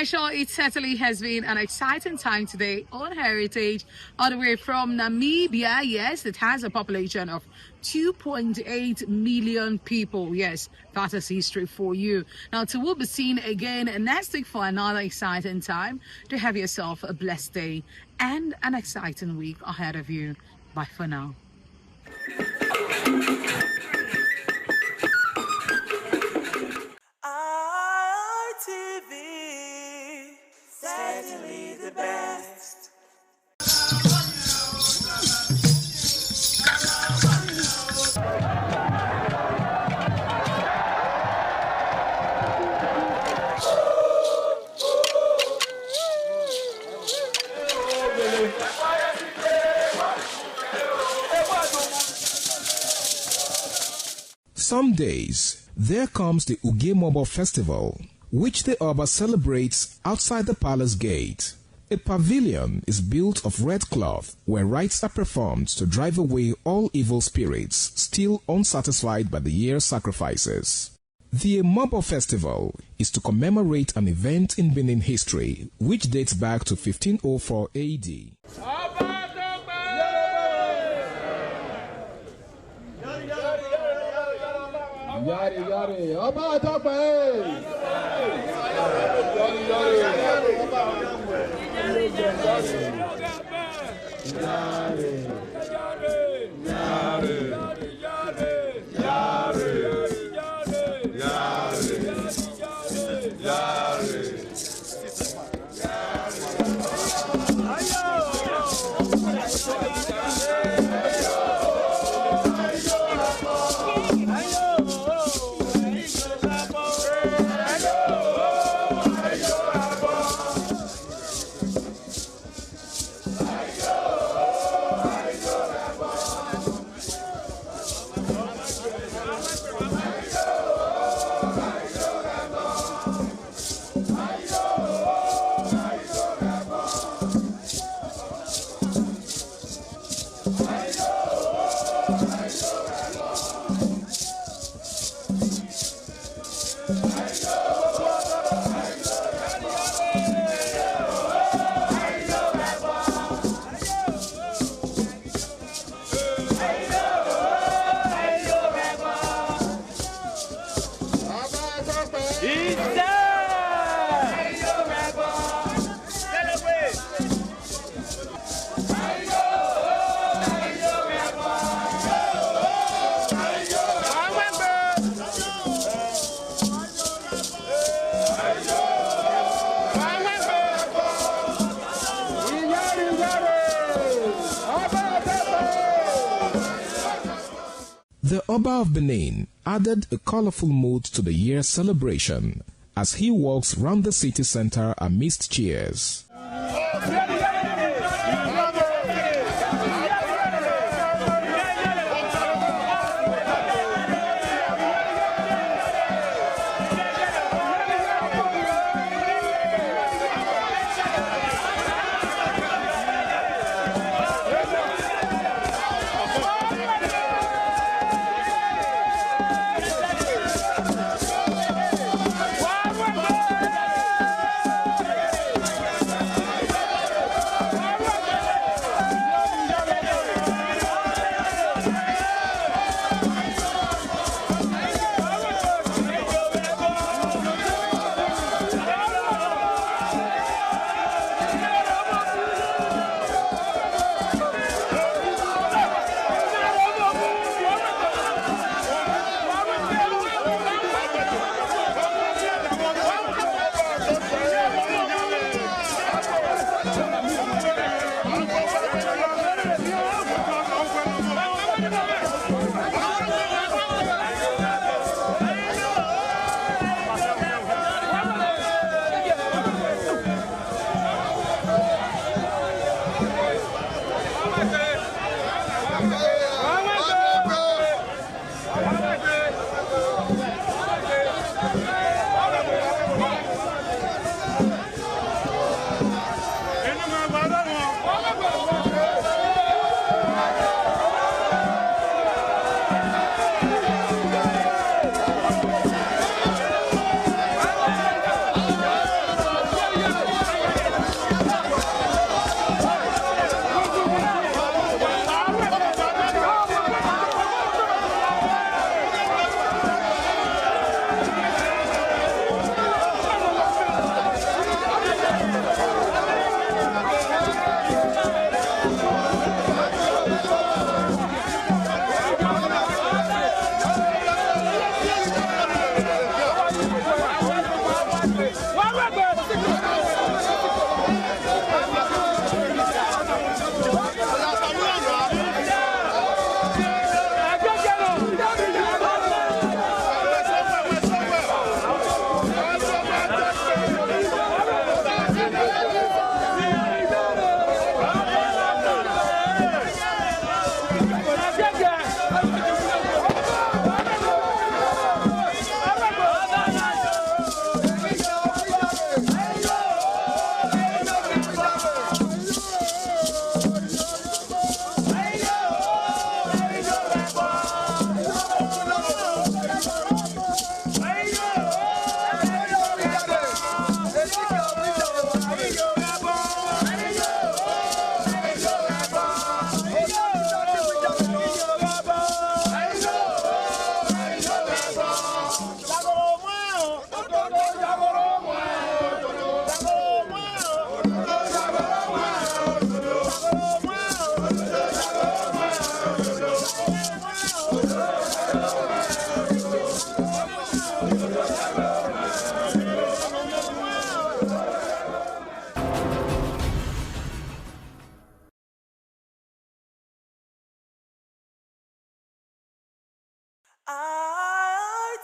Sure, it certainly has been an exciting time today on Heritage, all the way from Namibia. Yes, it has a population of 2.8 million people. Yes, that is history for you. Now, till we'll be seen again next week for another exciting time. Do have yourself a blessed day and an exciting week ahead of you. Bye for now. Certainly the best. Some days, there comes the Ugemobo Festival, which the Oba celebrates outside the palace gate. A pavilion is built of red cloth where rites are performed to drive away all evil spirits still unsatisfied by the year's sacrifices. The Ugemobo Festival is to commemorate an event in Benin history which dates back to 1504 AD. Yari yari, Oba Tope! Yari yari, Oba The Oba of Benin added a colorful mood to the year's celebration as he walks round the city center amidst cheers.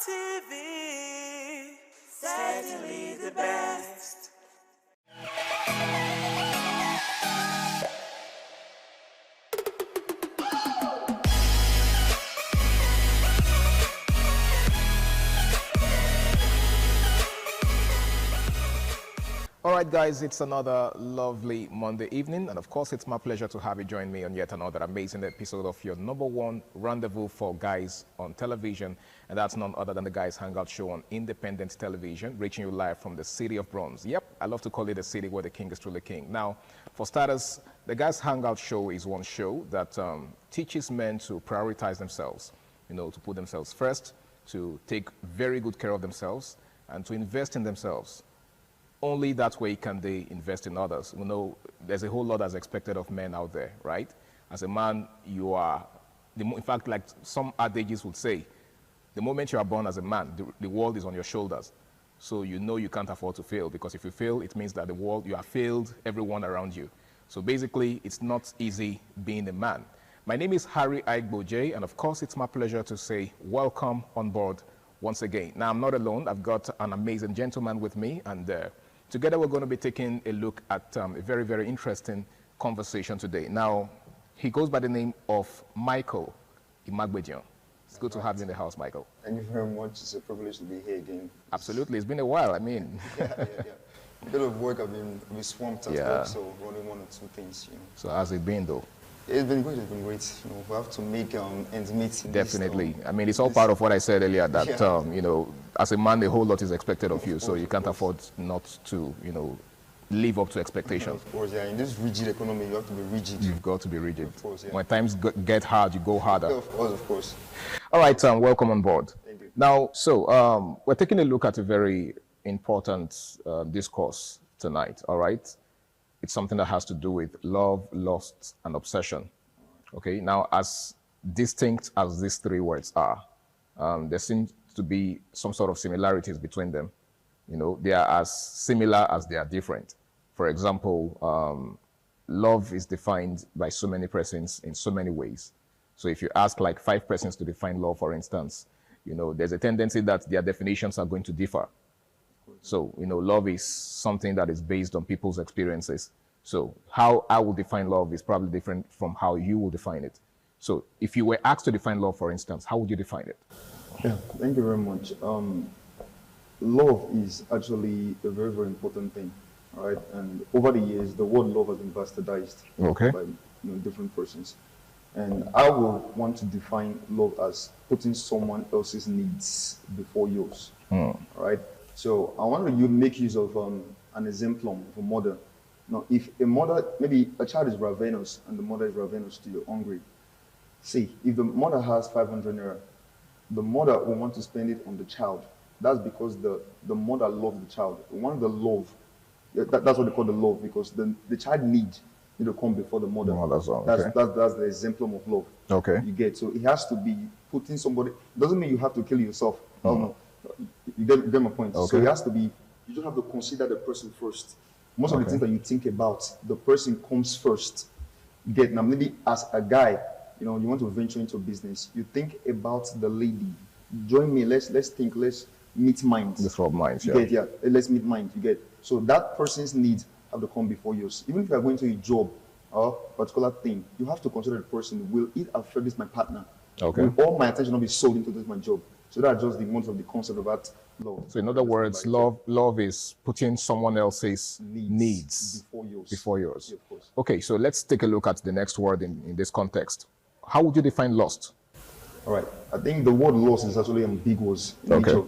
ITV, certainly the best. All right, guys, it's another lovely Monday evening, and of course, it's my pleasure to have you join me on yet another amazing episode of your #1 rendezvous for guys on television, and that's none other than the Guys Hangout Show on independent television, reaching you live from the city of Bronze. Yep, I love to call it the city where the king is truly king. Now, for starters, the Guys Hangout Show is one show that teaches men to prioritize themselves, you know, to put themselves first, to take very good care of themselves and to invest in themselves. Only that way can they invest in others. You know, there's a whole lot that's expected of men out there, right? As a man, you are, in fact, like some adages would say, the moment you are born as a man, the world is on your shoulders. So you know you can't afford to fail, because if you fail, it means that the world, you have failed everyone around you. So basically, it's not easy being a man. My name is Harry Aigboje, and of course, it's my pleasure to say welcome on board once again. Now, I'm not alone. I've got an amazing gentleman with me, and together we're going to be taking a look at a very, very interesting conversation today. Now, he goes by the name of Michael Imagbejian. It's good to have you in the house, Michael. Thank you very much. It's a privilege to be here again. Absolutely. It's been a while, I mean. Yeah. A bit of work, I've been swamped at work, so only one or two things, you know. So how's it been, though? It's been great, You know, we have to make ends meet. Definitely. I mean, it's all part of what I said earlier, that, you know, as a man, a whole lot is expected of you, so you can't afford not to, you know, live up to expectations. Of course, yeah. In this rigid economy, you have to be rigid. You've got to be rigid. Of course, yeah. When times get hard, you go harder. Of course. All right, welcome on board. Thank you. Now, so we're taking a look at a very important discourse tonight, all right? It's something that has to do with love, lust, and obsession. Okay, now as distinct as these three words are, there seems to be some sort of similarities between them. You know, they are as similar as they are different. For example, love is defined by so many persons in so many ways. So if you ask like 5 persons to define love, for instance, you know, there's a tendency that their definitions are going to differ. So, you know, love is something that is based on people's experiences. So how I will define love is probably different from how you will define it. So if you were asked to define love, for instance, how would you define it? Yeah, thank you very much. Love is actually a very, very important thing, all right? And over the years, the word love has been bastardized by different persons. And I will want to define love as putting someone else's needs before yours, all right? So I want to make use of an example of a mother. Now, if a mother, maybe a child is ravenous and the mother is ravenous to you, hungry. See, if the mother has 500 naira, the mother will want to spend it on the child. That's because the mother loves the child. One of the love, that's what they call the love, because the child needs to come before the mother. That's the example of love. Okay. You get, so it has to be putting somebody, doesn't mean you have to kill yourself. No. You get my point. Okay. So it has to be, you just have to consider the person first. Most of the things that you think about, the person comes first. You get, now maybe as a guy, you know, you want to venture into business, you think about the lady. Join me, let's think, let's meet minds. Let's rub minds, You get, let's meet minds, you get. So that person's needs have to come before yours. Even if you are going to a job or particular thing, you have to consider the person. Will it affect this my partner? Okay. Will all my attention not be sold into this my job? So that's just the most of the concept about love. So in other words, love is putting someone else's needs before yours. Yeah, of course. Okay, so let's take a look at the next word in this context. How would you define lust? All right. I think the word lust is actually ambiguous in Okay. nature.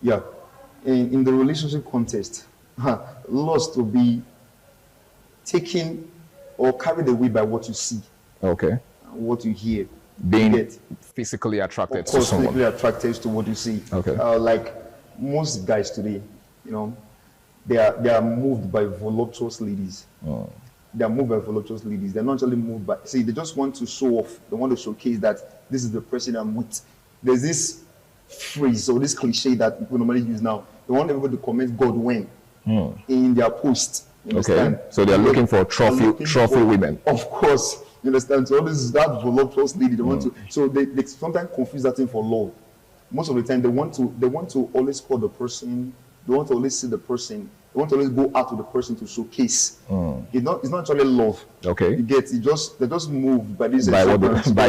Yeah. In the relationship context, lust will be taken or carried away by what you see. Okay. What you hear. Being physically attracted to someone. Physically attracted to what you see. Okay. Like most guys today, you know, they are moved by voluptuous ladies. They are moved by voluptuous ladies. They're not actually moved by, see, they just want to show off. They want to showcase that this is the person I'm with. There's this phrase or this cliche that people normally use now. They want everybody to comment God when in their post. Okay. So they're looking for trophy women. Of course. You understand? So this is that voluptuous lady. They want to. So they sometimes confuse that thing for love. Most of the time, they want to always call the person. They want to always see the person. They want to always go out to the person to showcase. It's not actually love. Okay. You get it. They're just moved by this. By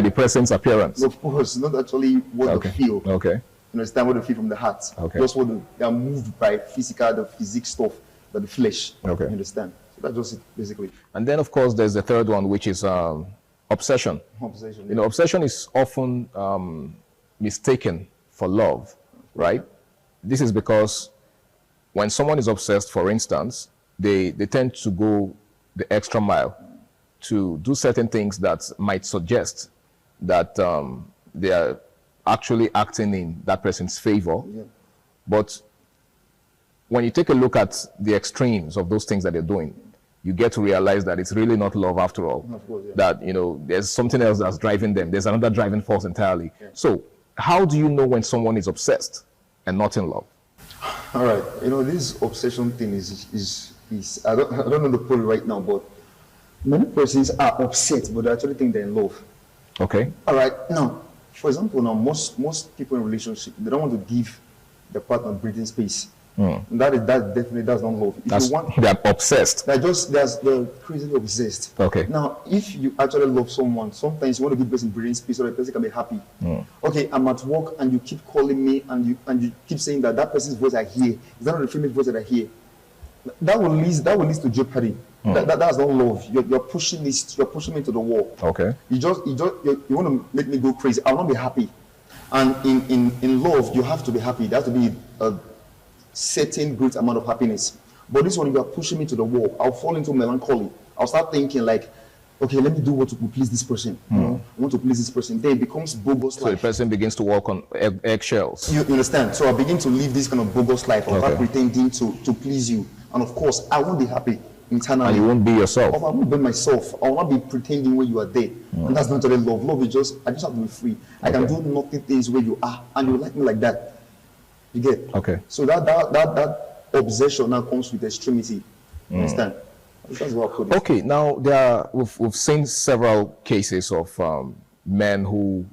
the person's appearance. Of course, not actually what they feel. Okay. You understand what they feel from the heart. Okay. Just what they are moved by the physical stuff, by the flesh. Okay. You understand? So that's just it, basically. And then, of course, there's the third one, which is obsession. Obsession. You know, obsession is often mistaken for love, right? This is because when someone is obsessed, for instance, they tend to go the extra mile to do certain things that might suggest that they are actually acting in that person's favor. Yeah. But when you take a look at the extremes of those things that they're doing, you get to realize that it's really not love after all. Of course, yeah. That, you know, there's something else that's driving them. There's another driving force entirely. Yeah. So how do you know when someone is obsessed and not in love? All right. You know, this obsession thing is I don't know the point right now, but many persons are upset, but they actually think they're in love. Okay. All right. Now, for example, now most people in relationship, they don't want to give the partner breathing space. That definitely does not love. They're obsessed. They're crazily obsessed. Okay. Now, if you actually love someone, sometimes you want to give the person breathing space so the person can be happy. Okay, I'm at work and you keep calling me and you keep saying that person's voice I hear is not the female voice that I hear. That will lead to jeopardy. That's not love. You're pushing me to the wall. Okay. You want to make me go crazy. I will not be happy. And in love, you have to be happy. There has to be a certain great amount of happiness. But this one, you are pushing me to the wall. I'll fall into melancholy. I'll start thinking like, okay, let me do what to please this person. You know, I want to please this person. Then it becomes bogus so life. The person begins to walk on eggshells. You understand? So I begin to live this kind of bogus life. I'll start pretending to please you. And of course, I won't be happy internally. And you won't be yourself. I won't be myself. I will not be pretending when you are there. And that's not really love. Love is I just have to be free. I can do nothing things where you are, and you like me like that. You get? Okay. So that obsession now comes with extremity. You understand? That's what I put it. Okay. Now we've seen several cases of men who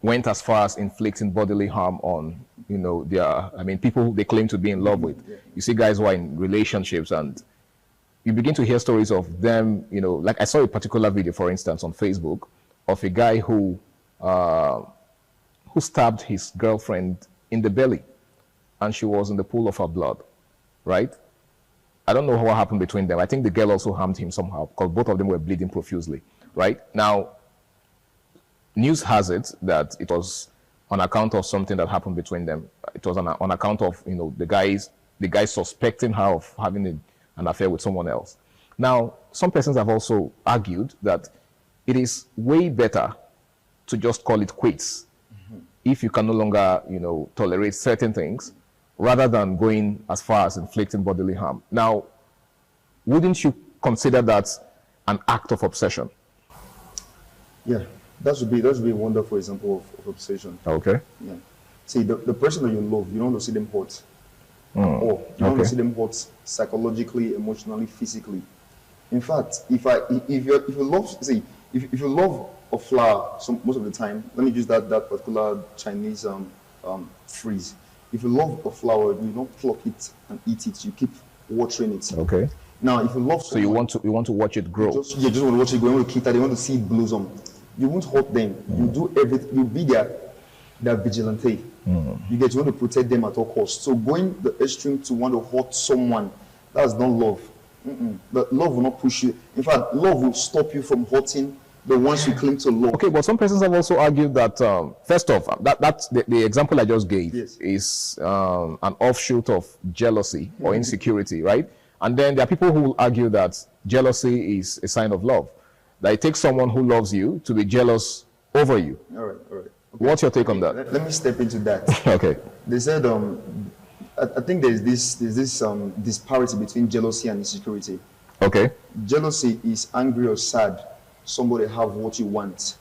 went as far as inflicting bodily harm on, you know, people who they claim to be in love with. You see guys who are in relationships, and you begin to hear stories of them, you know, like I saw a particular video, for instance, on Facebook of a guy who stabbed his girlfriend in the belly, and she was in the pool of her blood, right? I don't know what happened between them. I think the girl also harmed him somehow, because both of them were bleeding profusely, right? Now, news has it that it was on account of something that happened between them. It was on account of, you know, the guy suspecting her of having an affair with someone else. Now, some persons have also argued that it is way better to just call it quits if you can no longer, you know, tolerate certain things, rather than going as far as inflicting bodily harm. Now, wouldn't you consider that an act of obsession? Yeah. That would be a wonderful example of obsession. Okay. Yeah. See, the person that you love, you don't want to see them hurt. Or you don't want to see them hurt psychologically, emotionally, physically. In fact, if you love a flower, most of the time, let me use that particular Chinese phrase. If you love a flower, you don't pluck it and eat it. You keep watering it. Okay. Now, if you love someone, so you want to watch it grow. You just want to watch it grow. You want to keep that. You want to see it blossom. You won't hurt them. You do everything. You be their vigilante. You want to protect them at all costs. So going the extreme to want to hurt someone, that's not love. But love will not push you. In fact, love will stop you from hurting the ones you claim to love. Okay, but some persons have also argued that, first off, that's the example I just gave is an offshoot of jealousy or insecurity, right? And then there are people who will argue that jealousy is a sign of love. That it takes someone who loves you to be jealous over you. All right. Okay. What's your take on that? Let me step into that. Okay. They said, I think there's this disparity between jealousy and insecurity. Okay. Jealousy is angry or sad. Somebody have what you want.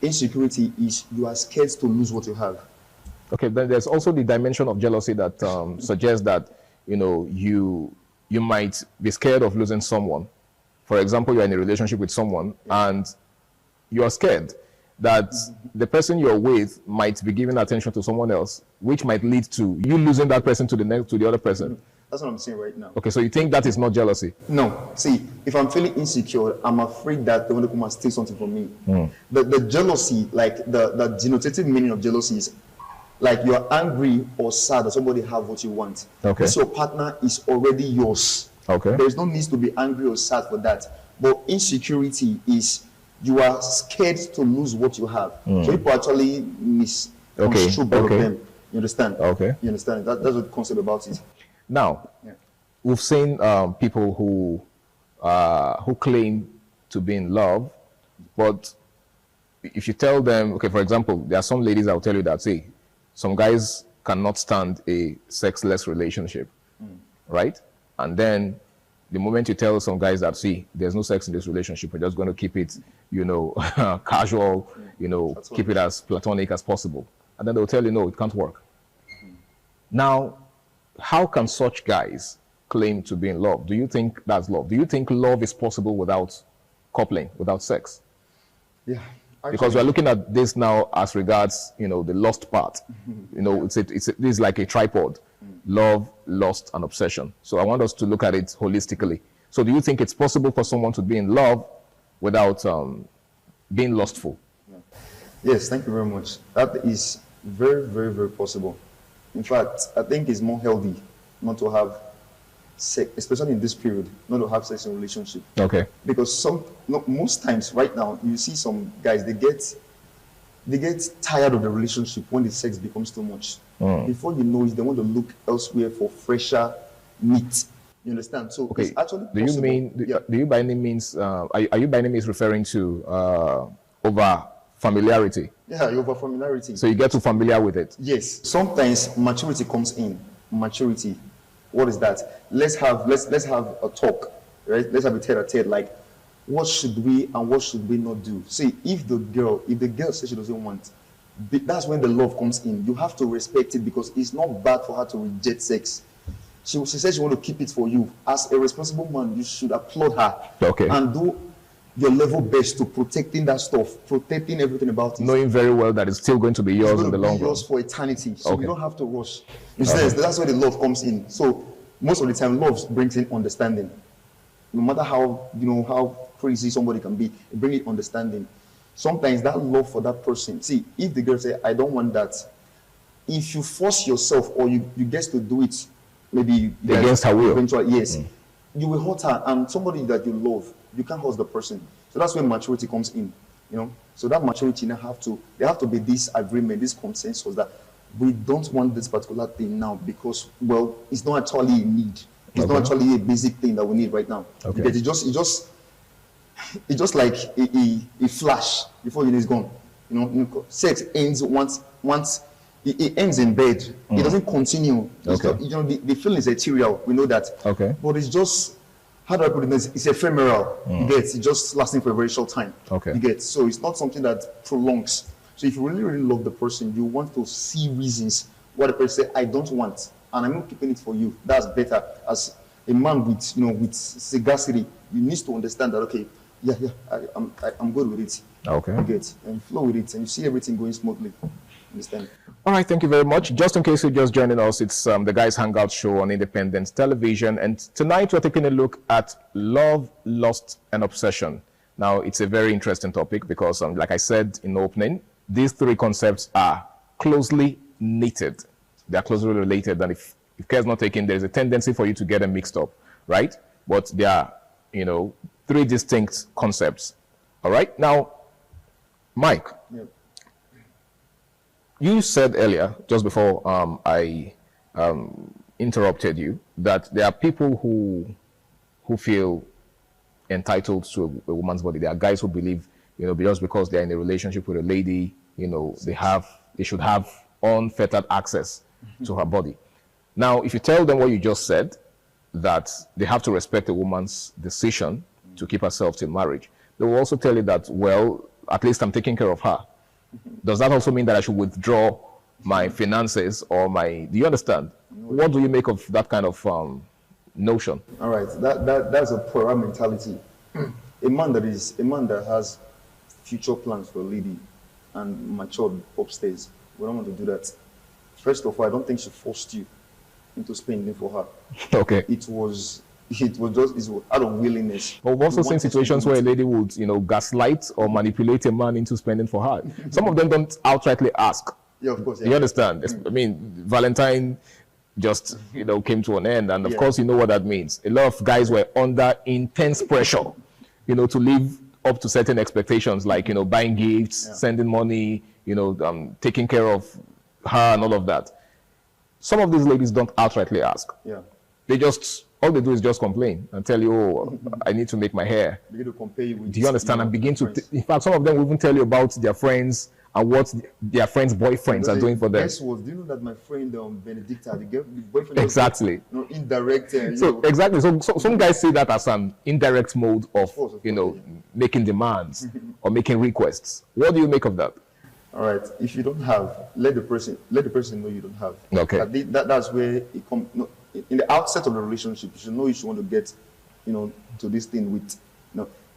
Insecurity is you are scared to lose what you have. Okay. Then there's also the dimension of jealousy that suggests that, you know, you might be scared of losing someone. For example, you're in a relationship with someone and you're scared that the person you're with might be giving attention to someone else, which might lead to you losing that person to the other person. That's what I'm saying right now. Okay, so you think that is not jealousy? No. See, if I'm feeling insecure, I'm afraid that they want to come and steal something from me. The jealousy, like the denotative meaning of jealousy is like you're angry or sad that somebody have what you want. Okay. This your partner is already yours. Okay. There's no need to be angry or sad for that. But insecurity is you are scared to lose what you have. So people actually misconstrue both of them. You understand? Okay. You understand? That's what the concept about it. Now, we've seen people who claim to be in love, but if you tell them, okay, for example, there are some ladies that will tell you that, say, some guys cannot stand a sexless relationship, right? And then the moment you tell some guys that, see, there's no sex in this relationship, we're just going to keep it, you know, casual, you know, keep it as platonic as possible. And then they'll tell you, no, it can't work. Now, how can such guys claim to be in love? Do you think that's love? Do you think love is possible without coupling, without sex? Yeah. Because we're looking at this now as regards, you know, the lust part. You know, this is like a tripod: love, lust, and obsession. So I want us to look at it holistically. So do you think it's possible for someone to be in love without being lustful? Yes, thank you very much. That is very, very, very possible. In fact, I think it's more healthy not to have sex, especially in this period, not to have sex in a relationship. Okay. Because most times right now, you see some guys, they get tired of the relationship when the sex becomes too much. Before you know it, they want to look elsewhere for fresher meat. You understand? So okay. It's actually do possible. You mean, do you by any means, are you by any means referring to over familiarity? Yeah, over familiarity. So you get too familiar with it? Yes. Sometimes maturity comes in. Maturity. What is that? Let's have a talk, right? Let's have a tete-a-tete, like what should we and what should we not do? See, if the girl says she doesn't want, that's when the love comes in. You have to respect it because it's not bad for her to reject sex. She says she wants to keep it for you. As a responsible man, you should applaud her. Okay. And do your level best to protecting that stuff, protecting everything about it. Knowing very well that it's still going to be yours in the long run. Yours for eternity. So okay. You don't have to rush. That's where the love comes in. So most of the time, love brings in understanding. No matter how crazy somebody can be, it brings in understanding. Sometimes that love for that person. See, if the girl says, "I don't want that," if you force yourself or you get to do it, maybe against her will. Yes, you will hurt her, and somebody that you love, you can't hurt the person. So that's where maturity comes in. You know, so that maturity there have to be this agreement, this consensus that we don't want this particular thing now because, well, it's not actually a need. It's not actually a basic thing that we need right now. Okay. Because it's just like a flash before it's gone. You know, sex ends once it ends in bed. It doesn't continue. Okay. The feeling is ethereal. We know that. Okay. But it's just, how do I put it? It's ephemeral. You get it's just lasting for a very short time. Okay. You get so it's not something that prolongs. So if you really, really love the person, you want to see reasons why the person say, "I don't want, and I'm not keeping it for you." That's better. As a man with sagacity, you need to understand that. Okay, I'm good with it. Okay. You get and you flow with it, and you see everything going smoothly. Understand? All right, thank you very much. Just in case you're just joining us, it's the Guys Hangout show on Independence Television, and tonight we're taking a look at love, lust, and obsession. Now, it's a very interesting topic because, like I said in the opening, these three concepts are closely knitted. They are closely related, and if care is not taken, there's a tendency for you to get them mixed up, right? But they are, three distinct concepts. All right? Now, Mike, you said earlier, just before I interrupted you, that there are people who feel entitled to a woman's body. There are guys who believe, just because they're in a relationship with a lady, they should have unfettered access to her body. Now, if you tell them what you just said, that they have to respect a woman's decision to keep herself till marriage, they will also tell you that, well, at least I'm taking care of her. Does that also mean that I should withdraw my finances or do you understand? What do you make of that kind of notion? All right, that's a poorer mentality. A man that has future plans for a lady and matured upstairs, we don't want to do that. First of all, I don't think she forced you into spending for her. Okay. It was out of willingness. But we've also seen situations where a lady would, gaslight or manipulate a man into spending for her. Some of them don't outrightly ask. Yeah, of course. Yeah. You understand? I mean, Valentine just, came to an end. And of course, you know what that means. A lot of guys were under intense pressure, to live up to certain expectations, like, buying gifts, sending money, taking care of her and all of that. Some of these ladies don't outrightly ask. Yeah. They just, all they do is just complain and tell you, oh, I need to make my hair. Begin to compare you with. Do you understand? And begin to, in fact, some of them will even tell you about their friends and what their friends' boyfriends are doing for them. Guess what? Do you know that my friend Benedicta, the boyfriend, exactly, indirect. So exactly. So some guys see that as an indirect mode of making demands or making requests. What do you make of that? All right. If you don't have, let the person know you don't have. Okay. That's where it comes. In the outset of the relationship, you should know you should want to get, to this thing with,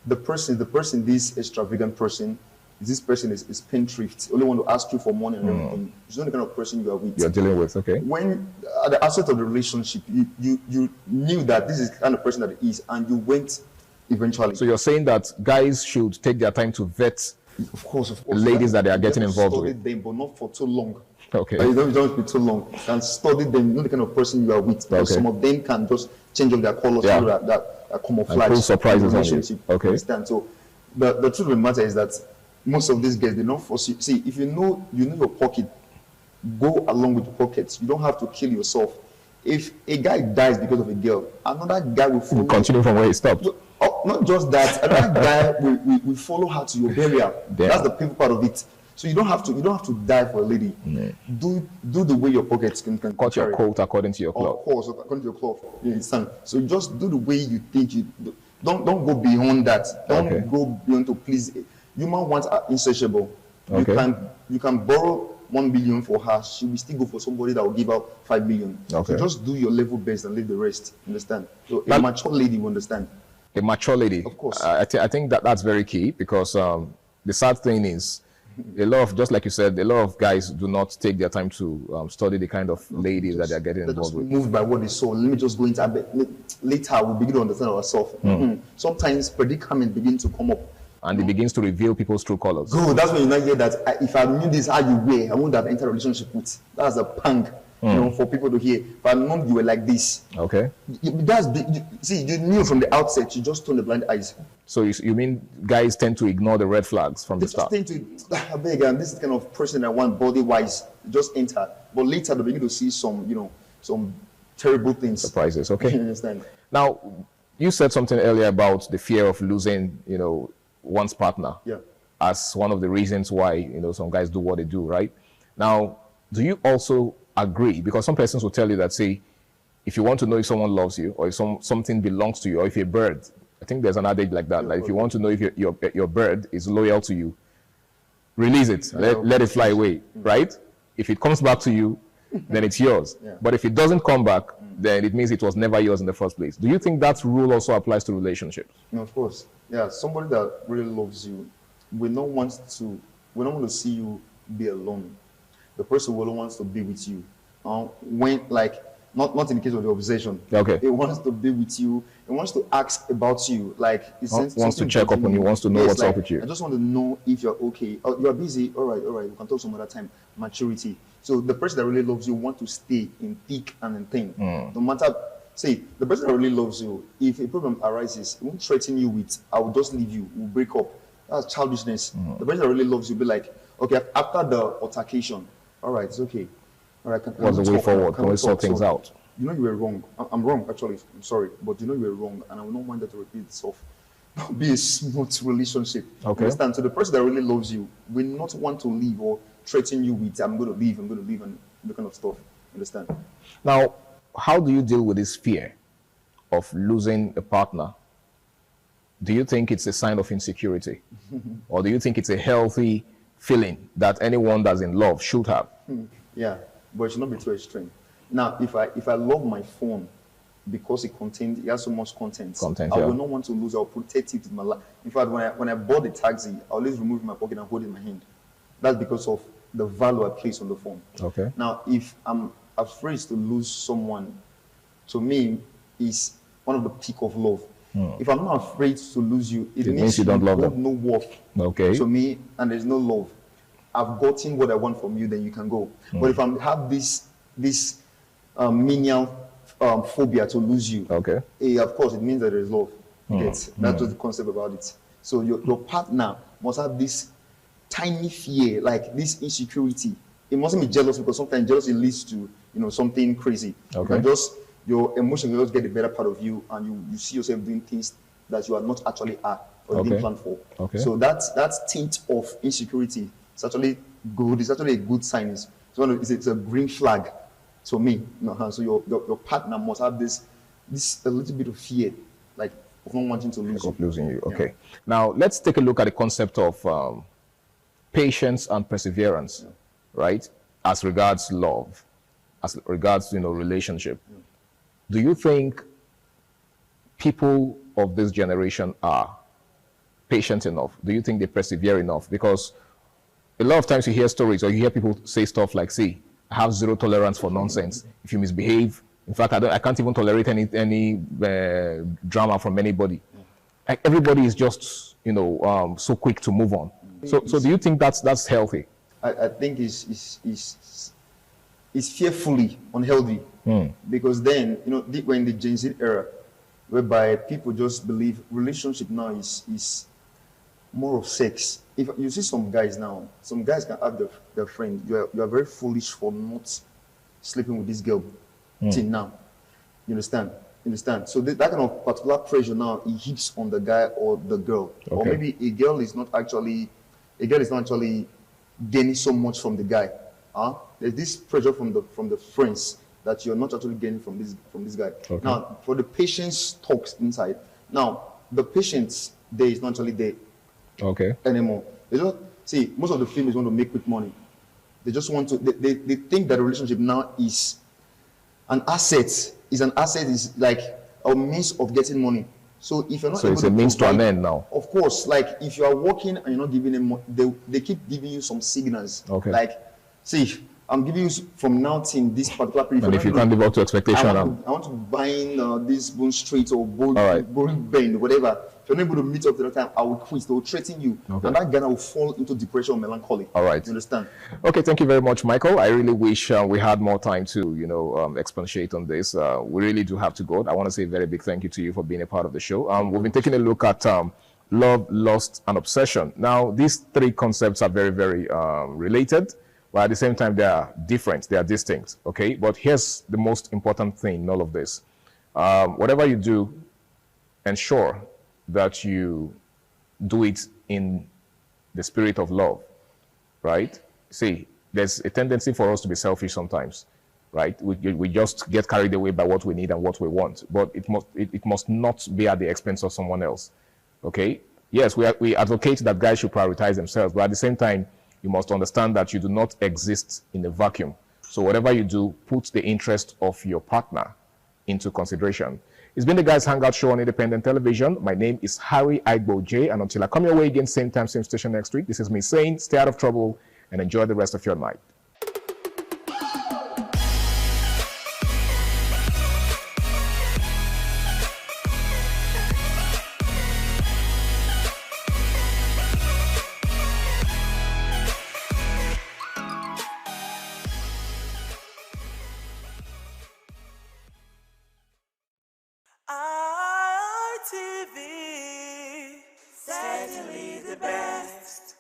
the person, this extravagant person. This person is spendthrift. Only want to ask you for money and everything. It's not the kind of person you are with. You're dealing with, okay. When at the outset of the relationship, you knew that this is the kind of person that he is, and you went eventually. So you're saying that guys should take their time to vet, of course, ladies that they are getting involved with. Them, but not for too long. Okay. You don't be too long. You can study them. You know the kind of person you are with. Because some of them can just change up their colors that camouflage. And surprises relationship. Okay. Understand? So the truth of the matter is that most of these guys, they don't force you. See, if you know your pocket, go along with the pockets. You don't have to kill yourself. If a guy dies because of a girl, another guy will follow. Continue from where he stopped. Oh, not just that. Another guy will follow her to your burial. Yeah. That's the painful part of it. So you don't have to die for a lady. Do the way your pockets can cut your coat according to your cloth. Of course, according to your cloth. You understand? So just do the way you think. Don't go beyond that. Don't go beyond to please. Human wants are insatiable. Okay. You can borrow 1 billion for her. She will still go for somebody that will give out 5 million. Okay. So just do your level best and leave the rest. Understand? So a mature lady will understand. A mature lady. Of course. I think that's very key because the sad thing is a lot of, just like you said, a lot of guys do not take their time to study the kind of ladies that they're getting involved with. Moved by what they saw. Let me just go into a bit. Later, we'll begin to understand ourselves. Sometimes predicament begin to come up. And it begins to reveal people's true colors. Good. That's when you now hear that if I knew this how you were, I wouldn't have entered a relationship with. That's a pang, for people to hear. If I knew you were like this. Okay. You knew from the outset. You just turned the blind eyes. So you mean guys tend to ignore the red flags from the start? They just tend to, I beg, and this is the kind of person I want body-wise. Just enter. But later they begin to see some terrible things. Surprises. Okay. You understand? Now, you said something earlier about the fear of losing, one's partner as one of the reasons why some guys do what they do, right? Now, do you also agree? Because some persons will tell you that, say, if you want to know if someone loves you or if something belongs to you, or if a bird, I think there's an adage like that. Like if you want to know if your bird is loyal to you, release it, let it fly away, right? If it comes back to you, then it's yours. But if it doesn't come back, then it means it was never yours in the first place. Do you think that rule also applies to relationships? No, of course. Yeah, somebody that really loves you will not want to see you be alone. The person will wants to be with you. Not in the case of the obsession. Okay. It wants to be with you. It wants to ask about you. Like it wants to check up on you. Wants to know what's up with you. I just want to know if you're okay. Oh, you're busy. All right. We can talk some other time. Maturity. So the person that really loves you want to stay in thick and in thin. No matter. See, the person that really loves you, if a problem arises, it won't threaten you with, I will just leave you, we'll break up. That's childishness. The person that really loves you will be like, okay, after the altercation, all right, it's okay. All right, what's the way forward? Can we sort things out? You know you were wrong. I'm wrong, actually. I'm sorry. But you know you were wrong, and I will not want that to repeat itself. Be a smooth relationship. Okay. Understand? So the person that really loves you will not want to leave or threaten you with, I'm going to leave, and that kind of stuff. Understand? Now, how do you deal with this fear of losing a partner? Do you think it's a sign of insecurity? Or do you think it's a healthy feeling that anyone that's in love should have? Yeah, but it should not be too extreme. Now, if I love my phone because it has so much content, I will not want to lose. I'll protect it with my life. In fact, when I bought the taxi, I always remove my pocket and hold it in my hand. That's because of the value I place on the phone. Okay. Now, if I'm afraid to lose someone, to me, is one of the peak of love. If I'm not afraid to lose you, it means you don't love them. No worth to me, and there's no love. I've gotten what I want from you, then you can go. But if I have this menial phobia to lose you, of course, it means that there is love. That's just the concept about it. So your partner must have this tiny fear, like this insecurity. It mustn't be jealous, because sometimes jealousy leads to something crazy. You can just your emotions will just get the better part of you, and you see yourself doing things that you are not actually are or didn't plan for. Okay. So that tint of insecurity is actually good. It's actually a good sign. It's a green flag to me. So your partner must have this a little bit of fear, like of not wanting to lose you. Of losing you. Okay. Now let's take a look at the concept of patience and perseverance, right? As regards love, as regards relationship. Do you think people of this generation are patient enough? Do you think they persevere enough? Because a lot of times you hear stories or you hear people say stuff like, see, I have zero tolerance for nonsense. If you misbehave, in fact, I can't even tolerate any drama from anybody. Like, everybody is just, so quick to move on. So do you think that's healthy? I think it's fearfully unhealthy. Because then, we're in the Gen Z era, whereby people just believe relationship now is more of sex. If you see some guys now, some guys can have their friend, you are very foolish for not sleeping with this girl till now. You understand? So that kind of particular pressure now, it hits on the guy or the girl. Okay. Or maybe a girl is not actually gaining so much from the guy. There's this pressure from the friends that you're not actually gaining from this guy. Okay. Now, for the patience talks inside, now the patience there is not actually there anymore. They just see, most of the females want to make quick money. They just want to. They think that a relationship now is an asset. Is like a means of getting money. So if you're not able it's a means to an end now. Of course, like if you are working and you're not giving them, they keep giving you some signals. Okay. Like, see, I'm giving you from now till this particular period. And if you can't live up to expectation, I want to buy this Bone Street or Bone Bend, whatever. If you're not able to meet up to the time, I will quit. They will threaten you. Okay. And that guy will fall into depression or melancholy. All right. You understand? Okay, thank you very much, Michael. I really wish we had more time to, expatiate on this. We really do have to go. I want to say a very big thank you to you for being a part of the show. We've been taking a look at love, lust, and obsession. Now, these three concepts are very, very related, but at the same time, they are different. They are distinct, okay? But here's the most important thing in all of this. Whatever you do, ensure that you do it in the spirit of love, right? See, there's a tendency for us to be selfish sometimes, right? We just get carried away by what we need and what we want, but it must not be at the expense of someone else, okay? Yes, we advocate that guys should prioritize themselves, but at the same time, you must understand that you do not exist in a vacuum. So whatever you do, put the interest of your partner into consideration. It's been the Guys Hangout Show on Independent Television. My name is Harry Aigbo J, and until I come your way again, same time, same station next week, this is me saying stay out of trouble and enjoy the rest of your night. ITV, certainly the best.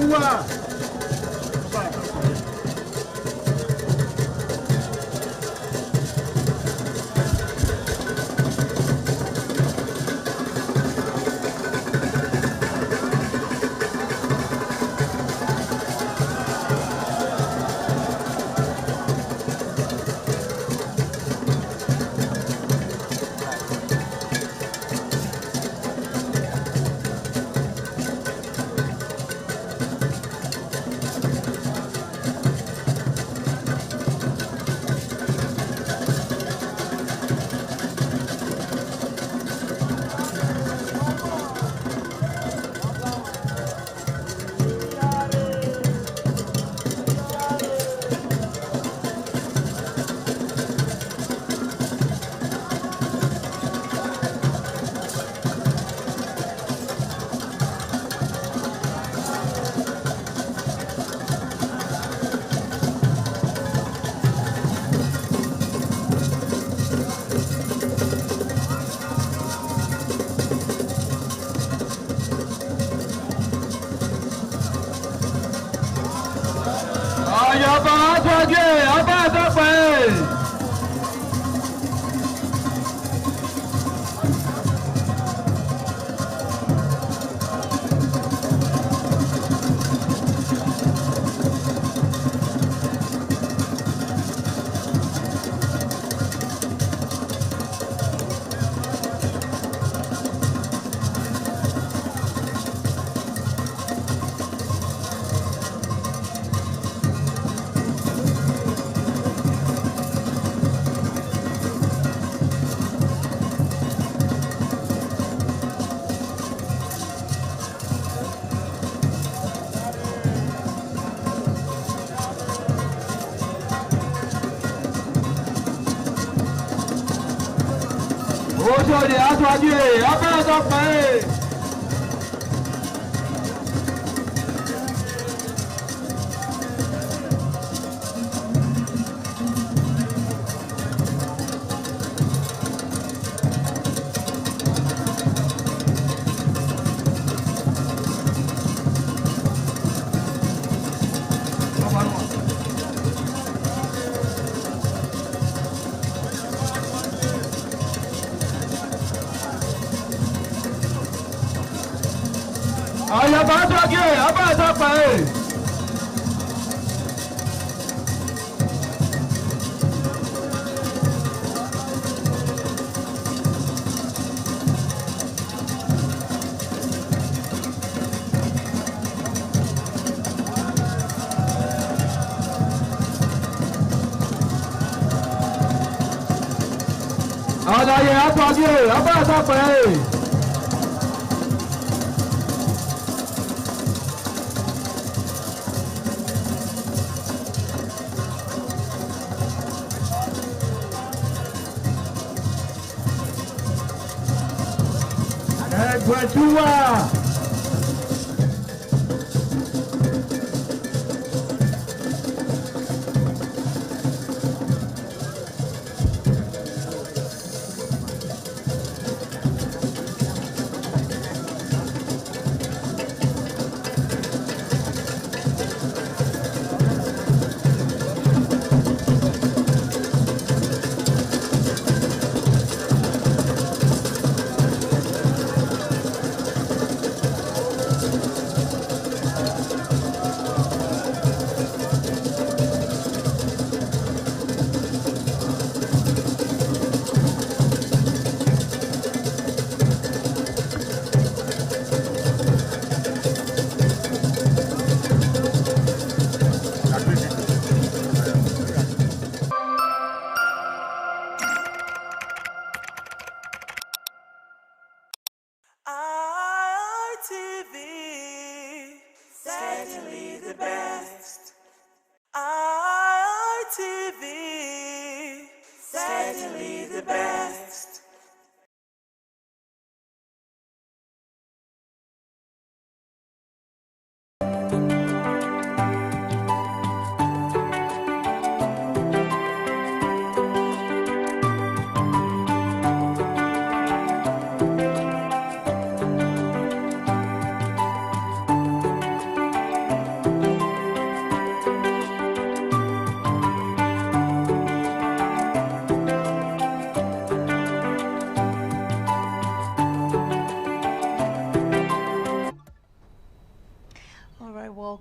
Agbetuwa. Ojode aṣáájú ẹ̀ abẹ́rẹ́ tó pẹ́ ẹ̀. Ayaba aṣáájú ẹ̀ abẹ́rẹ́ tó pẹ́ ẹ̀. Àdáyé aṣáájú ẹ̀ abẹ́rẹ́ tó pẹ́ ẹ̀. Agbetuwa. ITV, certainly the best. ITV, certainly the best.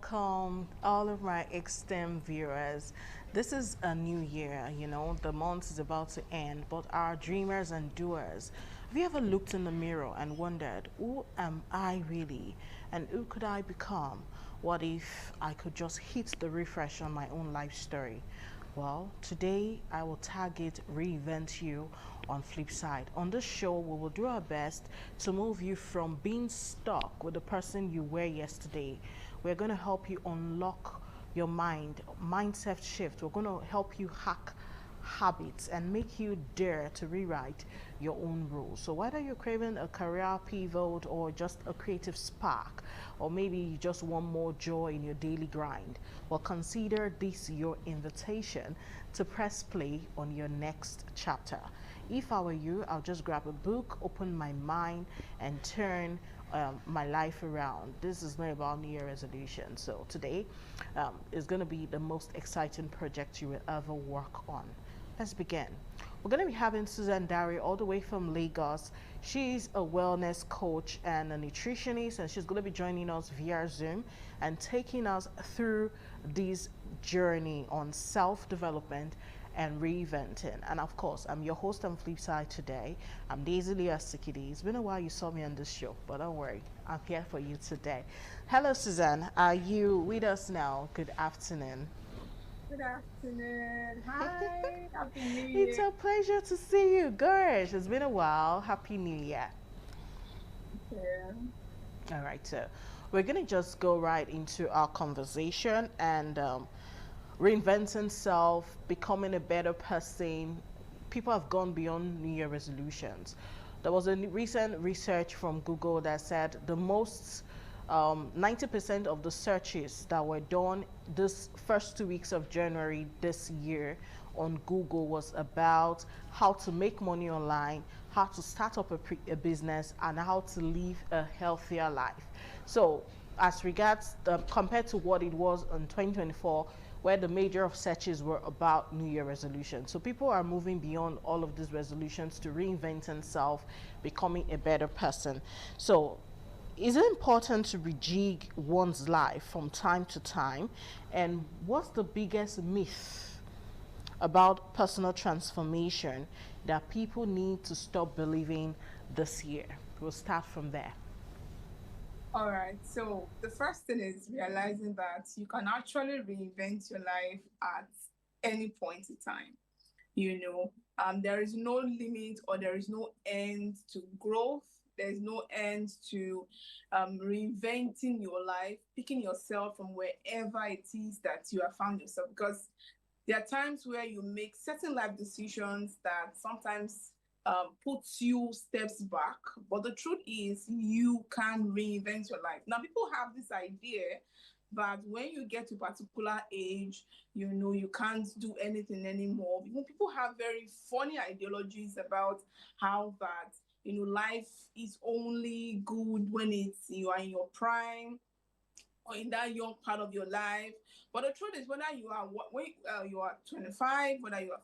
welcome all of my extended viewers. This is a new year, you know, the month is about to end, but our dreamers and doers, have you ever looked in the mirror and wondered, who am I really? And who could I become? What if I could just hit the refresh on my own life story? Well, today I will target Reinvent You on Flipside. On this show, we will do our best to move you from being stuck with the person you were yesterday. We're going to help you unlock your mindset shift. We're going to help you hack habits and make you dare to rewrite your own rules. So whether you're craving a career pivot or just a creative spark, or maybe you just want more joy in your daily grind, well, consider this your invitation to press play on your next chapter. If I were you, I'll just grab a book, open my mind, and turn my life around. This is not about New Year resolution. So today is going to be the most exciting project you will ever work on. Let's begin. We're going to be having Susan Dari all the way from Lagos. She's a wellness coach and a nutritionist, and she's going to be joining us via Zoom and taking us through this journey on self-development and reinventing. And of course, I'm your host on Flipside today. I'm Daisy Leah Sikidi. It's been a while you saw me on this show, but don't worry, I'm here for you today. Hello, Suzanne. Are you with us now? Good afternoon. Good afternoon. Hi. Happy New Year. It's a pleasure to see you. Gosh, it's been a while. Happy New Year. Yeah. All right, so we're going to just go right into our conversation and reinventing self, becoming a better person. People have gone beyond New Year resolutions. There was a recent research from Google that said the most 90% of the searches that were done this first 2 weeks of January this year on Google was about how to make money online, how to start up a business, and how to live a healthier life. So as regards compared to what it was in 2024, where the major of searches were about New Year resolutions. So people are moving beyond all of these resolutions to reinventing self, becoming a better person. So is it important to rejig one's life from time to time? And what's the biggest myth about personal transformation that people need to stop believing this year? We'll start from there. All right. So the first thing is realizing that you can actually reinvent your life at any point in time. You know, there is no limit or there is no end to growth. There's no end to reinventing your life, picking yourself from wherever it is that you have found yourself. Because there are times where you make certain life decisions that sometimes puts you steps back. But the truth is you can reinvent your life. Now, people have this idea that when you get to a particular age, you know, you can't do anything anymore. People have very funny ideologies about how that, you know, life is only good when you are in your prime or in that young part of your life. But the truth is, whether you are you are 25, whether you are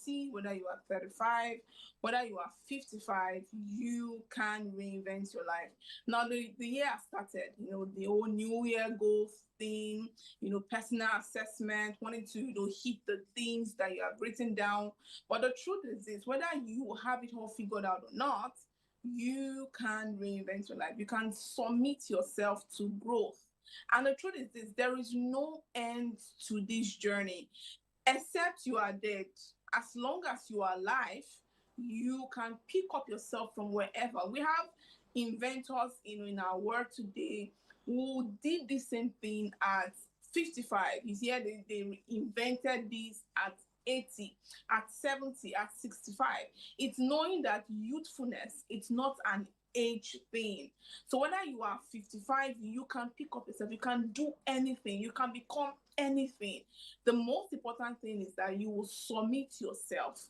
30, whether you are 35, whether you are 55, you can reinvent your life. Now, the year has started, you know, the whole New Year goals thing, you know, personal assessment, wanting to, you know, hit the things that you have written down. But the truth is this, whether you have it all figured out or not, you can reinvent your life. You can submit yourself to growth. And the truth is this, there is no end to this journey, except you are dead. As long as you are alive, you can pick up yourself from wherever. We have inventors, you know, in our world today who did the same thing at 55. You see, they invented this at 80, at 70, at 65. It's knowing that youthfulness, it's not an age thing. So whether you are 55, you can pick up yourself, you can do anything, you can become anything. The most important thing is that you will submit yourself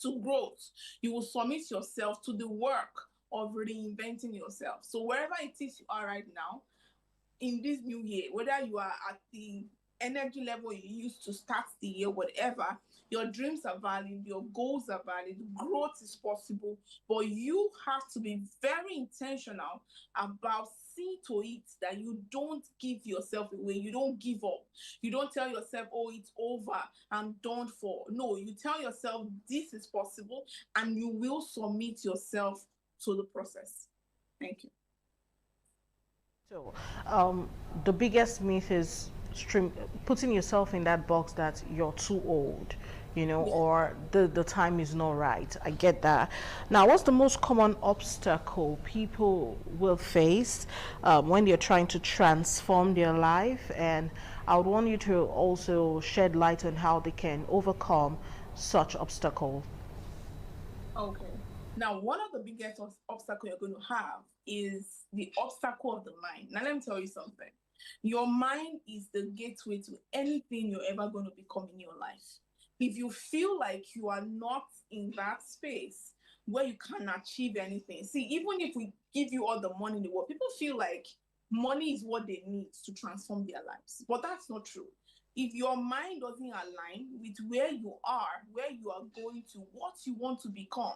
to growth. You will submit yourself to the work of reinventing yourself. So wherever it is you are right now, in this new year, whether you are at the energy level you used to start the year, whatever, Your dreams are valid, your goals are valid, growth is possible, but you have to be very intentional about seeing to it that you don't give yourself away, you don't give up. You don't tell yourself, oh, it's over, I'm done for. No, you tell yourself this is possible and you will submit yourself to the process. Thank you. So, the biggest myth is putting yourself in that box that you're too old, you know, or the time is not right. I get that. Now, what's the most common obstacle people will face when they're trying to transform their life? And I would want you to also shed light on how they can overcome such obstacles. Okay. Now, one of the biggest obstacles you're going to have is the obstacle of the mind. Now, let me tell you something. Your mind is the gateway to anything you're ever going to become in your life. If you feel like you are not in that space where you can achieve anything, see, even if we give you all the money in the world, people feel like money is what they need to transform their lives. But that's not true. If your mind doesn't align with where you are going to, what you want to become,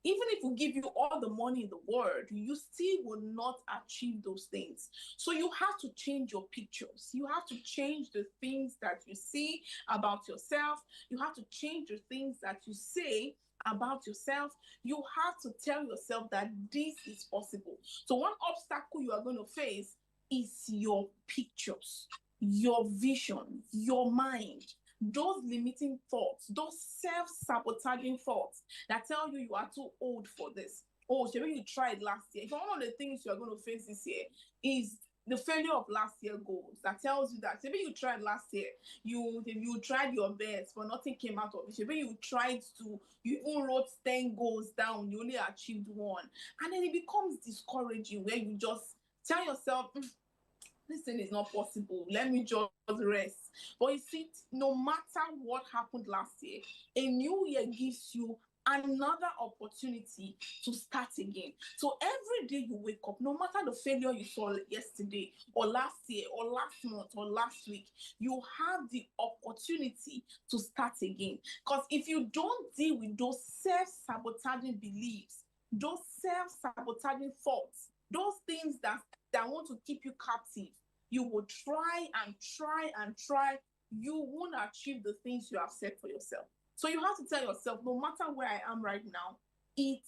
even if we give you all the money in the world, you still will not achieve those things. So you have to change your pictures. You have to change the things that you see about yourself. You have to change the things that you say about yourself. You have to tell yourself that this is possible. So one obstacle you are going to face is your pictures, your vision, your mind. Those limiting thoughts, those self-sabotaging thoughts that tell you are too old for this. Oh, maybe you tried last year. If one of the things you're going to face this year is the failure of last year goals, that tells you that maybe you tried last year, you tried your best, but nothing came out of it. Maybe you even wrote 10 goals down, you only achieved 1. And then it becomes discouraging where you just tell yourself, this thing is not possible. Let me just rest. But you see, no matter what happened last year, a new year gives you another opportunity to start again. So every day you wake up, no matter the failure you saw yesterday or last year or last month or last week, you have the opportunity to start again. Because if you don't deal with those self-sabotaging beliefs, those self-sabotaging thoughts, those things that want to keep you captive, you will try and try and try. You won't achieve the things you have set for yourself. So you have to tell yourself, no matter where I am right now, it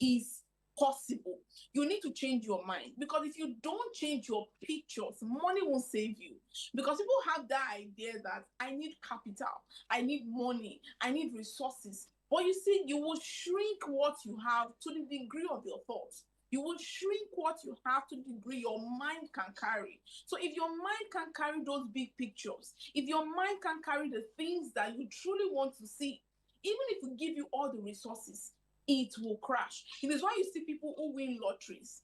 is possible. You need to change your mind, because if you don't change your pictures, money won't save you. Because people have that idea that I need capital, I need money, I need resources. But you see, you will shrink what you have to the degree of your thoughts. You will shrink what you have to the degree your mind can carry. So if your mind can carry those big pictures, if your mind can carry the things that you truly want to see, even if we give you all the resources, it will crash. It is why you see people who win lotteries.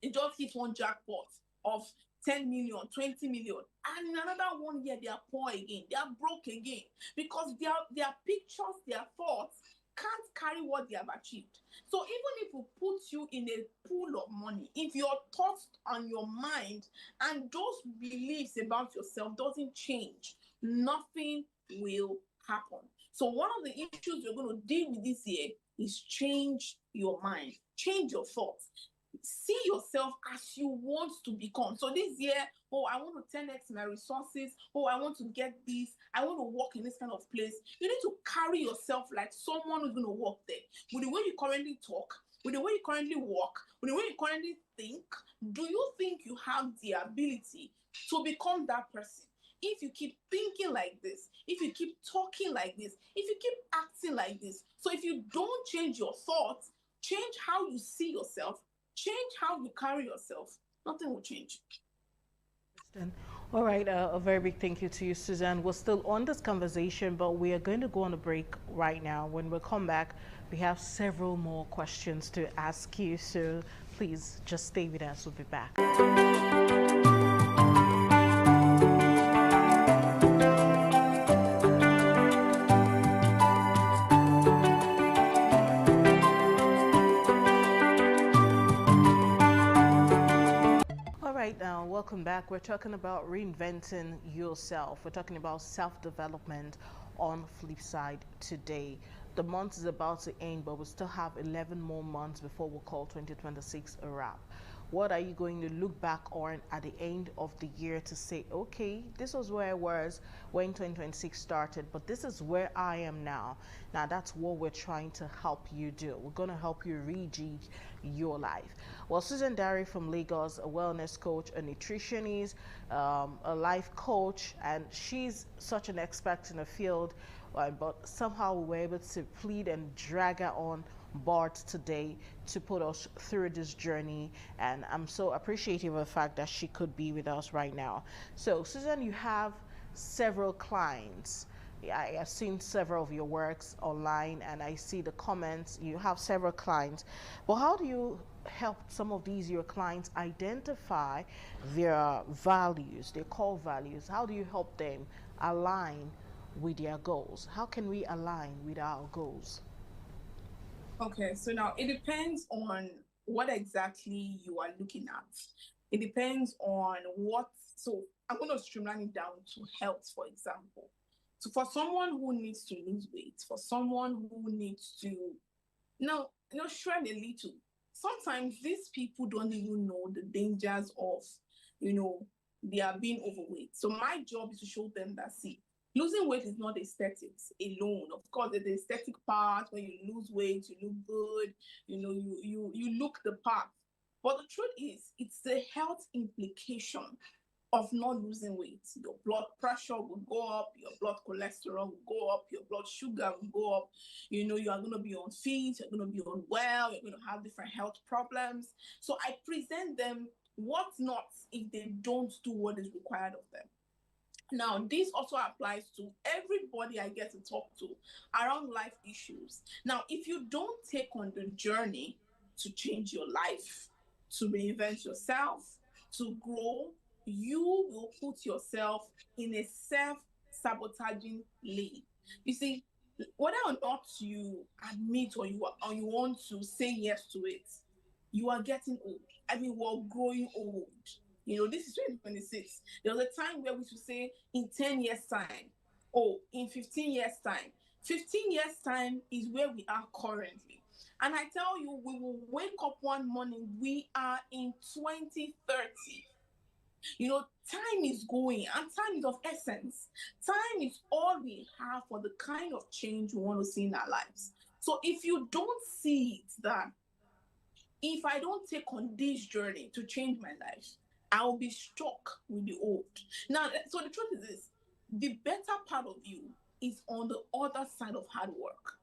They just hit one jackpot of 10 million, 20 million. And in another 1 year, they are poor again. They are broke again. Because their pictures, their thoughts can't carry what they have achieved. So even if we put you in a pool of money, if your thoughts and your mind and those beliefs about yourself doesn't change, nothing will happen. So one of the issues you're going to deal with this year is change your mind, change your thoughts. See yourself as you want to become. So this year, oh, I want to 10x my resources. Oh, I want to get this. I want to work in this kind of place. You need to carry yourself like someone who's going to work there. With the way you currently talk, with the way you currently walk, with the way you currently think, do you think you have the ability to become that person? If you keep thinking like this, if you keep talking like this, if you keep acting like this, so if you don't change your thoughts, change how you see yourself, change how you carry yourself, nothing will change. All right, a very big thank you to you, Suzanne. We're still on this conversation, but we are going to go on a break right now. When we come back, we have several more questions to ask you, so please just stay with us. We'll be back. Welcome back. We're talking about reinventing yourself. We're talking about self-development on Flipside today. The month is about to end, but we still have 11 more months before we call 2026 a wrap. What are you going to look back on at the end of the year to say, okay, this was where I was when 2026 started, but this is where I am now. Now, that's what we're trying to help you do. We're going to help you rejig your life. Well, Susan Dari from Lagos, a wellness coach, a nutritionist, a life coach, and she's such an expert in the field, but somehow we were able to plead and drag her on board today to put us through this journey, and I'm so appreciative of the fact that she could be with us right now. So Susan, you have several clients. I have seen several of your works online and I see the comments. You have several clients, but how do you help some of these your clients identify their values, their core values? How do you help them align with their goals? How can we align with our goals? Okay, so now it depends on what exactly you are looking at. It depends on what, so I'm going to streamline it down to health, for example. So for someone who needs to lose weight, for someone who needs to, shred a little, sometimes these people don't even know the dangers of, they are being overweight. So my job is to show them that, see, losing weight is not aesthetics alone. Of course, there's the aesthetic part. When you lose weight, you look good, you look the part. But the truth is, it's the health implication of not losing weight. Your blood pressure will go up, your blood cholesterol will go up, your blood sugar will go up. You are going to be unfit, you're going to be unwell, you're going to have different health problems. So I present them what's not if they don't do what is required of them. Now, this also applies to everybody I get to talk to around life issues. Now, if you don't take on the journey to change your life, to reinvent yourself, to grow, you will put yourself in a self-sabotaging lane. You see, whether or not you admit or you want to say yes to it, you are getting old. I mean, we're growing old. This is 2026. There was a time where we should say in 10 years' time, or in 15 years' time. 15 years' time is where we are currently. And I tell you, we will wake up one morning, we are in 2030. Time is going and time is of essence. Time is all we have for the kind of change we want to see in our lives. So if you don't see it, that if I don't take on this journey to change my life, I'll be stuck with the old. Now, so the truth is this, the better part of you is on the other side of hard work.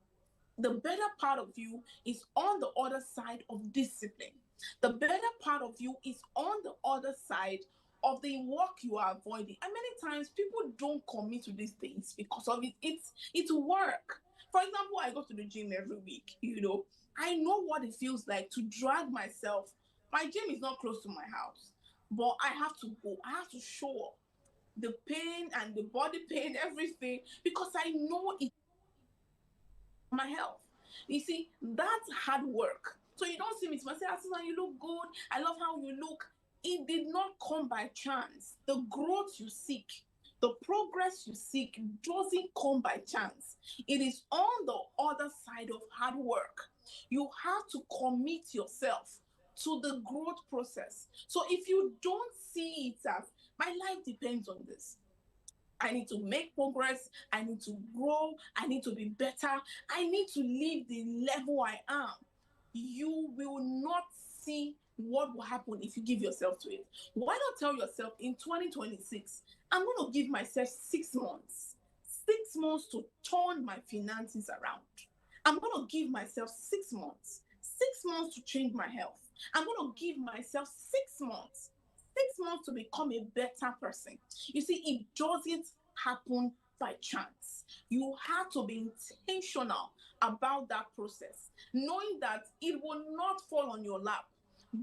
The better part of you is on the other side of discipline. The better part of you is on the other side of the work you are avoiding. And many times people don't commit to these things because of it. It's work. For example, I go to the gym every week. I know what it feels like to drag myself. My gym is not close to my house, but I have to go. I have to show up. The pain and the body pain, everything, because I know it's my health. You see, that's hard work. So you don't see me to say, Susan, you look good. I love how you look. It did not come by chance. The growth you seek, the progress you seek doesn't come by chance. It is on the other side of hard work. You have to commit yourself to the growth process. So if you don't see it as, my life depends on this, I need to make progress, I need to grow, I need to be better, I need to leave the level I am, you will not see what will happen if you give yourself to it. Why not tell yourself in 2026, I'm going to give myself 6 months. 6 months to turn my finances around. I'm going to give myself 6 months. 6 months to change my health. I'm going to give myself 6 months. 6 months to become a better person. You see, it doesn't happen by chance. You have to be intentional about that process, knowing that it will not fall on your lap.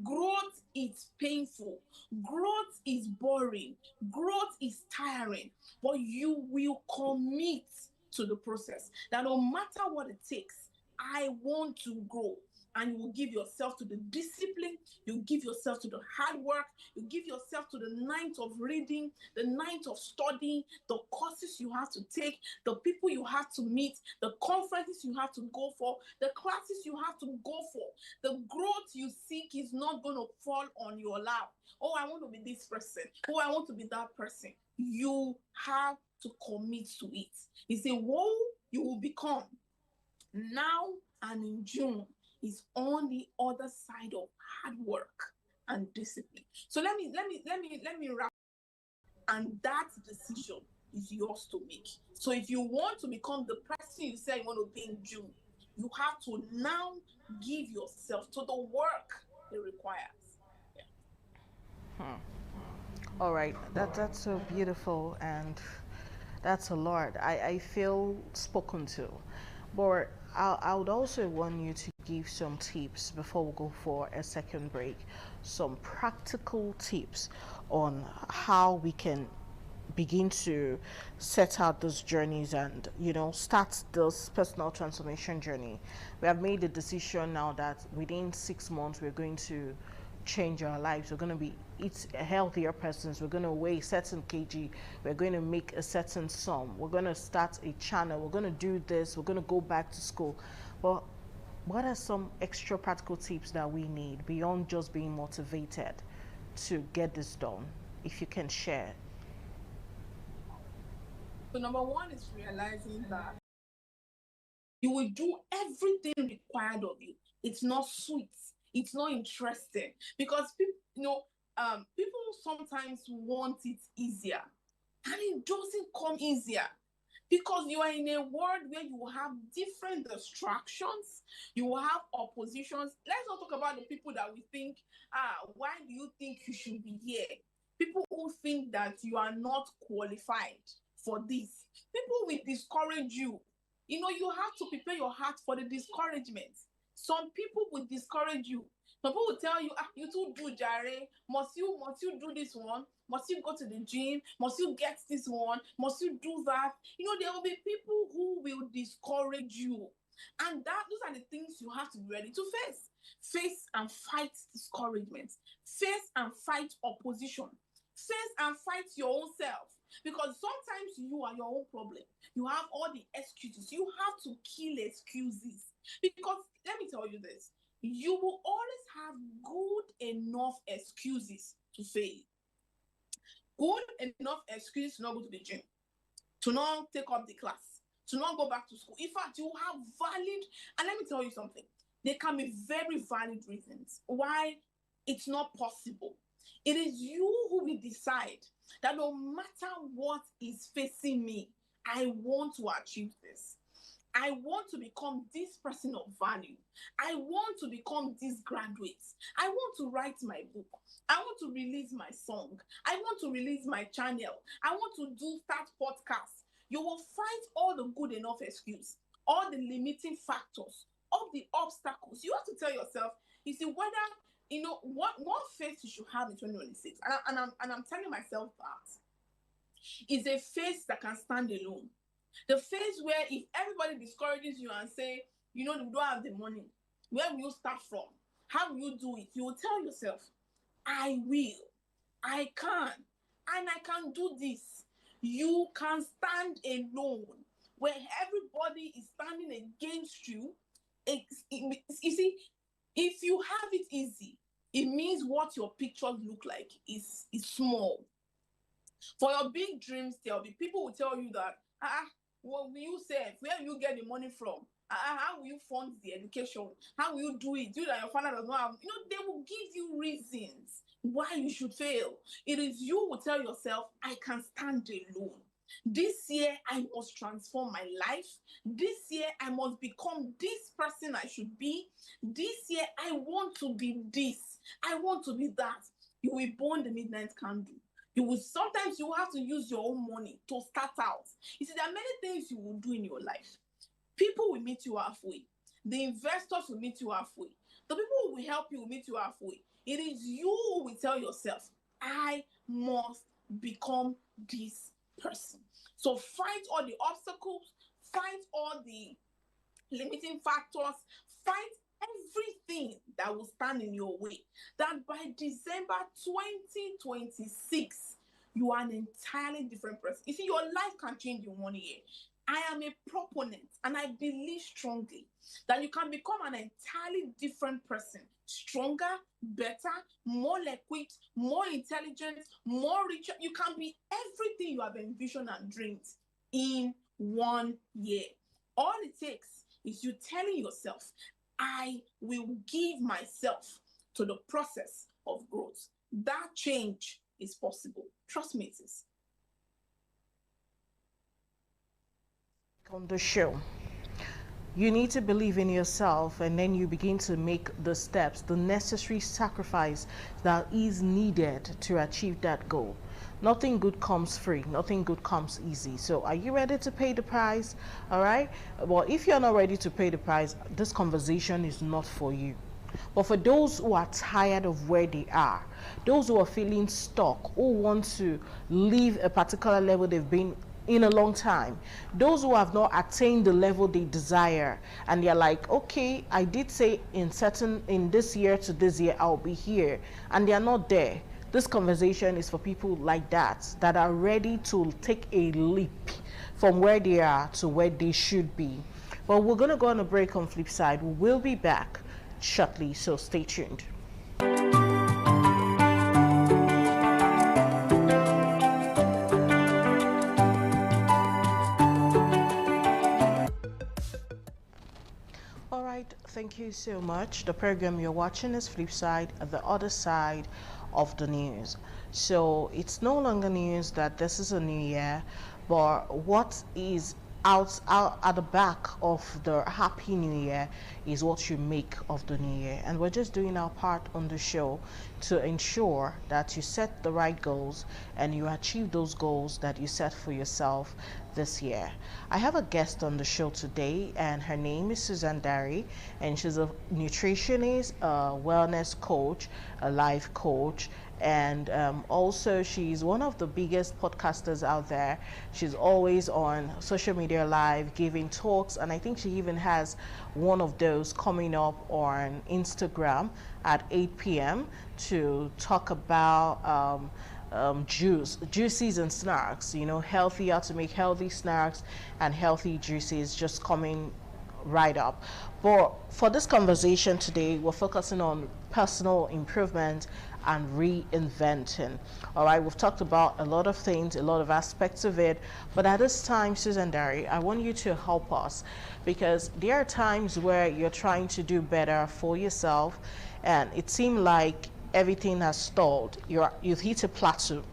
Growth is painful. Growth is boring. Growth is tiring, but you will commit to the process. That no matter what it takes, I want to grow. and you will give yourself to the discipline, you give yourself to the hard work, you give yourself to the night of reading, the night of studying, the courses you have to take, the people you have to meet, the conferences you have to go for, the classes you have to go for. The growth you seek is not going to fall on your lap. Oh, I want to be this person. Oh, I want to be that person. You have to commit to it. It's a woe you will become now and in June is on the other side of hard work and discipline. So let me wrap. And that decision is yours to make. So if you want to become the person you say you want to be in June, you have to now give yourself to the work it requires. Yeah. All right, that's so beautiful, and that's a lot. I feel spoken to, but I would also want you to give some tips before we go for a second break, some practical tips on how we can begin to set out those journeys and, you know, start this personal transformation journey. We have made the decision now that within 6 months we're going to change our lives. We're going to be healthier persons. We're going to weigh a certain kg. We're going to make a certain sum. We're going to start a channel. We're going to do this. We're going to go back to school. But what are some extra practical tips that we need beyond just being motivated to get this done, if you can share? So number one is realizing that you will do everything required of you. It's not sweet. It's not interesting, because people, people sometimes want it easier, and it doesn't come easier, because you are in a world where you will have different distractions, you will have oppositions. Let's not talk about the people that we think, why do you think you should be here? People who think that you are not qualified for this. People will discourage you. You know, you have to prepare your heart for the discouragement. Some people will discourage you. Some people will tell you, you too do jare. Must you do this one? Must you go to the gym? Must you get this one? Must you do that? You know, there will be people who will discourage you. And those are the things you have to be ready to face. Face and fight discouragement. Face and fight opposition. Face and fight your own self. Because sometimes you are your own problem. You have all the excuses. You have to kill excuses. Because let me tell you this, you will always have good enough excuses to fail. Good enough excuses to not go to the gym, to not take up the class, to not go back to school. In fact, you have valid, and let me tell you something, there can be very valid reasons why it's not possible. It is you who will decide that no matter what is facing me, I want to achieve this. I want to become this person of value. I want to become this graduate. I want to write my book. I want to release my song. I want to release my channel. I want to start podcasts. You will find all the good enough excuse, all the limiting factors, all the obstacles. You have to tell yourself, you see, whether, you know, what faith you should have in 2026. And I'm telling myself that is a faith that can stand alone. The phase where if everybody discourages you and say, you know, you don't have the money, where will you start from? How will you do it? You will tell yourself, I will, I can, and I can do this. You can stand alone. Where everybody is standing against you, you see, if you have it easy, it means what your pictures look like is small. For your big dreams, there will be people who tell you that, what will you say? Where will you get the money from? How will you fund the education? How will you do it? Do that your father does not have. You know, they will give you reasons why you should fail. It is you who tell yourself, I can stand alone. This year, I must transform my life. This year, I must become this person I should be. This year, I want to be this. I want to be that. You will burn the midnight candle. Sometimes you have to use your own money to start out. You see, there are many things you will do in your life. People will meet you halfway. The investors will meet you halfway. The people who will help you will meet you halfway. It is you who will tell yourself, I must become this person. So fight all the obstacles, fight all the limiting factors, fight everything that will stand in your way, that by December 2026, you are an entirely different person. You see, your life can change in 1 year. I am a proponent, and I believe strongly that you can become an entirely different person, stronger, better, more equipped, more intelligent, more richer. You can be everything you have envisioned and dreamed in 1 year. All it takes is you telling yourself, I will give myself to the process of growth. That change is possible. Trust me, it is. On the show, you need to believe in yourself, and then you begin to make the steps, the necessary sacrifice that is needed to achieve that goal. Nothing good comes free, nothing good comes easy. So are you ready to pay the price? All right, well, if you're not ready to pay the price, this conversation is not for you. But for those who are tired of where they are, those who are feeling stuck, who want to leave a particular level they've been in a long time, those who have not attained the level they desire, and they're like, okay, I did say in this year to this year I'll be here, and they're not there. This conversation is for people like that are ready to take a leap from where they are to where they should be. But we're going to go on a break on Flipside. We'll be back shortly, so stay tuned. Thank you so much. The program you're watching is Flipside, the other side of the news. So it's no longer news that this is a new year, but what is out at the back of the Happy New Year is what you make of the new year. And we're just doing our part on the show to ensure that you set the right goals and you achieve those goals that you set for yourself this year. I have a guest on the show today, and her name is Susan Dari, and she's a nutritionist, a wellness coach, a life coach, and also she's one of the biggest podcasters out there. She's always on social media live giving talks, and I think she even has one of those coming up on Instagram at 8 p.m. to talk about juices and snacks, you know, how to make healthy snacks and healthy juices, just coming right up. But for this conversation today, we're focusing on personal improvement and reinventing. All right, we've talked about a lot of things, a lot of aspects of it, but at this time, Susan Dari, I want you to help us, because there are times where you're trying to do better for yourself and it seems like everything has stalled. You've hit a plateau.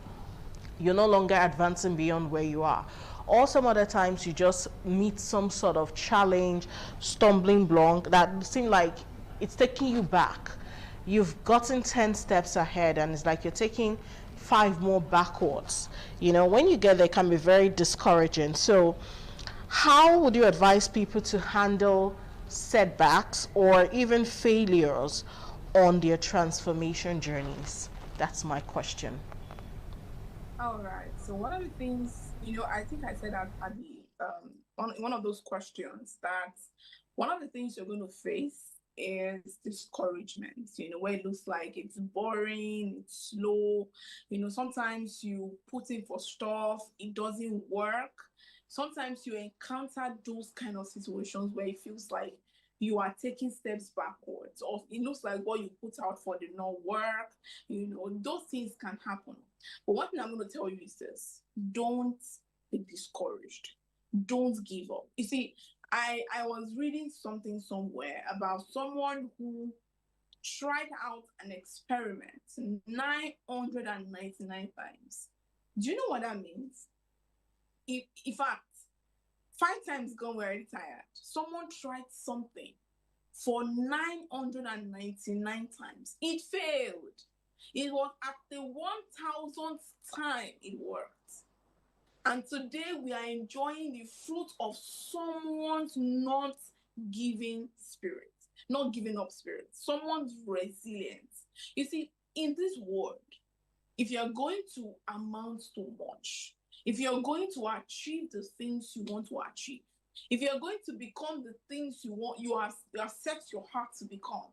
You're no longer advancing beyond where you are. Or some other times you just meet some sort of challenge, stumbling block that seems like it's taking you back. You've gotten 10 steps ahead and it's like you're taking 5 more backwards. You know, when you get there, it can be very discouraging. So how would you advise people to handle setbacks or even failures on their transformation journeys? That's my question. All right. So one of the things, you know, I think I said at the one of those questions that one of the things you're going to face is discouragement, you know, where it looks like it's boring, it's slow, you know, sometimes you put in for stuff, it doesn't work. Sometimes you encounter those kind of situations where it feels like you are taking steps backwards, or it looks like what you put out for did not work. You know, those things can happen. But one thing I'm going to tell you is this: don't be discouraged. Don't give up. You see, I was reading something somewhere about someone who tried out an experiment 999 times. Do you know what that means? In fact, 5 times gone, we're already tired. Someone tried something for 999 times. It failed. It was at the 1000th time it worked. And today we are enjoying the fruit of someone's not giving spirit, not giving up spirit, someone's resilience. You see, in this world, if you're going to amount to much, if you're going to achieve the things you want to achieve, If you're going to become the things you want, you have set your heart to become,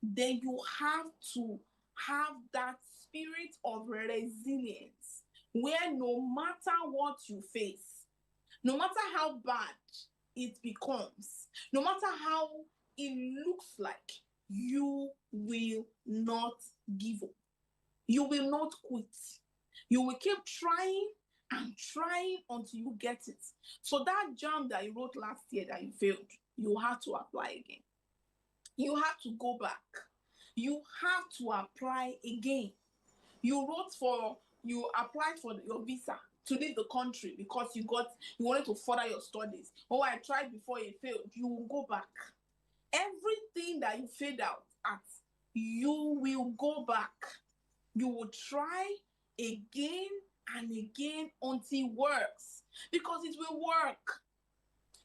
then you have to have that spirit of resilience where no matter what you face, no matter how bad it becomes, no matter how it looks like, you will not give up. You will not quit. You will keep trying and trying until you get it. So that JAMB that you wrote last year that you failed, you have to apply again. You have to go back. You have to apply again. You applied for your visa to leave the country because you wanted to further your studies. Oh, I tried before, it failed. You will go back. Everything that you failed out at, you will go back. You will try again and again until it works, because it will work.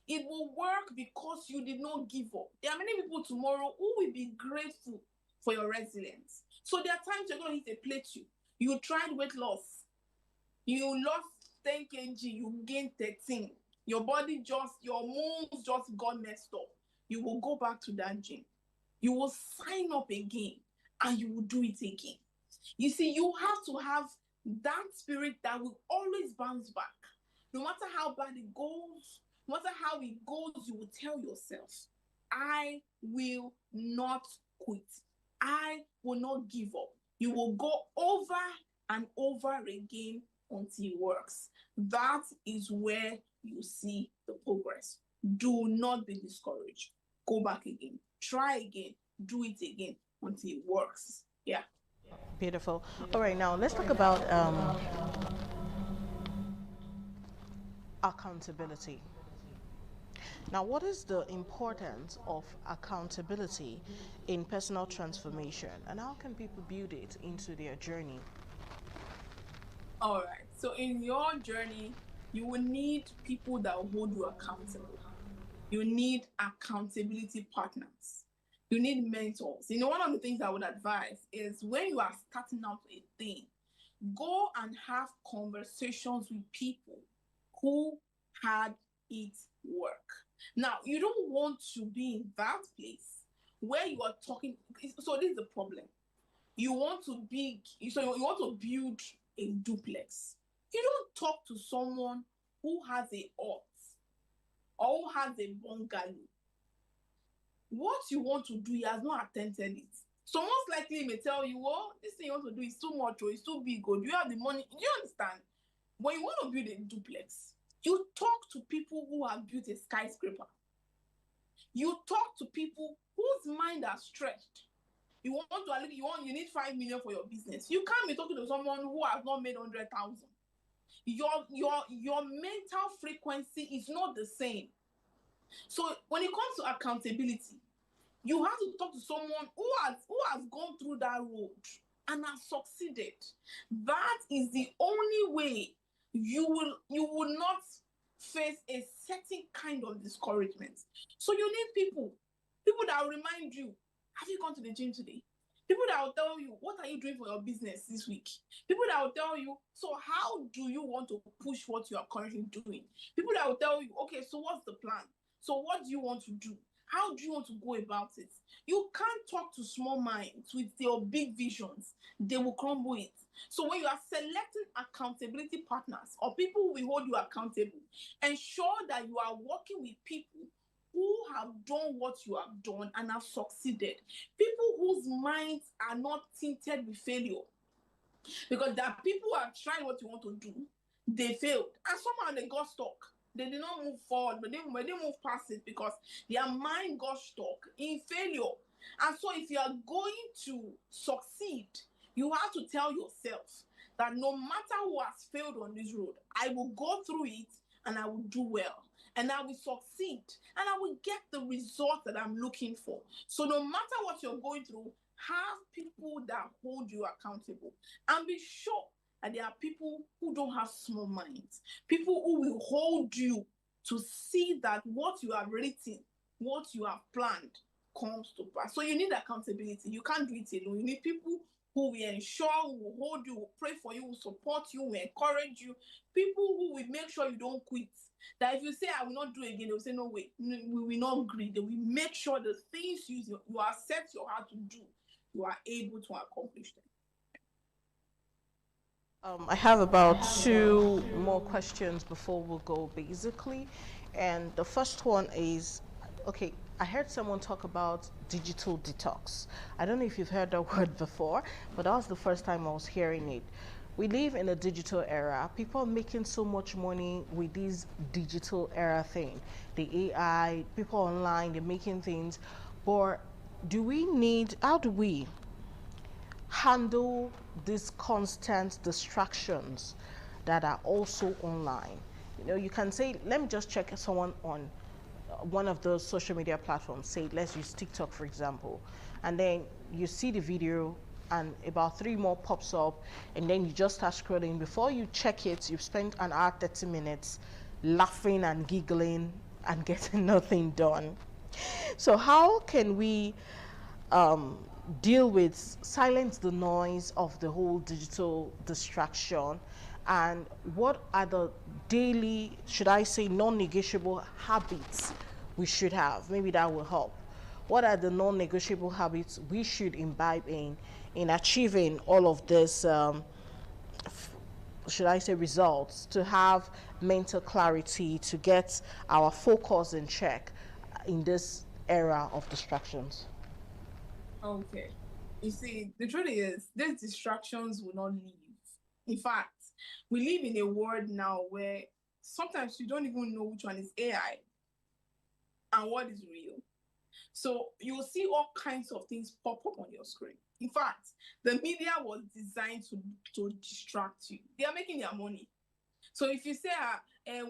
It will work because you did not give up. There are many people tomorrow who will be grateful for your resilience. So there are times you're going to hit a plateau. You tried weight loss. You lost 10 kg, you gained 13. Your moves just got messed up. You will go back to that gym. You will sign up again and you will do it again. You see, you have to have that spirit that will always bounce back. No matter how bad it goes, no matter how it goes, you will tell yourself, I will not quit. I will not give up. You will go over and over again until it works. That is where you see the progress. Do not be discouraged. Go back again. Try again. Do it again until it works. Yeah. Beautiful. All right, now let's talk about accountability. Now, what is the importance of accountability in personal transformation, and how can people build it into their journey? All right. So in your journey, you will need people that will hold you accountable. You need accountability partners. You need mentors. You know, one of the things I would advise is when you are starting out a thing, go and have conversations with people who had it work. Now, you don't want to be in that place where you are talking. So this is the problem. You want to build a duplex. You don't talk to someone who has a hut or who has a bungalow. What you want to do, he has not attempted it. So most likely he may tell you, well, this thing you want to do is too much or it's too big, or do you have the money? Do you understand? When you want to build a duplex, you talk to people who have built a skyscraper. You talk to people whose mind are stretched. You need 5 million for your business. You can't be talking to someone who has not made 100,000. Your mental frequency is not the same. So when it comes to accountability, you have to talk to someone who has gone through that road and has succeeded. That is the only way you will not face a certain kind of discouragement. So you need people that will remind you, have you gone to the gym today? People that will tell you, what are you doing for your business this week? People that will tell you, so how do you want to push what you are currently doing? People that will tell you, okay, so what's the plan? So what do you want to do? How do you want to go about it? You can't talk to small minds with their big visions. They will crumble it. So when you are selecting accountability partners or people who will hold you accountable, ensure that you are working with people who have done what you have done and have succeeded. People whose minds are not tinted with failure. Because there are people who have tried what you want to do, they failed. And somehow they got stuck. They did not move forward, but they move past it because their mind got stuck in failure. And so if you are going to succeed, you have to tell yourself that no matter who has failed on this road, I will go through it and I will do well. And I will succeed and I will get the result that I'm looking for. So no matter what you're going through, have people that hold you accountable. And be sure that there are people who don't have small minds. People who will hold you to see that what you have written, what you have planned comes to pass. So you need accountability. You can't do it alone. You need people who will ensure, who will hold you, will pray for you, will support you, will encourage you. People who will make sure you don't quit. That if you say, I will not do it again, they will say, no, wait, we will not agree. They will make sure the things you are set your heart to do, you are able to accomplish them. I have about 2 more questions before we'll go, basically. And the first one is, okay, I heard someone talk about digital detox. I don't know if you've heard that word before, but that was the first time I was hearing it. We live in a digital era. People are making so much money with this digital era thing. The AI, people online, they're making things. But how do we handle these constant distractions that are also online? You know, you can say, let me just check someone on one of those social media platforms, say let's use TikTok for example, and then you see the video and about 3 more pops up, and then you just start scrolling. Before you check it, you've spent an hour 30 minutes laughing and giggling and getting nothing done. So how can we deal with, silence the noise of the whole digital distraction, and what are the daily, should I say, non-negotiable habits we should have? Maybe that will help. What are the non-negotiable habits we should imbibe in achieving all of this, should I say, results, to have mental clarity, to get our focus in check in this era of distractions? Okay. You see, the truth is, these distractions will not leave. In fact, we live in a world now where sometimes you don't even know which one is AI and what is real. So you'll see all kinds of things pop up on your screen. In fact, the media was designed to distract you. They are making their money. So if you say,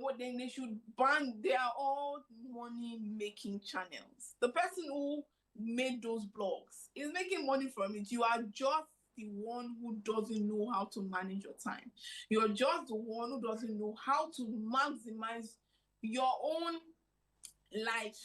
what then they should ban, they are all money-making channels. The person who made those blogs is making money from it. You are just the one who doesn't know how to manage your time. You're just the one who doesn't know how to maximize your own life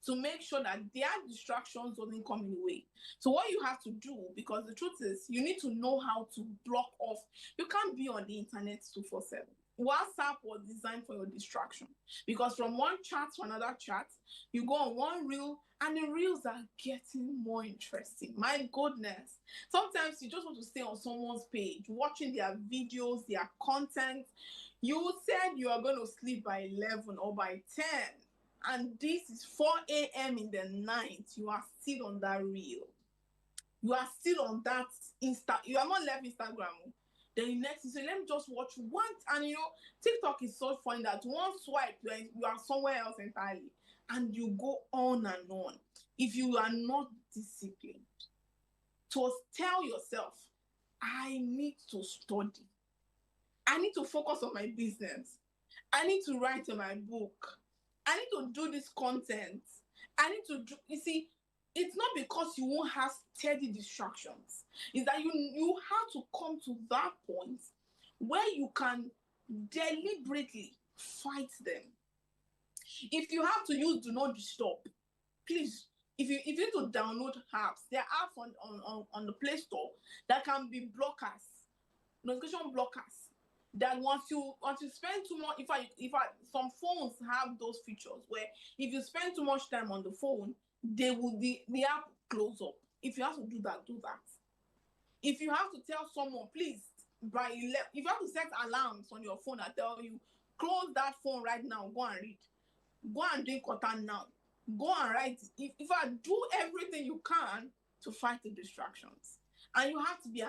to make sure that their distractions doesn't come in the way. So what you have to do, because the truth is, you need to know how to block off. You can't be on the internet 24/7. WhatsApp was designed for your distraction, because from one chat to another chat, you go on one reel, and the reels are getting more interesting. My goodness. Sometimes you just want to stay on someone's page, watching their videos, their content. You said you are going to sleep by 11 or by 10, and this is 4 a.m. in the night. You are still on that reel. You are still on that you are not left Instagram. Then next you say, let me just watch one, and you know, TikTok is so funny that one swipe, you are somewhere else entirely, and you go on and on. If you are not disciplined, to tell yourself, I need to study, I need to focus on my business, I need to write in my book, I need to do this content, I need to do, you see, it's not because you won't have steady distractions. It's that you have to come to that point where you can deliberately fight them. If you have to use Do Not Disturb, please, if you need to download apps, there are apps on the Play Store that can be blockers, notification blockers. That once you spend too much, if some phones have those features where if you spend too much time on the phone, the app close up. If you have to do that, do that. If you have to tell someone, please, by 11, if you have to set alarms on your phone that tell you, close that phone right now, go and read, go and drink water now, go and write. If I do everything you can to fight the distractions, and you have to be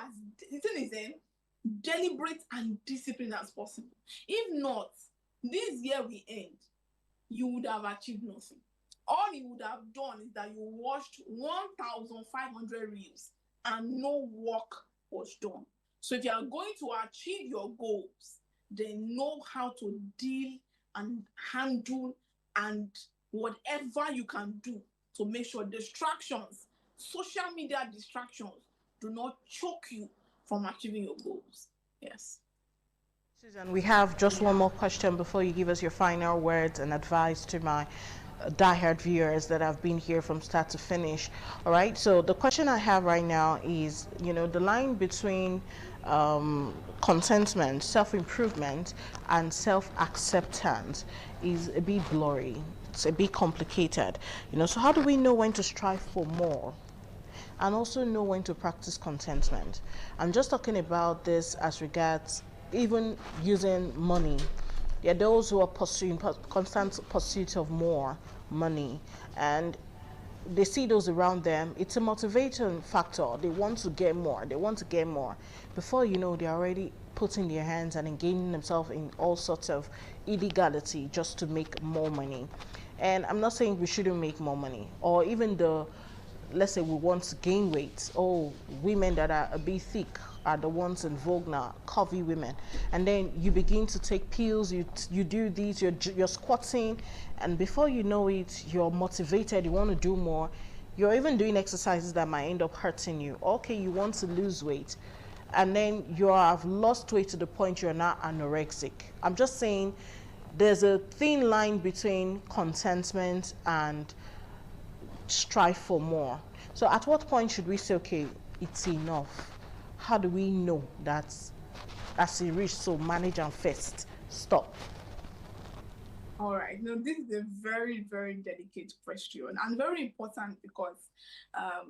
deliberate and disciplined as possible. If not, this year we end, you would have achieved nothing. All you would have done is that you watched 1,500 reels and no work was done. So if you are going to achieve your goals, then know how to deal and handle and whatever you can do to make sure distractions, social media distractions, do not choke you from achieving your goals. Yes. Susan, we have just one more question before you give us your final words and advice to my diehard viewers that have been here from start to finish. All right, so the question I have right now is, you know, the line between contentment, self-improvement, and self-acceptance is a bit blurry. It's a bit complicated, you know. So how do we know when to strive for more and also know when to practice contentment? I'm just talking about this as regards even using money. There are those who are pursuing constant pursuit of more money, and they see those around them. It's a motivating factor. They want to get more. They want to get more. Before you know, they're already putting their hands and engaging themselves in all sorts of illegality just to make more money. And I'm not saying we shouldn't make more money, or even let's say we want to gain weight. Oh, women that are a bit thick are the ones in vogue now, curvy women. And then you begin to take pills, you do these, you're squatting, and before you know it, you're motivated, you want to do more. You're even doing exercises that might end up hurting you. Okay, you want to lose weight, and then you have lost weight to the point you're now anorexic. I'm just saying there's a thin line between contentment and strive for more. So at what point should we say, okay, it's enough? How do we know that as you reach, so manage and fast, stop? All right. No, this is a very, very delicate question and very important because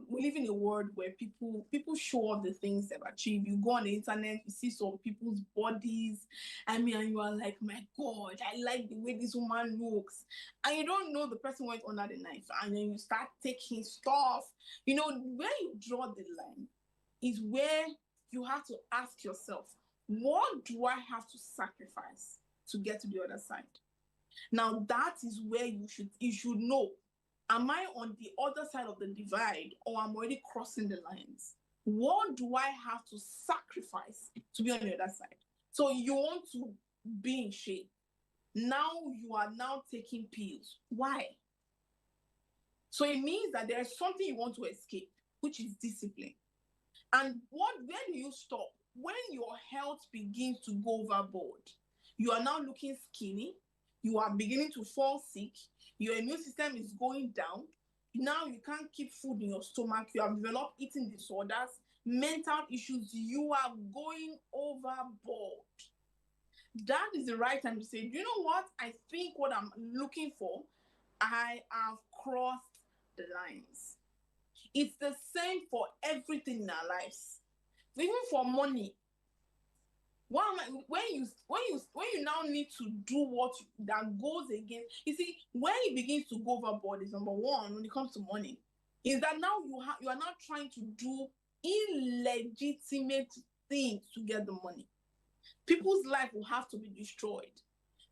we live in a world where people show off the things they've achieved. You go on the internet, you see some people's bodies, and you are like, my God, I like the way this woman looks. And you don't know the person went under the knife, and then you start taking stuff. You know, where you draw the line is where you have to ask yourself, what do I have to sacrifice to get to the other side? Now that is where you should know, am I on the other side of the divide, or I'm already crossing the lines? What do I have to sacrifice to be on the other side? So you want to be in shape. Now you are now taking pills. Why? So it means that there is something you want to escape, which is discipline. And where do you stop? When your health begins to go overboard, you are now looking skinny, you are beginning to fall sick, your immune system is going down, now you can't keep food in your stomach, you have developed eating disorders, mental issues, you are going overboard. That is the right time to say, do you know what? I think what I'm looking for, I have crossed the lines. It's the same for everything in our lives, even for money. When you now need to do what that goes against, you see, when it begins to go overboard is number one when it comes to money, is that now you are now trying to do illegitimate things to get the money. People's life will have to be destroyed.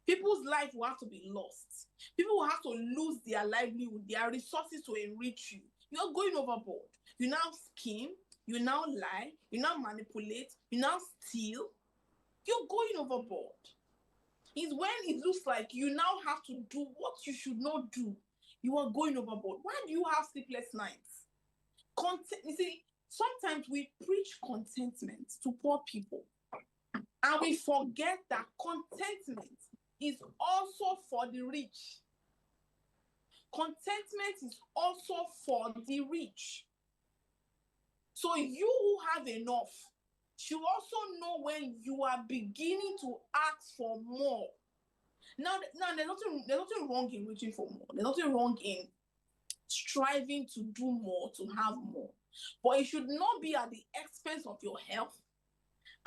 People's life will have to be lost. People will have to lose their livelihood, their resources to enrich you. You're going overboard. You now scheme, you now lie, you now manipulate, you now steal. You're going overboard. It's when it looks like you now have to do what you should not do. You are going overboard. Why do you have sleepless nights? You see, sometimes we preach contentment to poor people, and we forget that contentment is also for the rich. Contentment is also for the rich. So you who have enough should also know when you are beginning to ask for more. Now there's nothing wrong in reaching for more. There's nothing wrong in striving to do more, to have more. But it should not be at the expense of your health,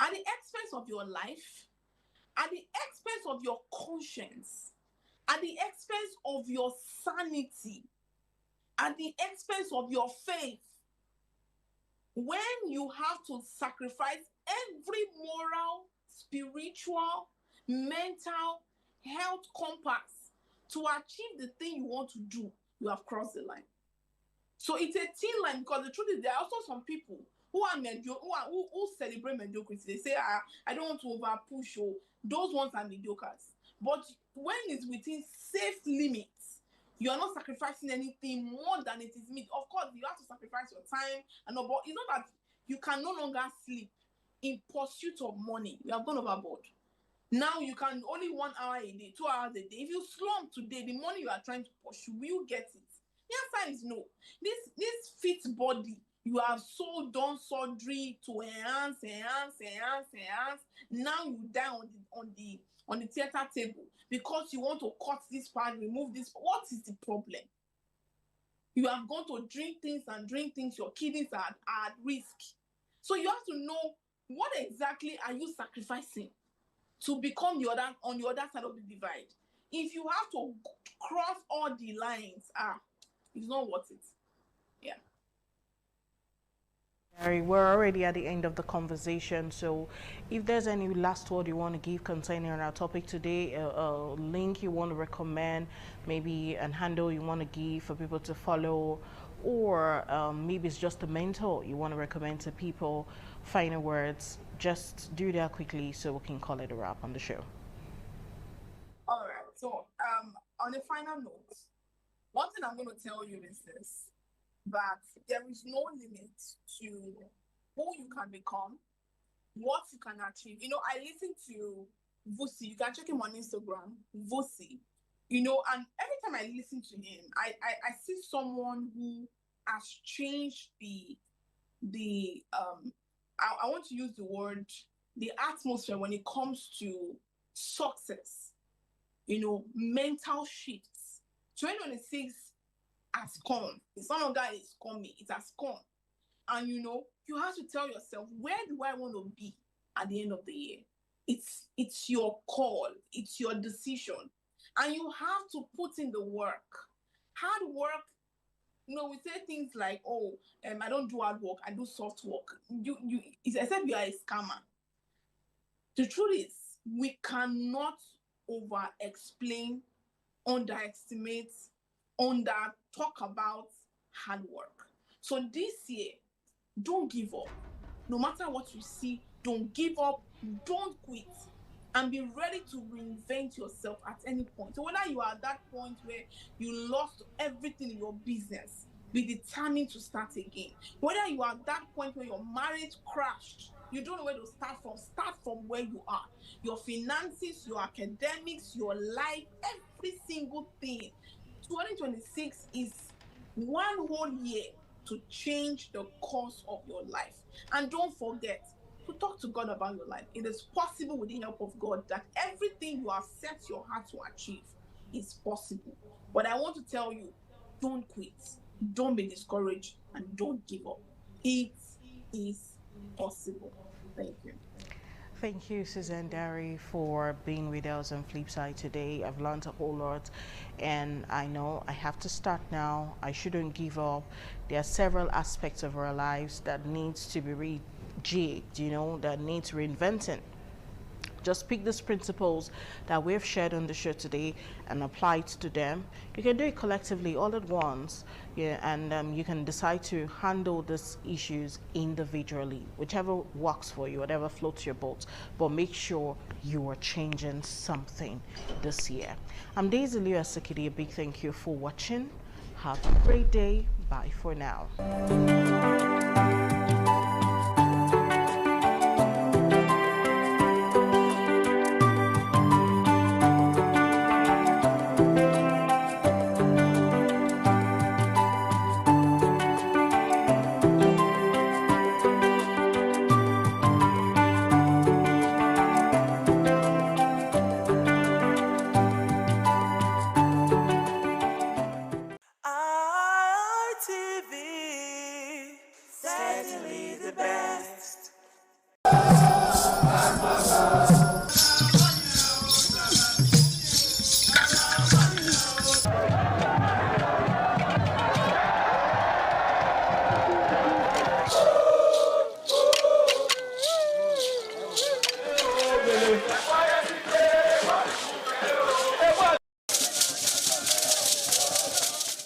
at the expense of your life, at the expense of your conscience, at the expense of your sanity, at the expense of your faith. When you have to sacrifice every moral, spiritual, mental, health compass to achieve the thing you want to do, you have crossed the line. So it's a thin line, because the truth is there are also some people who are who celebrate mediocrity. They say, I don't want to over push, or those ones are mediocres. But when it's within safe limits, you are not sacrificing anything more than it is meant. Of course, you have to sacrifice your time, but it's not that you can no longer sleep in pursuit of money. You have gone overboard. Now you can only 1 hour a day, 2 hours a day. If you slump today, the money you are trying to pursue, will you get it? The answer is no. This fit body, you have so done surgery to enhance. Now you die on the theater table because you want to cut this part, remove this. What is the problem? You have gone to drink things, your kidneys are at risk. So you have to know what exactly are you sacrificing to become on the other side of the divide. If you have to cross all the lines, it's not worth it. Yeah. Gary, we're already at the end of the conversation, so if there's any last word you want to give concerning our topic today, a link you want to recommend, maybe an handle you want to give for people to follow, or maybe it's just a mentor you want to recommend to people, final words, just do that quickly so we can call it a wrap on the show. All right, so on a final note, one thing I'm going to tell you is this, that there is no limit to who you can become, what you can achieve. You know, I listen to Vusi, you can check him on Instagram, Vusi, you know, and every time I listen to him, I see someone who has changed I want to use the word, the atmosphere when it comes to success, you know, mental shifts. 2026 has come. It's no longer is coming. It has come. And, you know, you have to tell yourself, where do I want to be at the end of the year? It's your call. It's your decision. And you have to put in the work. Hard work, you know, we say things like, oh, I don't do hard work. I do soft work. It's except you are a scammer. The truth is, we cannot over-explain, underestimate, talk about hard work. So this year, don't give up. No matter what you see, don't give up, don't quit, and be ready to reinvent yourself at any point. So whether you are at that point where you lost everything in your business, be determined to start again. Whether you are at that point where your marriage crashed, you don't know where to start from where you are. Your finances, your academics, your life, every single thing. 2026 is one whole year to change the course of your life. And don't forget to talk to God about your life. It is possible with the help of God that everything you have set your heart to achieve is possible. But I want to tell you, don't quit, don't be discouraged, and don't give up. It is possible. Thank you. Thank you, Suzanne Dari, for being with us on Flipside today. I've learned a whole lot, and I know I have to start now. I shouldn't give up. There are several aspects of our lives that needs to be rejigged, you know, that needs reinventing. Just pick these principles that we've shared on the show today and apply it to them. You can do it collectively all at once, yeah, and you can decide to handle these issues individually, whichever works for you, whatever floats your boat. But make sure you are changing something this year. I'm Daisy Lewis Sekidi. A big thank you for watching. Have a great day. Bye for now.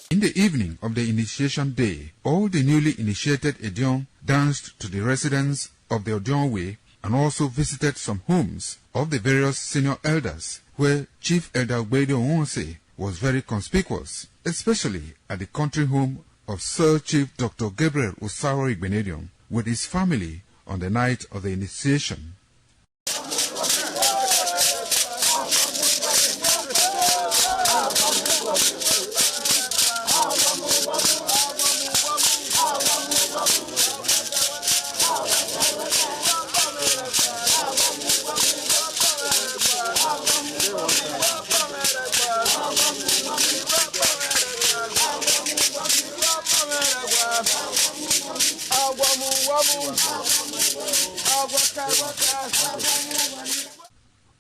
In the evening of the initiation day, all the newly initiated Edion danced to the residents of the Edion Way and also visited some homes of the various senior elders, where Chief Elder Gbede Onwonse was very conspicuous, especially at the country home of Sir Chief Dr. Gabriel Osaro Igbenedion with his family on the night of the initiation.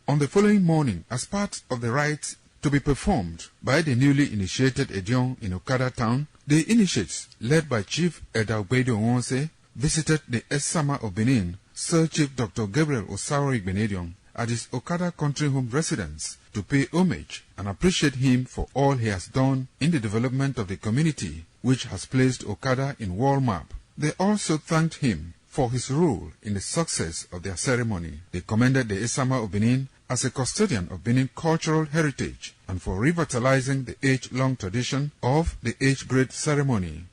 On the following morning, as part of the rites to be performed by the newly initiated Edion in Okada town, the initiates, led by Chief Edalbedo Onse, visited the Esama of Benin, Sir Chief Dr. Gabriel Osaro Igbenedion, at his Okada country home residence to pay homage and appreciate him for all he has done in the development of the community, which has placed Okada in world map. They also thanked him for his role in the success of their ceremony. They commended the Esama of Benin as a custodian of Benin cultural heritage and for revitalizing the age-long tradition of the age-grade ceremony.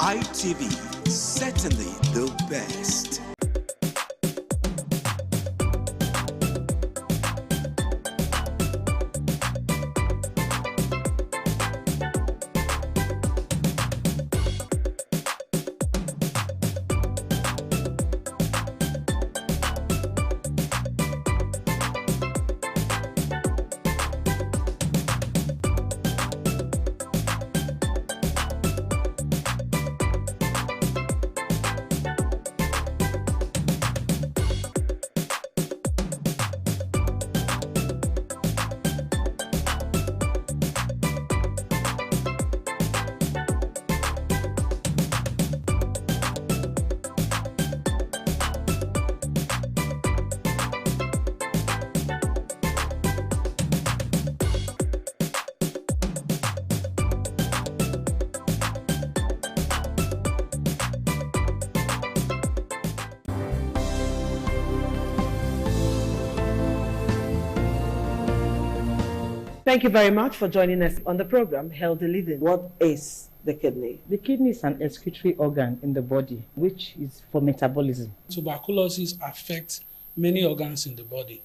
ITV, certainly the best. Thank you very much for joining us on the program, Healthy Living. What is the kidney? The kidney is an excretory organ in the body, which is for metabolism. Tuberculosis affects many organs in the body,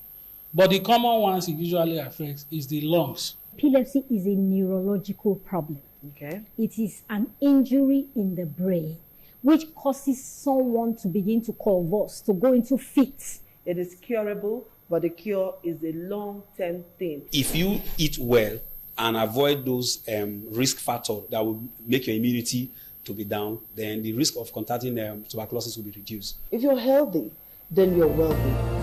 but the common ones it usually affects is the lungs. Epilepsy is a neurological problem. Okay. It is an injury in the brain, which causes someone to begin to convulse, to go into fits. It is curable, but the cure is a long-term thing. If you eat well and avoid those risk factors that will make your immunity to be down, then the risk of contracting tuberculosis will be reduced. If you're healthy, then you're wealthy.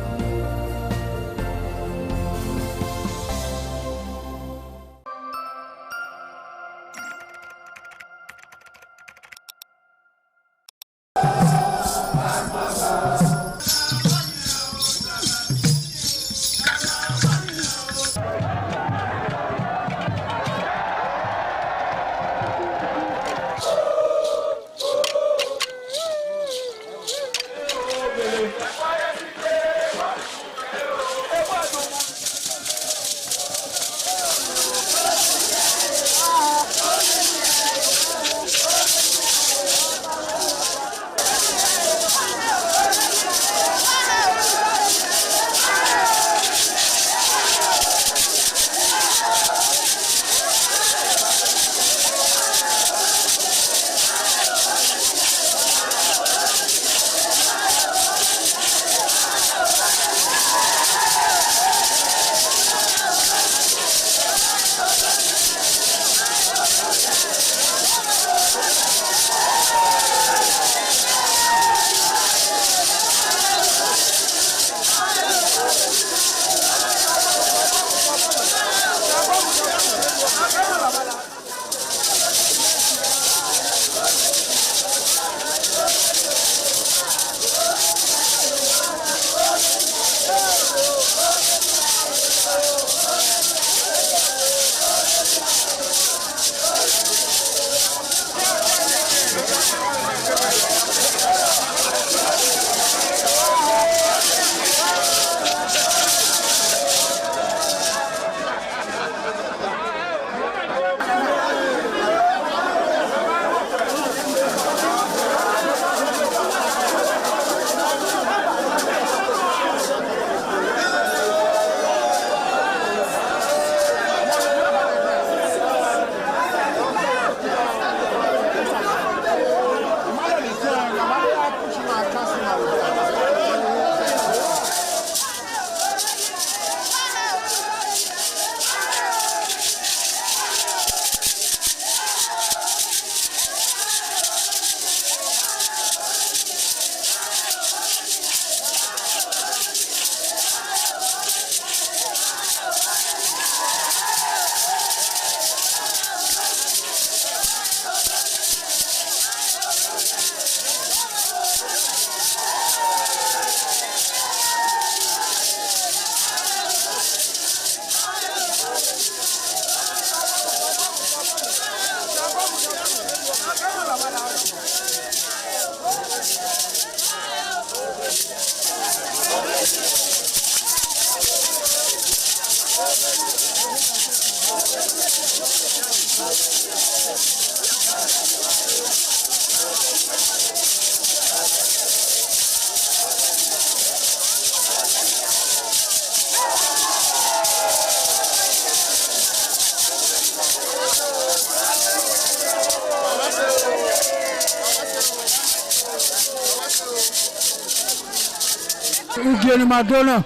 ugieni madonna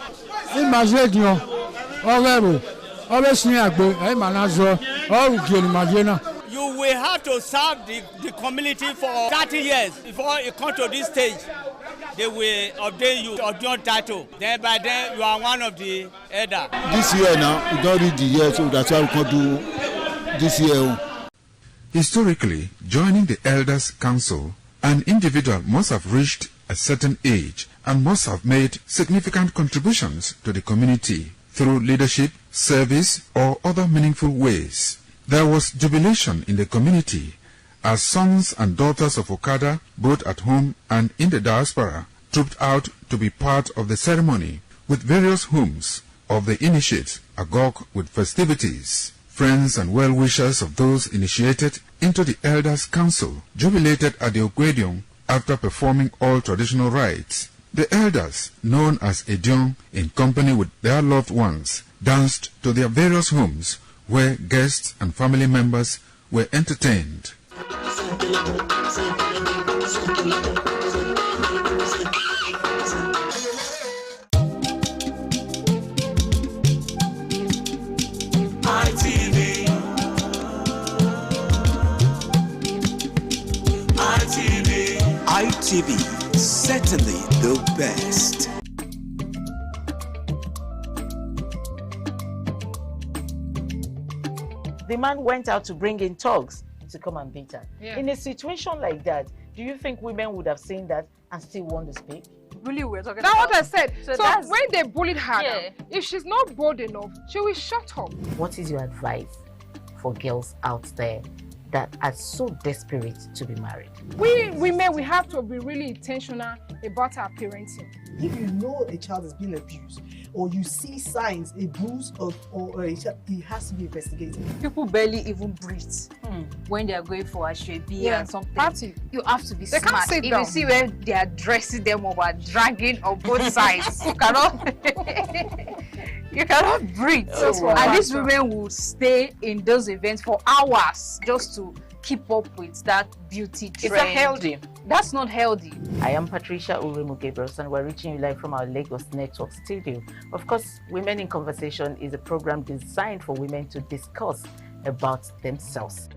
imagine dio overo obesni agbe e manazo o ugieni madonna. You will have to serve the community for 30 years before you come to this stage. They will ordain you your title. Then by then you are one of the elder. This year now, we don't read the year, so that's why we can do this year. Historically, joining the Elders Council, an individual must have reached a certain age and must have made significant contributions to the community through leadership, service, or other meaningful ways. There was jubilation in the community as sons and daughters of Okada, both at home and in the diaspora, trooped out to be part of the ceremony, with various homes of the initiates agog with festivities. Friends and well-wishers of those initiated into the Elders Council jubilated at the Ogwedion after performing all traditional rites. The elders, known as Edion, in company with their loved ones, danced to their various homes where guests and family members were entertained. ITV, certainly the best. The man went out to bring in thugs to come and beat her. Yeah. In a situation like that, do you think women would have seen that and still want to speak? Really, we're talking That's about. what I said. So So, that's- when they bullied her, Yeah. if she's not bold enough, she will shut up. What is your advice for girls out there that are so desperate to be married? We women, we have to be really intentional about our parenting. If you know a child is being abused, or you see signs, a bruise or a child, it has to be investigated. People barely even breathe when they are going for a shrebi and something. You have to be They can't smart. sit If down. you see where they are dressing them or are dragging on both sides, you cannot. You cannot breathe. And these women will stay in those events for hours just to keep up with that beauty trend. Is that healthy? That's not healthy. I am Patricia Uremu Gabriels, and we're reaching you live from our Lagos Network studio. Of course, Women in Conversation is a program designed for women to discuss about themselves.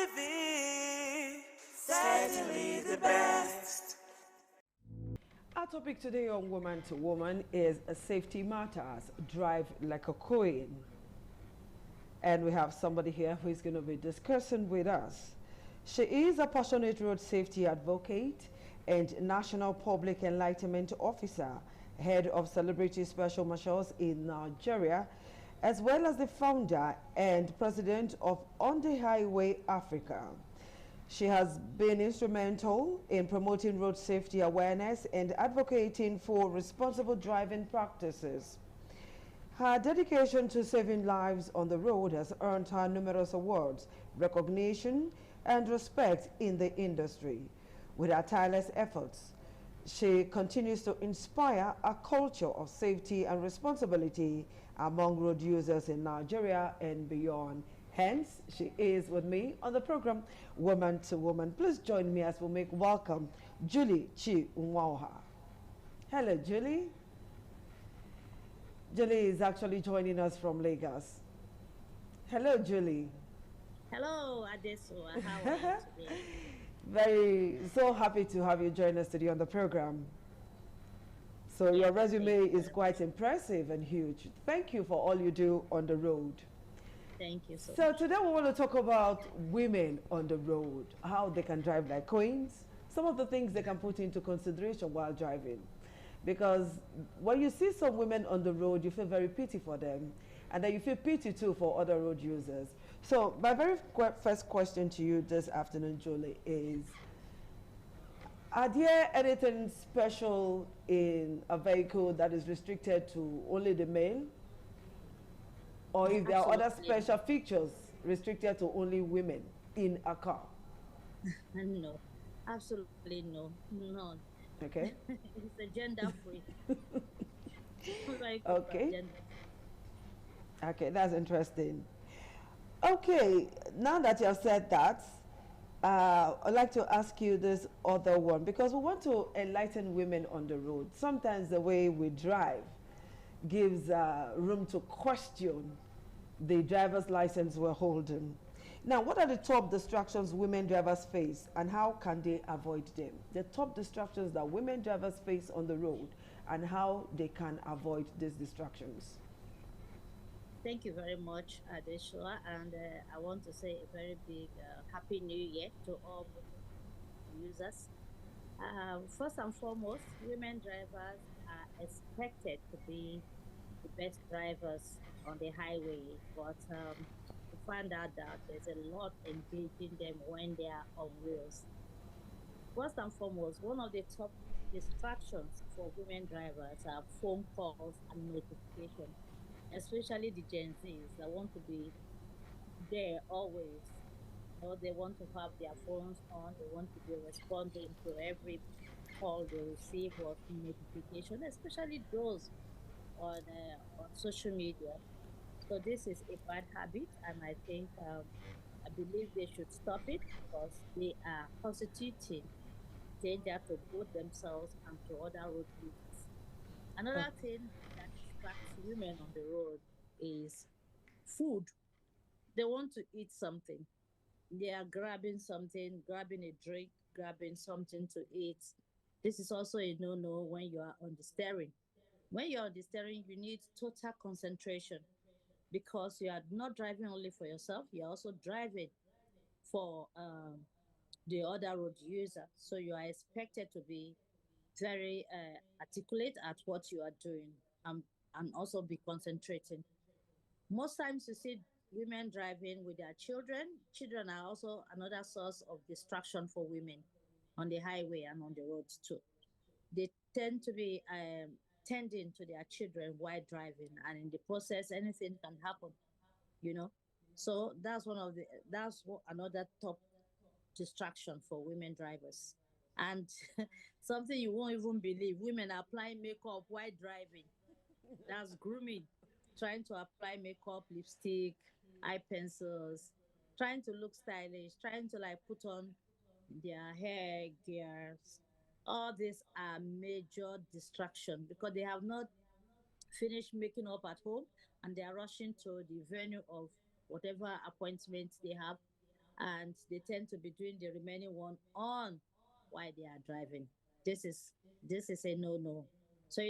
ITV, certainly the best. Our topic today on Woman to Woman is Safety Matters, Drive Like a Queen. And we have somebody here who is going to be discussing with us. She is a passionate road safety advocate and National Public Enlightenment Officer, head of Celebrity Special Marshals in Nigeria, as well as the founder and president of On the Highway Africa. She has been instrumental in promoting road safety awareness and advocating for responsible driving practices. Her dedication to saving lives on the road has earned her numerous awards, recognition, and respect in the industry. With her tireless efforts, she continues to inspire a culture of safety and responsibility among road users in Nigeria and beyond. Hence, she is with me on the program, Woman to Woman. Please join me as we make welcome Julie Chi Unwauha. Hello, Julie. Julie is actually joining us from Lagos. Hello, Julie. Hello, Adeso. How are you today? So happy to have you join us today on the program. So your resume is quite impressive and huge. Thank you for all you do on the road. Thank you so So much. today we want to talk about women on the road, how they can drive like queens, some of the things they can put into consideration while driving. Because when you see some women on the road, you feel very pity for them. And then you feel pity too for other road users. So my very first question to you this afternoon, Julie, is, are there anything special in a vehicle that is restricted to only the male? Or if there are other special features restricted to only women in a car? No, absolutely no, none. Okay. It's a gender free. Okay. Okay, that's interesting. Okay, now that you have said that, I'd like to ask you this other one, because we want to enlighten women on the road. Sometimes the way we drive gives room to question the driver's license we're holding. Now, what are the top distractions women drivers face, and how can they avoid them? The top distractions that women drivers face on the road, and how they can avoid these distractions. Thank you very much, Adeshua, and I want to say a very big Happy New Year to all users. First and foremost, women drivers are expected to be the best drivers on the highway, but we find out that there's a lot engaging them when they are on wheels. First and foremost, one of the top distractions for women drivers are phone calls and notifications, especially the Gen Zs that want to be there always. Or they want to have their phones on, they want to be responding to every call they receive or notification, especially those on social media. So this is a bad habit, and I think I believe they should stop it, because they are constituting danger to both themselves and to other road users. Another thing that distracts women on the road is food. They want to eat something. They are grabbing something, grabbing a drink, grabbing something to eat. This is also a no-no when you are on the steering. When you're on the steering, you need total concentration, because you are not driving only for yourself, you're also driving for the other road user. So you are expected to be very articulate at what you are doing, and also be concentrating. Most times you see women driving with their children. Children are also another source of distraction for women on the highway and on the roads too. They tend to be tending to their children while driving, and in the process, anything can happen, you know. So that's another top distraction for women drivers. And something you won't even believe, women are applying makeup while driving. That's grooming, trying to apply makeup, lipstick, eye pencils, trying to look stylish, trying to like put on their hair gears. All these are major distraction, because they have not finished making up at home, and they are rushing to the venue of whatever appointments they have, and they tend to be doing the remaining one on while they are driving. This is a no-no. So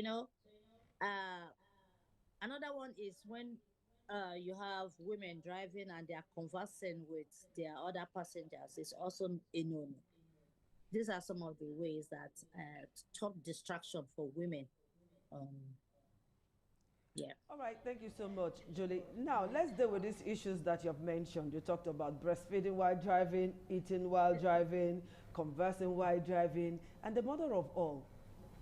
another one is when you have women driving and they are conversing with their other passengers. It's also a no-no. These are some of the ways that top distraction for women. Yeah. All right, thank you so much, Julie. Now, let's deal with these issues that you've mentioned. You talked about breastfeeding while driving, eating while driving, conversing while driving, and the mother of all,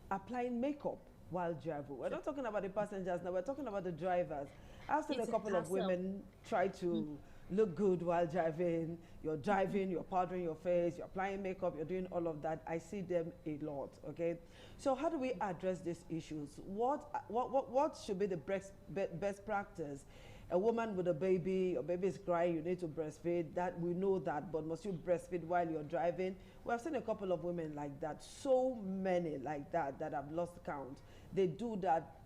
applying makeup while driving. We're not talking about the passengers now, we're talking about the drivers. I've seen a couple of women try to look good while driving. You're driving, you're powdering your face, you're applying makeup, you're doing all of that. I see them a lot, okay? So how do we address these issues? What should be the best practice? A woman with a baby, your baby is crying, you need to breastfeed. That we know that, but must you breastfeed while you're driving? We have seen a couple of women like that, so many like that have lost count. They do that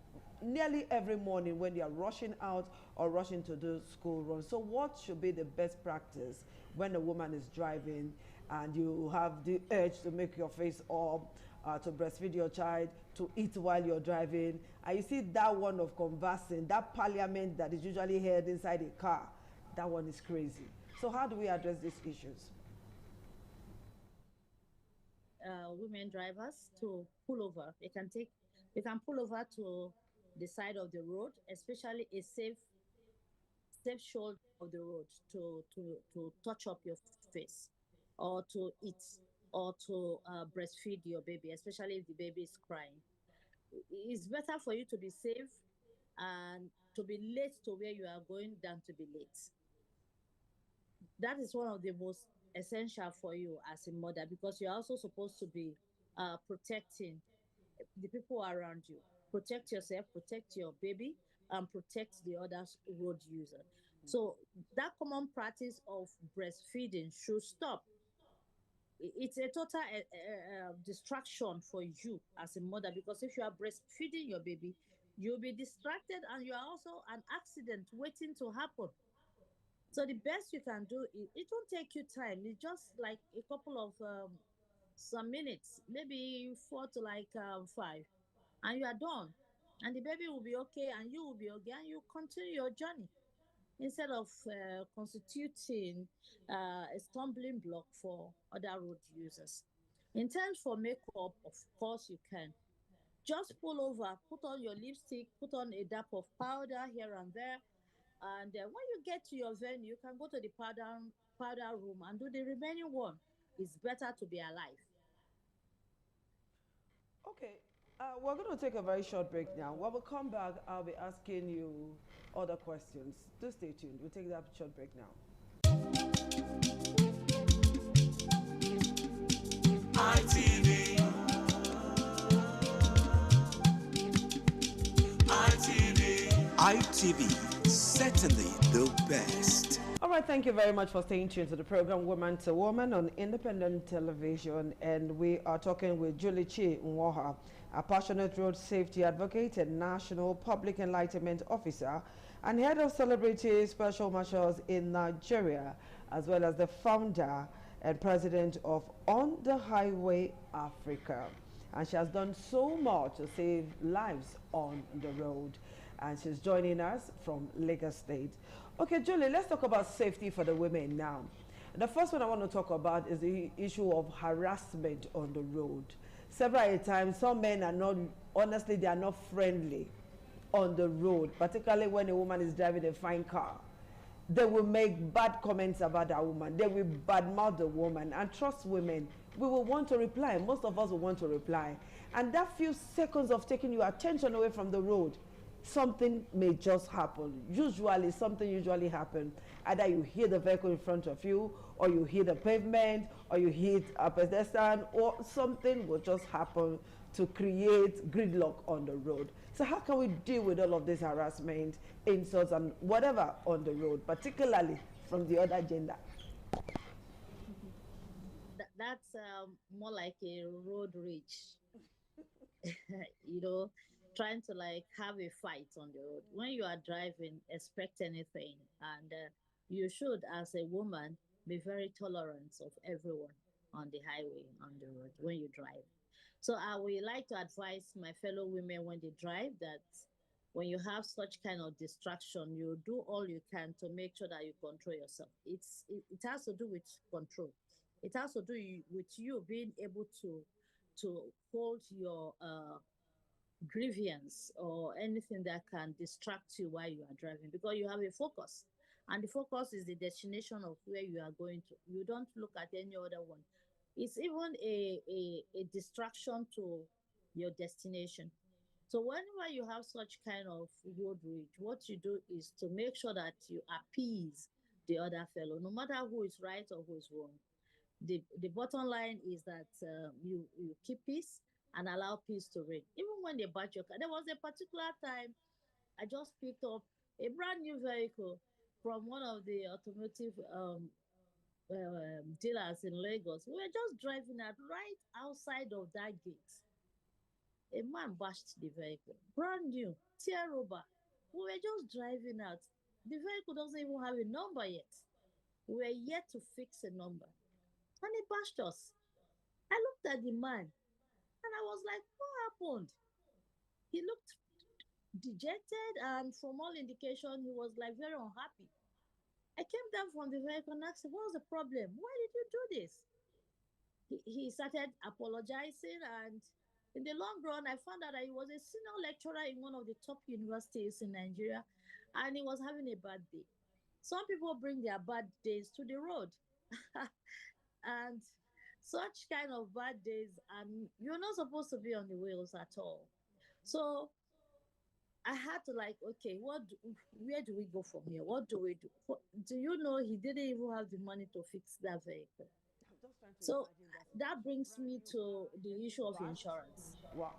nearly every morning when they are rushing out or rushing to do school runs. So what should be the best practice when a woman is driving and you have the urge to make your face up, to breastfeed your child, to eat while you're driving, and you see that one of conversing, that parliament that is usually held inside a car, that one is crazy. So how do we address these issues? Women drivers to pull over. They can pull over to the side of the road, especially a safe shoulder of the road to touch up your face, or to eat, or to breastfeed your baby, especially if the baby is crying. It's better for you to be safe and to be late to where you are going than to be late. That is one of the most essential for you as a mother, because you're also supposed to be protecting the people around you. Protect yourself, protect your baby, and protect the other road user. So that common practice of breastfeeding should stop. It's a total distraction for you as a mother, because if you are breastfeeding your baby, you'll be distracted, and you are also an accident waiting to happen. So the best you can do is, it won't take you time. It's just like a couple of some minutes, maybe 4 to 5, and you are done. And the baby will be okay, and you will be okay, and you continue your journey, instead of constituting a stumbling block for other road users. In terms for makeup, of course you can. Just pull over, put on your lipstick, put on a dab of powder here and there, and when you get to your venue, you can go to the powder room and do the remaining one. It's better to be alive. Okay, we're going to take a very short break now. When we come back, I'll be asking you other questions. Do stay tuned. We'll take that short break now. ITV. ITV, certainly the best. All right, thank you very much for staying tuned to the program Woman to Woman on Independent Television. And we are talking with Julie Chi Nwoha, a passionate road safety advocate and National Public Enlightenment Officer and head of Celebrity Special Marshals in Nigeria, as well as the founder and president of On the Highway Africa. And she has done so much to save lives on the road. And she's joining us from Lagos State. Okay, Julie, let's talk about safety for the women now. The first one I want to talk about is the issue of harassment on the road. Several times, some men are not, honestly, they are not friendly on the road, particularly when a woman is driving a fine car. They will make bad comments about that woman. They will badmouth the woman. And trust women, we will want to reply. Most of us will want to reply. And that few seconds of taking your attention away from the road, something may just happen. Usually, something usually happens. Either you hit the vehicle in front of you, or you hit the pavement, or you hit a pedestrian, or something will just happen to create gridlock on the road. So how can we deal with all of this harassment, insults, and whatever on the road, particularly from the other gender? That's more like a road rage. You know, trying to have a fight on the road. When you are driving, expect anything, and you should, as a woman, be very tolerant of everyone on the highway, on the road, when you drive. So I would like to advise my fellow women when they drive that when you have such kind of distraction, you do all you can to make sure that you control yourself. It has to do with control. It has to do with you being able to hold your grievance or anything that can distract you while you are driving, because you have a focus, and the focus is the destination of where you are going to. You don't look at any other one. It's even a distraction to your destination. So whenever you have such kind of road rage, what you do is to make sure that you appease the other fellow, no matter who is right or who is wrong. The bottom line is that you keep peace and allow peace to reign. Even when they bat your car. There was a particular time I just picked up a brand new vehicle from one of the automotive dealers in Lagos. We were just driving out right outside of that gate. A man bashed the vehicle, brand new, tear rubber. We were just driving out. The vehicle doesn't even have a number yet. We were yet to fix a number. and he bashed us. I looked at the man and I was like, what happened? He looked dejected, and from all indication, he was like very unhappy. I came down from the vehicle and asked him, what was the problem? Why did you do this? He started apologizing, and in the long run, I found out that he was a senior lecturer in one of the top universities in Nigeria, and he was having a bad day. Some people bring their bad days to the road. And such kind of bad days, and you're not supposed to be on the wheels at all. So I had to like, okay, where do we go from here? What do we do? Do you know he didn't even have the money to fix that vehicle? So that brings me to the issue of insurance. Wow.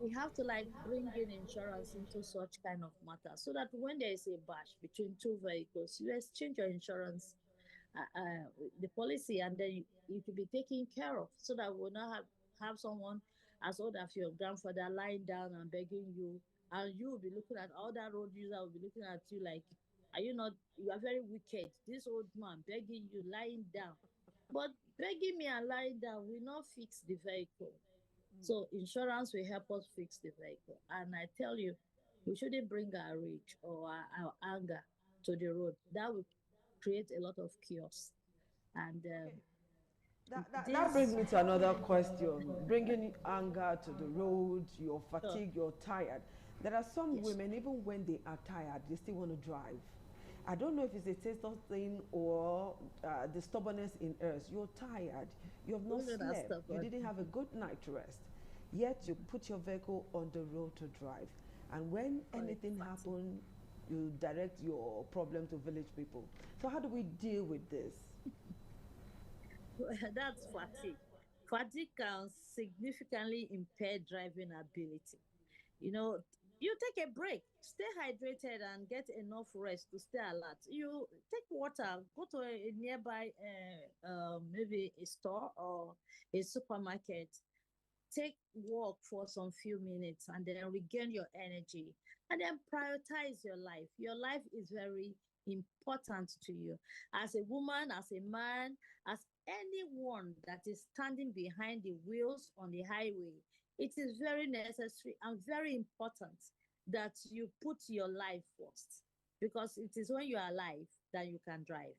We have to like bring in insurance into such kind of matter, so that when there is a bash between two vehicles, you exchange your insurance, the policy, and then you could be taken care of, so that we'll not have someone as old as your grandfather lying down and begging you, and you will be looking at other road user will be looking at you like, you are very wicked. This old man begging you, lying down. But begging me and lying down will not fix the vehicle. So insurance will help us fix the vehicle. And I tell you, we shouldn't bring our rage or our anger to the road. That will create a lot of chaos. And that brings me to another question. Bringing anger to the road, you're fatigued, you're tired. There are some women, even when they are tired, they still want to drive. I don't know if it's a taste thing or the stubbornness in us. You're tired. You have not slept. You didn't have a good night rest. Yet you put your vehicle on the road to drive. And when anything happens, you direct your problem to village people. So how do we deal with this? That's fatigue. Fatigue can significantly impair driving ability. You take a break, stay hydrated, and get enough rest to stay alert. You take water, go to a nearby, maybe a store or a supermarket, take walk for some few minutes, and then regain your energy, and then prioritize your life. Your life is very important to you. As a woman, as a man, as anyone that is standing behind the wheels on the highway, it is very necessary and very important that you put your life first, because it is when you are alive that you can drive.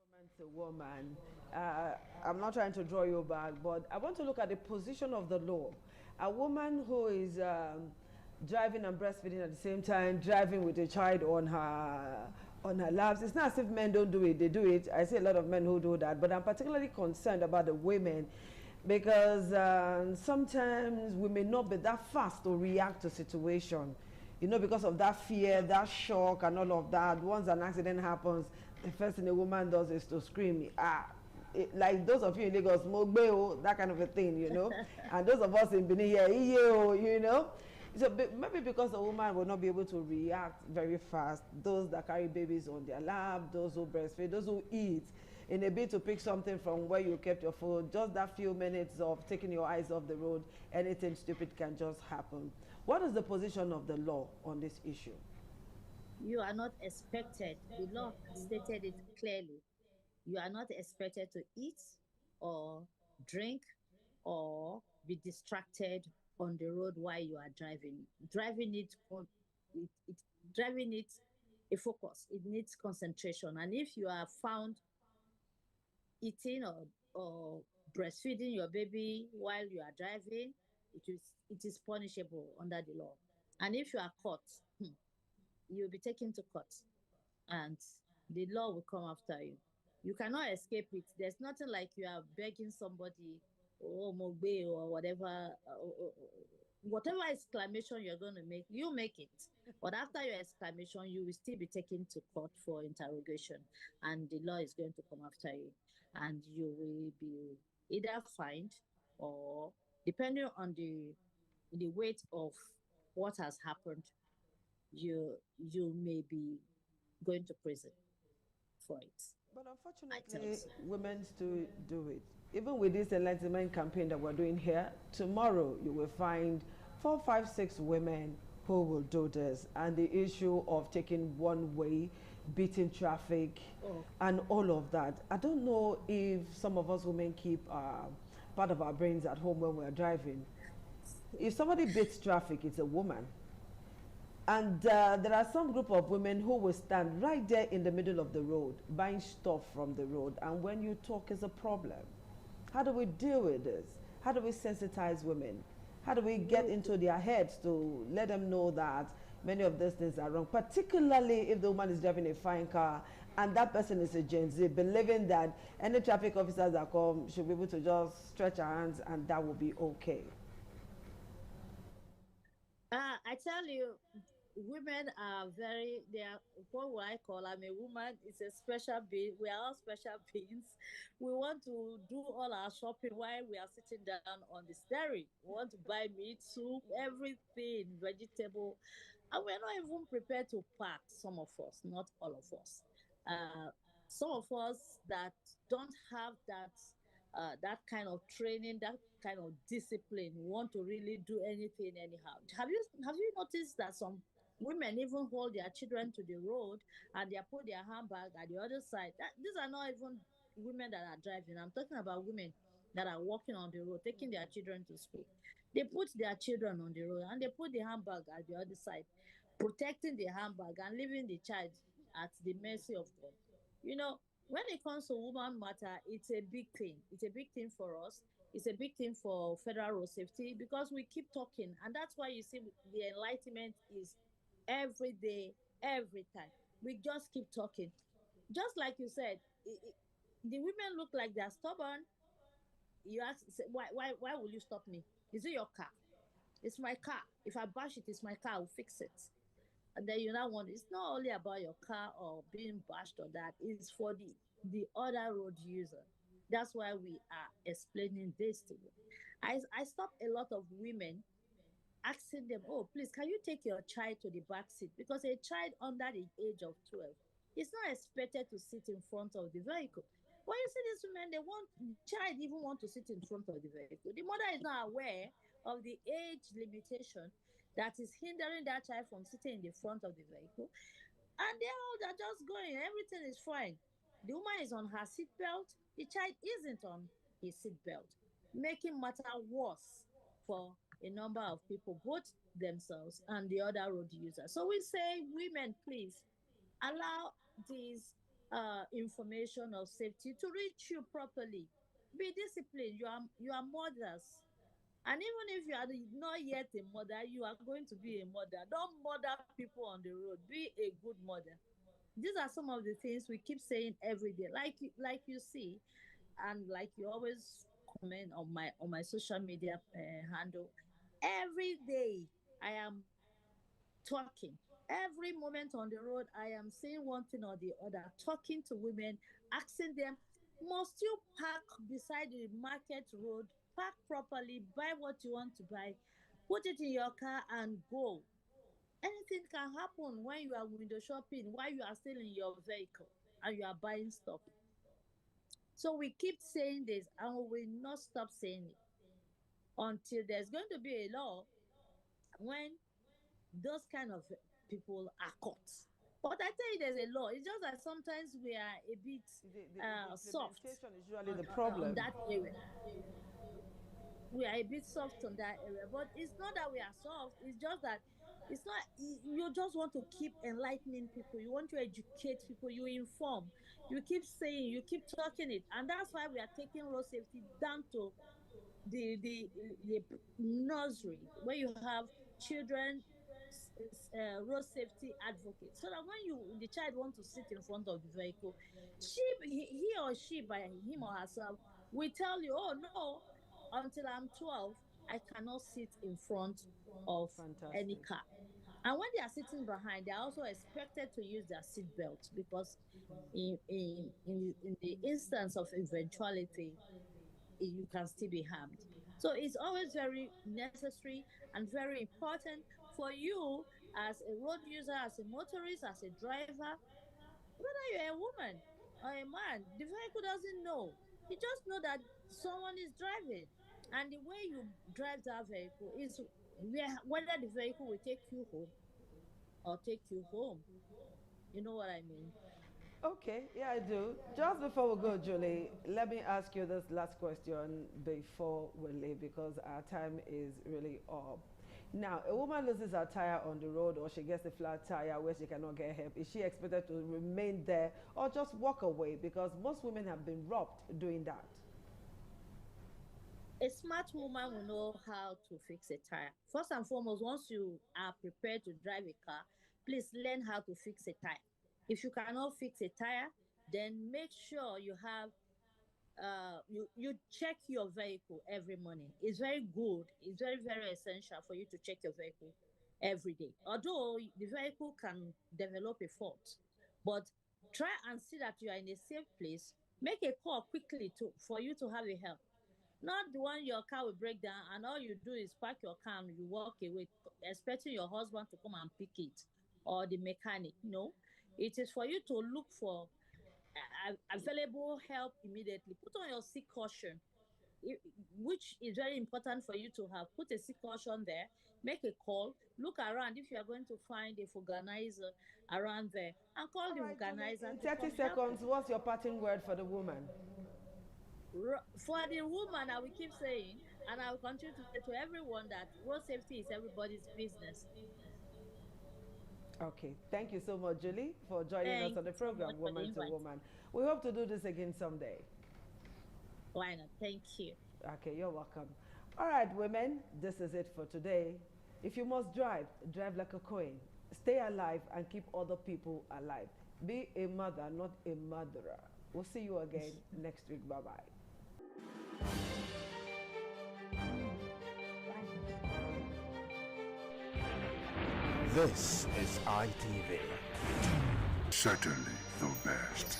Woman to woman, I'm not trying to draw you back, but I want to look at the position of the law. A woman who is driving and breastfeeding at the same time, driving with a child on her laps. It's not as if men don't do it, they do it. I see a lot of men who do that, but I'm particularly concerned about the women, because sometimes we may not be that fast to react to situation, because of that fear, that shock and all of that. Once an accident happens, the first thing a woman does is to scream, like those of you in Lagos, Mogbe, that kind of a thing, and those of us in Benin here, So maybe because a woman will not be able to react very fast, those that carry babies on their lap, those who breastfeed, those who eat, in a bid to pick something from where you kept your food, just that few minutes of taking your eyes off the road, anything stupid can just happen. What is the position of the law on this issue? You are not expected, the law stated it clearly, you are not expected to eat or drink or be distracted on the road while you are driving. Driving needs a focus. It needs concentration. And if you are found eating or breastfeeding your baby while you are driving, it is punishable under the law. And if you are caught, you'll be taken to court, and the law will come after you. You cannot escape it. There's nothing like you are begging somebody, Mogbe, or whatever, whatever exclamation you're going to make, you make it. But after your exclamation, you will still be taken to court for interrogation, and the law is going to come after you, and you will be either fined or, depending on the weight of what has happened, you may be going to prison for it. But unfortunately, women still do it. Even with this enlightenment campaign that we're doing here, tomorrow you will find 4, 5, 6 women who will do this. And the issue of taking one way, beating traffic, and all of that. I don't know if some of us women keep part of our brains at home when we're driving. If somebody beats traffic, it's a woman. And there are some group of women who will stand right there in the middle of the road, buying stuff from the road. And when you talk, is a problem. How do we deal with this? How do we sensitize women? How do we get into their heads to let them know that many of these things are wrong, particularly if the woman is driving a fine car and that person is a Gen Z, believing that any traffic officers that come should be able to just stretch our hands and that will be okay? I tell you, women are they are what would I call? I'm a woman, it's a special being. We are all special beings. We want to do all our shopping while we are sitting down on the steering. We want to buy meat, soup, everything, vegetable. And we're not even prepared to park, some of us, not all of us. Some of us that don't have that kind of training, that kind of discipline, want to really do anything anyhow. Have you noticed that some women even hold their children to the road and they put their handbag at the other side? These are not even women that are driving. I'm talking about women that are walking on the road, taking their children to school. They put their children on the road and they put the handbag at the other side, protecting the handbag and leaving the child at the mercy of God. You know, when it comes to woman matter, it's a big thing. It's a big thing for us. It's a big thing for federal road safety because we keep talking. And that's why you see the enlightenment is every day, every time. We just keep talking. Just like you said, the women look like they're stubborn. You ask, why will you stop me? Is it your car? It's my car. If I bash it, it's my car. I'll fix it. And then you now want, it's not only about your car or being bashed or that. It's for the other road user. That's why we are explaining this to you. I stop a lot of women asking them, oh, please, can you take your child to the back seat? Because a child under the age of 12 is not expected to sit in front of the vehicle. When you see these women, the child even want to sit in front of the vehicle. The mother is not aware of the age limitation that is hindering that child from sitting in the front of the vehicle. And they're just going, everything is fine. The woman is on her seatbelt, the child isn't on his seatbelt, making matter worse for a number of people, both themselves and the other road users. So we say, women, please allow this information of safety to reach you properly. Be disciplined. You are mothers. And even if you are not yet a mother, you are going to be a mother. Don't murder people on the road. Be a good mother. These are some of the things we keep saying every day. Like you see, and like you always comment on my social media handle. Every day I am talking. Every moment on the road, I am saying one thing or the other, talking to women, asking them, must you park beside the market road? Park properly, buy what you want to buy, put it in your car and go. Anything can happen when you are window shopping, while you are still in your vehicle and you are buying stuff. So we keep saying this and we will not stop saying it until there's going to be a law when those kind of people are caught. But I tell you, there's a law. It's just that sometimes we are a bit soft. Is usually the problem. On that area. We are a bit soft on that area, but it's not that we are soft. It's just that it's not. You just want to keep enlightening people. You want to educate people. You inform. You keep saying. You keep talking it, and that's why we are taking road safety down to the nursery, where you have children road safety advocates, so that when the child wants to sit in front of the vehicle, he or she by him or herself will tell you, oh no, until I'm 12 I cannot sit in front of any car. And when they are sitting behind, they are also expected to use their seat belt, because in the instance of eventuality, you can still be harmed. So it's always very necessary and very important for you as a road user, as a motorist, as a driver, whether you're a woman or a man, the vehicle doesn't know. You just know that someone is driving. And the way you drive that vehicle is whether the vehicle will take you home or take you home. You know what I mean? Okay, yeah, I do. Just before we go, Julie, let me ask you this last question before we leave, because our time is really up. Now, a woman loses her tire on the road, or she gets a flat tire where she cannot get help. Is she expected to remain there or just walk away? Because most women have been robbed doing that. A smart woman will know how to fix a tire. First and foremost, once you are prepared to drive a car, please learn how to fix a tire. If you cannot fix a tire, then make sure you have you check your vehicle every morning. It's very good. It's very, very essential for you to check your vehicle every day. Although the vehicle can develop a fault, but try and see that you are in a safe place. Make a call quickly for you to have a help. Not the one your car will break down and all you do is park your car and you walk away expecting your husband to come and pick it or the mechanic. No, it is for you to look for available help immediately. Put on your sick caution, which is very important for you to have. Put a sick caution there, make a call, look around if you are going to find a organizer around there and call the organizer. In 30 seconds, what's your parting word for the woman? For the woman, I will keep saying, and I will continue to say to everyone that road safety is everybody's business. Okay, thank you so much, Julie, for joining us on the program, Woman to Woman. We hope to do this again someday. Why not? Thank you. Okay, you're welcome. All right, women, this is it for today. If you must drive, drive like a queen. Stay alive and keep other people alive. Be a mother, not a murderer. We'll see you again next week. Bye-bye. This is ITV. Certainly the best.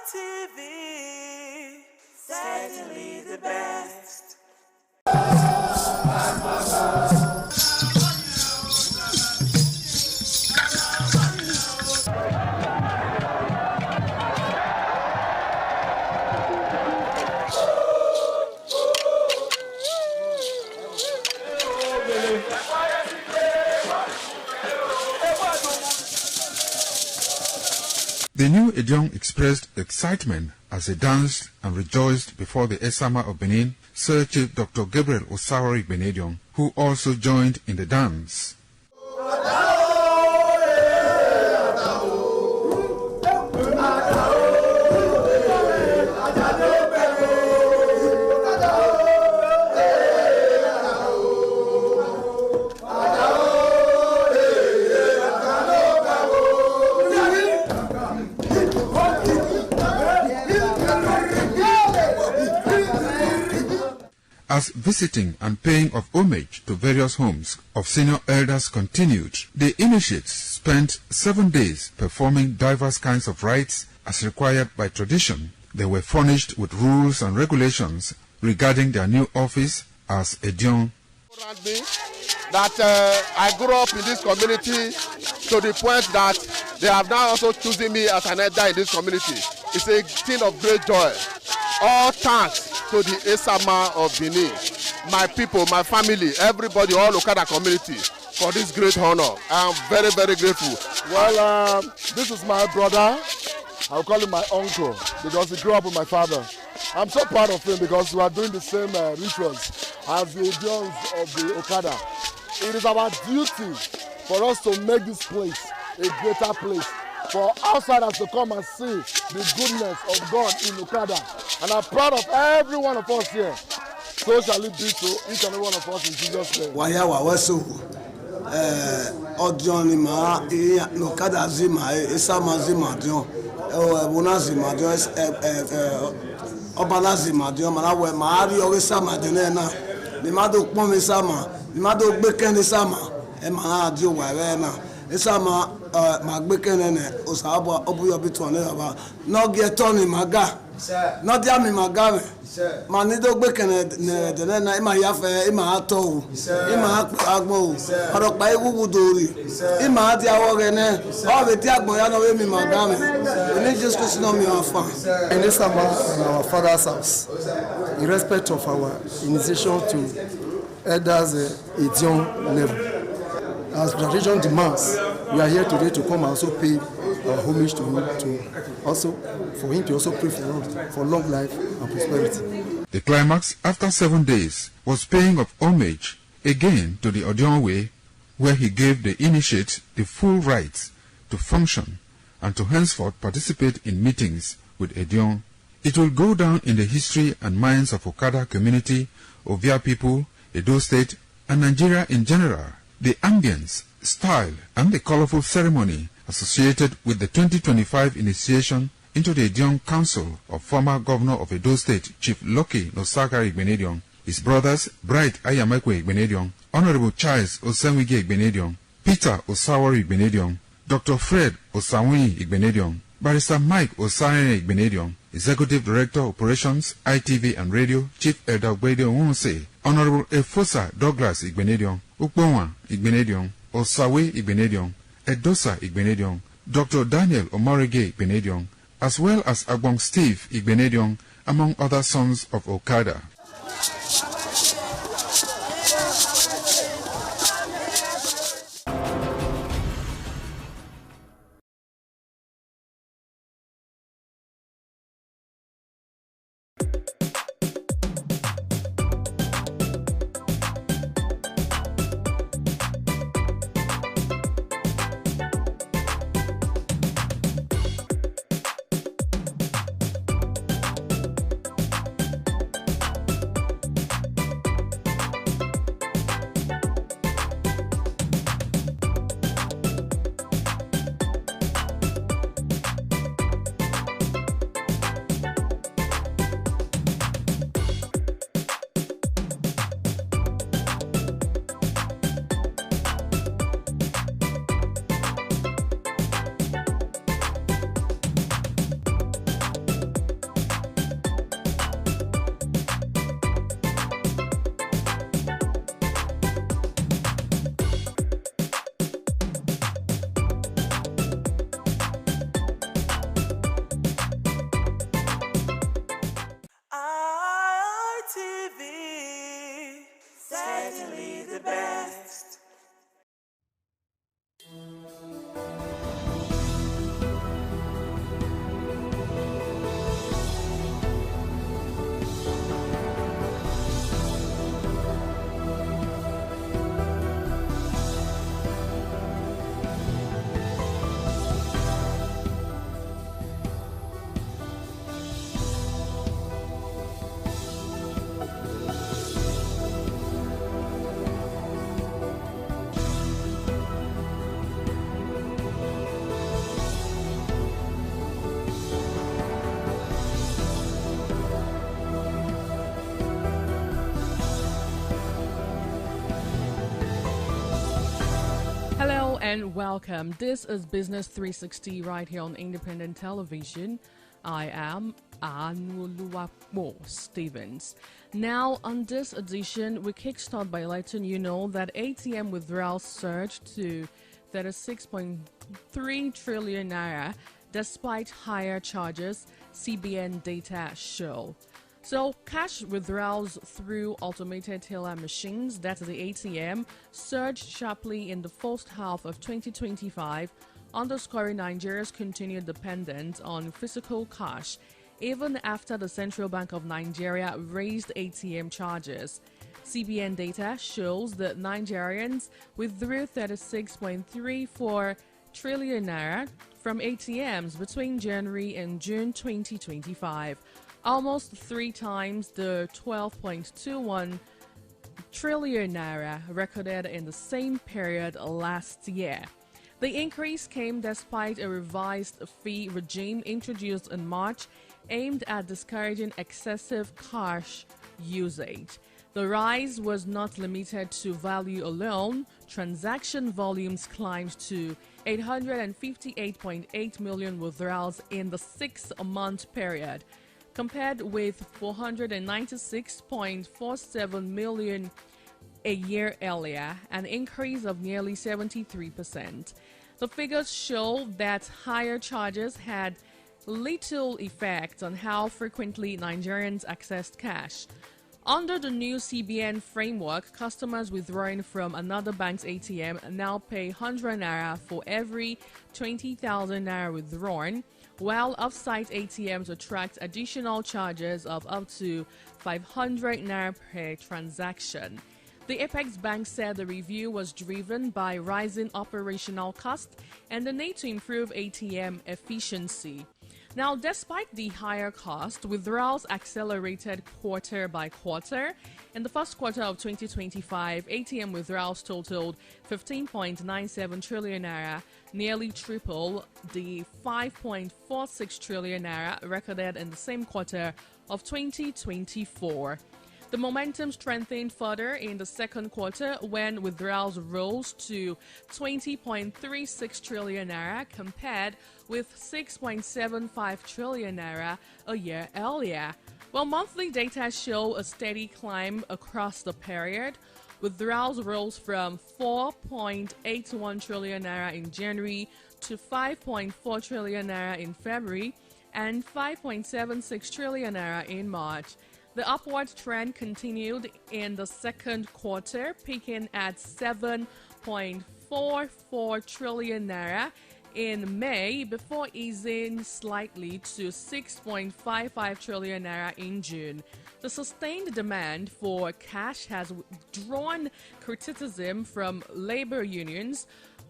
ITV. Certainly the best. The new Edion expressed excitement as he danced and rejoiced before the Esama of Benin, Sir Chief Dr. Gabriel Osawari Benedion, who also joined in the dance. As visiting and paying of homage to various homes of senior elders continued, the initiates spent 7 days performing diverse kinds of rites as required by tradition. They were furnished with rules and regulations regarding their new office as Edion. That I grew up in this community to the point that they have now also chosen me as an elder in this community. It's a thing of great joy. All thanks to the Esama of Benin, my people, my family, everybody, all Okada community for this great honor. I am very, very grateful. Well, this is my brother. I'll call him my uncle because he grew up with my father. I'm so proud of him because we are doing the same rituals as the Edions of the Okada. It is our duty for us to make this place a greater place, for outsiders to come and see the goodness of God in Okada. And I'm proud of every one of us here. So shall it be to each and every one of us in Jesus' name. Okada zima, Esama zima, Bona zima, Obala zima, Manawe, Mari, Esama, Denena, the Mado Pome Sama, the Mado Beken Sama, Emana, Dio Warena, Esama, Magbeken, Osaba, Obuya Bitone, no get Tony Maga, not Yami Magame. Manido Beken, the Nena, Ima Yafe, Ima Ato, Ima Agmo, Arokbai Wuduri, Ima Diawagene, all the Tiagoyano, Emi Magame, and they just know me on fun. In this summer, in our father's house, in respect of our initiation to elders Edion level, as tradition demands, we are here today to come and also pay our homage to him, for him to also pray for us, for long life and prosperity. The climax, after 7 days, was paying of homage again to the Odion Way, where he gave the initiates the full rights to function and to henceforth participate in meetings with Edion. It will go down in the history and minds of Okada community, Ovia people, Edo State, and Nigeria in general. The ambience, style, and the colorful ceremony associated with the 2025 initiation into the Edion Council of former Governor of Edo State, Chief Lucky Nosaka Igbenedion, his brothers Bright Ayamekwe Igbenedion, Honorable Charles Osenwige Igbenedion, Peter Osawori Igbenedion, Dr. Fred Osanwi Igbenedion, Barrister Mike Osane Igbenedion, Executive Director Operations, ITV and Radio, Chief Elder Ogbedio Nwunse, Honorable Efosa Douglas Igbenedion, Ukponwa Igbenedion, Osawe Igbenedion, Edosa Igbenedion, Dr. Daniel Omorige Igbenedion, as well as Agbong Steve Igbenedion, among other sons of Okada. ITV, certainly the best. And welcome. This is Business 360 right here on Independent Television. I am Anuluwapo Stevens. Now, on this edition, we kickstart by letting you know that ATM withdrawals surged to 36.3 trillion naira despite higher charges, CBN data show. So, cash withdrawals through automated teller machines, that's the ATM, surged sharply in the first half of 2025, underscoring Nigeria's continued dependence on physical cash, even after the Central Bank of Nigeria raised ATM charges. CBN data shows that Nigerians withdrew 36.34 trillion naira from ATMs between January and June 2025. Almost 3 times the 12.21 trillion naira recorded in the same period last year. The increase came despite a revised fee regime introduced in March aimed at discouraging excessive cash usage. The rise was not limited to value alone. Transaction volumes climbed to 858.8 million withdrawals in the 6-month period, compared with 496.47 million a year earlier, an increase of nearly 73%. The figures show that higher charges had little effect on how frequently Nigerians accessed cash. Under the new CBN framework, customers withdrawing from another bank's ATM now pay 100 naira for every 20,000 naira withdrawn, while off-site ATMs attract additional charges of up to 500 naira per transaction. The Apex Bank said the review was driven by rising operational costs and the need to improve ATM efficiency. Now, despite the higher cost, withdrawals accelerated quarter by quarter. In the first quarter of 2025, ATM withdrawals totaled 15.97 trillion naira, nearly triple the 5.46 trillion naira recorded in the same quarter of 2024. The momentum strengthened further in the second quarter when withdrawals rose to 20.36 trillion naira compared with 6.75 trillion naira a year earlier. While monthly data show a steady climb across the period, withdrawals rose from 4.81 trillion naira in January to 5.4 trillion naira in February and 5.76 trillion naira in March. The upward trend continued in the second quarter, peaking at 7.44 trillion naira in May before easing slightly to 6.55 trillion naira in June. The sustained demand for cash has drawn criticism from labor unions,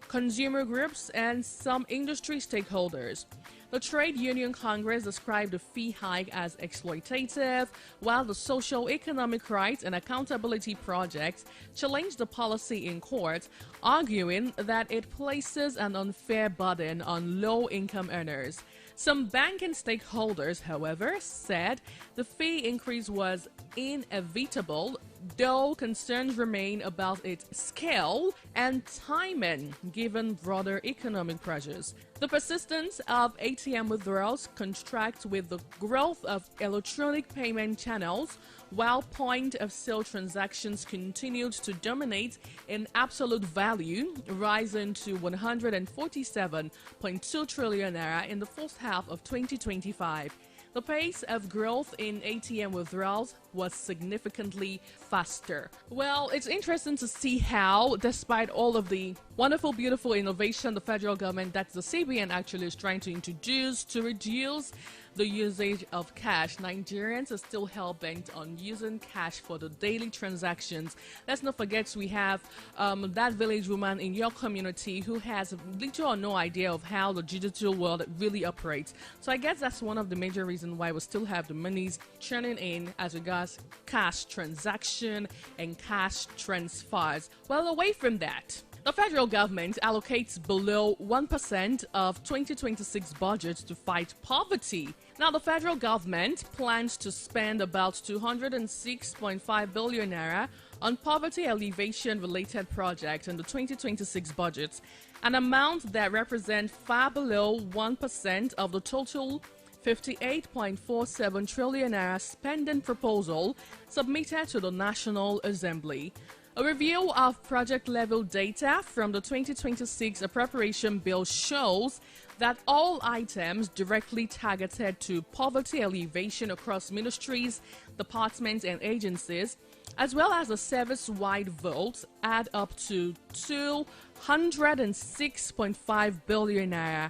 consumer groups, and some industry stakeholders. The Trade Union Congress described the fee hike as exploitative, while the Social Economic Rights and Accountability Project challenged the policy in court, arguing that it places an unfair burden on low-income earners. Some banking stakeholders, however, said the fee increase was inevitable, though concerns remain about its scale and timing given broader economic pressures. The persistence of ATM withdrawals contrasts with the growth of electronic payment channels, while point-of-sale transactions continued to dominate in absolute value, rising to 147.2 trillion naira in the first half of 2025. The pace of growth in ATM withdrawals was significantly faster. Well, it's interesting to see how, despite all of the wonderful, beautiful innovation the federal government, that's the CBN, actually is trying to introduce to reduce the usage of cash, Nigerians are still hell-bent on using cash for the daily transactions. Let's not forget we have that village woman in your community who has little or no idea of how the digital world really operates. So I guess that's one of the major reasons why we still have the monies churning in as regards cash transaction and cash transfers. Well, away from that, the federal government allocates below 1% of 2026 budget to fight poverty. Now, the federal government plans to spend about 206.5 billion naira on poverty alleviation-related projects in the 2026 budget, an amount that represents far below 1% of the total 58.47 trillion naira spending proposal submitted to the National Assembly. A review of project-level data from the 2026 appropriation bill shows that all items directly targeted to poverty alleviation across ministries, departments, and agencies, as well as the service-wide votes, add up to 206.5 billion naira,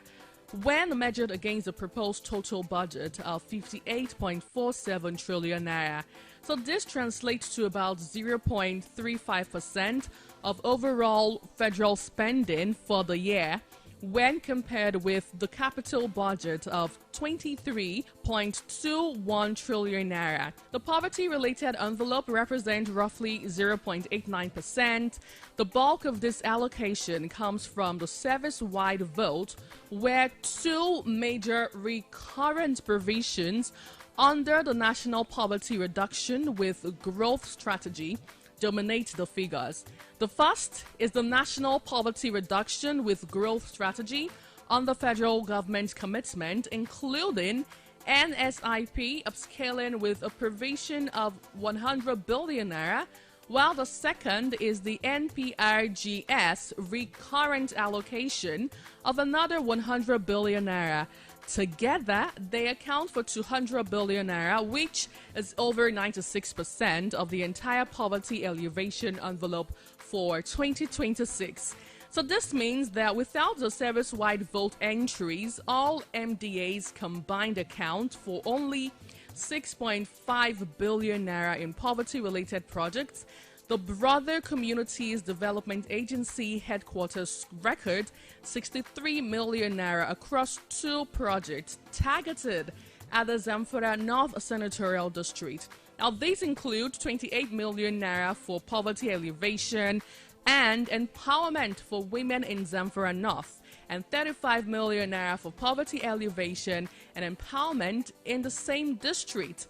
when measured against the proposed total budget of 58.47 trillion naira. So this translates to about 0.35% of overall federal spending for the year, when compared with the capital budget of 23.21 trillion naira. The poverty-related envelope represents roughly 0.89%. The bulk of this allocation comes from the service-wide vote, where two major recurrent provisions under the National Poverty Reduction with Growth Strategy dominate the figures. The first is the National Poverty Reduction with Growth Strategy on the federal government's commitment, including NSIP upscaling with a provision of 100 billion naira, while the second is the NPRGS recurrent allocation of another 100 billion naira. Together, they account for 200 billion naira, which is over 96% of the entire poverty alleviation envelope for 2026. So this means that without the service-wide vote entries, all MDAs combined account for only 6.5 billion naira in poverty-related projects. The Brother Communities Development Agency headquarters record 63 million naira across 2 projects targeted at the Zamfara North Senatorial District. Now, these include 28 million naira for poverty alleviation and empowerment for women in Zamfara North, and 35 million naira for poverty alleviation and empowerment in the same district.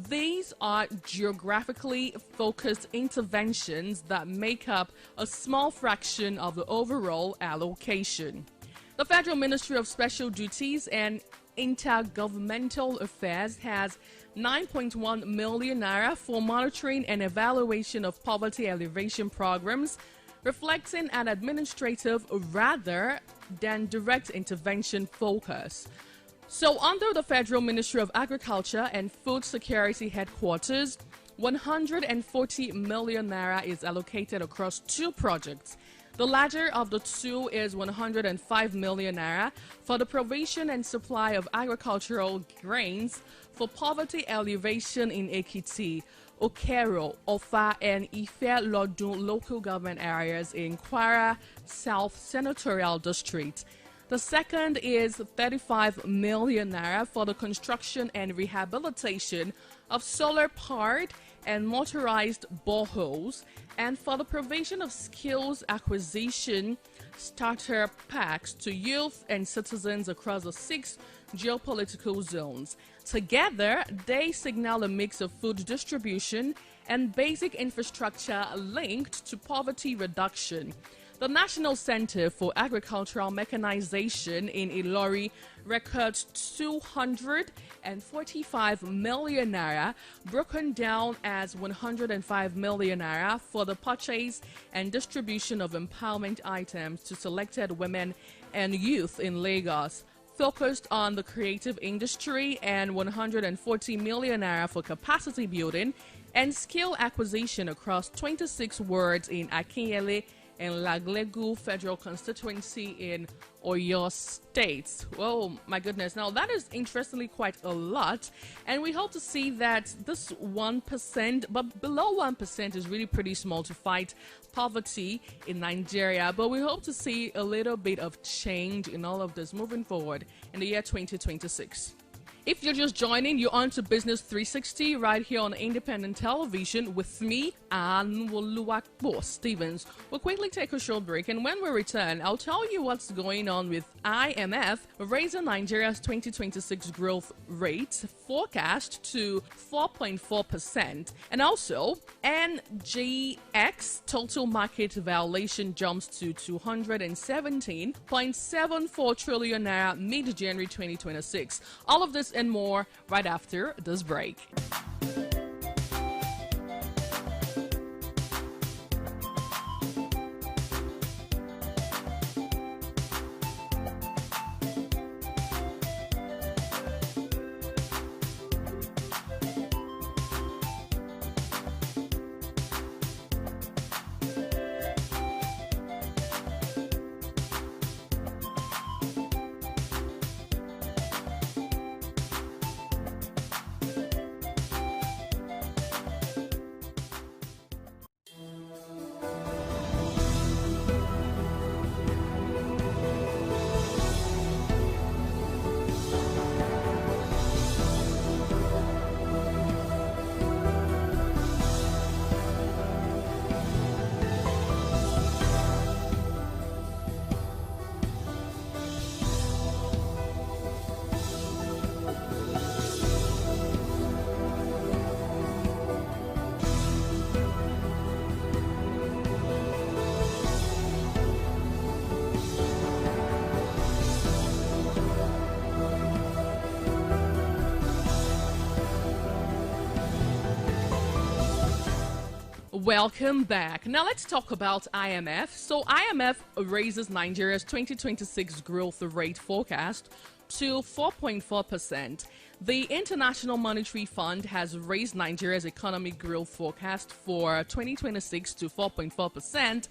These are geographically focused interventions that make up a small fraction of the overall allocation. The Federal Ministry of Special Duties and Intergovernmental Affairs has 9.1 million naira for monitoring and evaluation of poverty alleviation programs, reflecting an administrative rather than direct intervention focus. So, under the Federal Ministry of Agriculture and Food Security Headquarters, 140 million naira is allocated across 2 projects. The latter of the 2 is 105 million naira for the provision and supply of agricultural grains for poverty alleviation in Ekiti, Okero, Ofa, and Ife Lodun local government areas in Kwara South Senatorial District. The second is 35 million naira for the construction and rehabilitation of solar-powered and motorized boreholes, and for the provision of skills acquisition starter packs to youth and citizens across the 6 geopolitical zones. Together, they signal a mix of food distribution and basic infrastructure linked to poverty reduction. The National Center for Agricultural Mechanization in Ilori records 245 million naira, broken down as 105 million naira for the purchase and distribution of empowerment items to selected women and youth in Lagos, focused on the creative industry, and 140 million naira for capacity building and skill acquisition across 26 wards in Akinyele and Laglegu Federal Constituency in Oyo State. Oh my goodness. Now that is interestingly quite a lot, and we hope to see that this 1%, but below 1%, is really pretty small to fight poverty in Nigeria. But we hope to see a little bit of change in all of this moving forward in the year 2026. If you're just joining, you're on to Business 360 right here on Independent Television with me, Anwoluwakbo Stevens. We'll quickly take a short break, and when we return, I'll tell you what's going on with IMF raising Nigeria's 2026 growth rate forecast to 4.4%, and also NGX total market valuation jumps to 217.74 trillion naira mid-January 2026. All of this and more right after this break. Welcome back. Now let's talk about IMF. So IMF raises Nigeria's 2026 growth rate forecast to 4.4%. The International Monetary Fund has raised Nigeria's economic growth forecast for 2026 to 4.4%,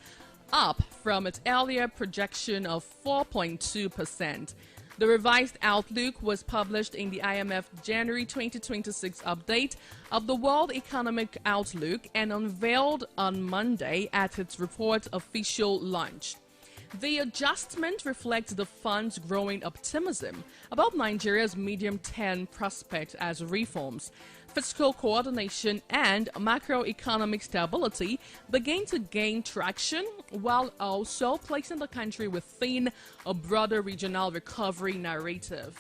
up from its earlier projection of 4.2%. The revised outlook was published in the IMF January 2026 update of the World Economic Outlook and unveiled on Monday at its report official launch. The adjustment reflects the fund's growing optimism about Nigeria's medium-term prospects as reforms, fiscal coordination, and macroeconomic stability begin to gain traction, while also placing the country within a broader regional recovery narrative.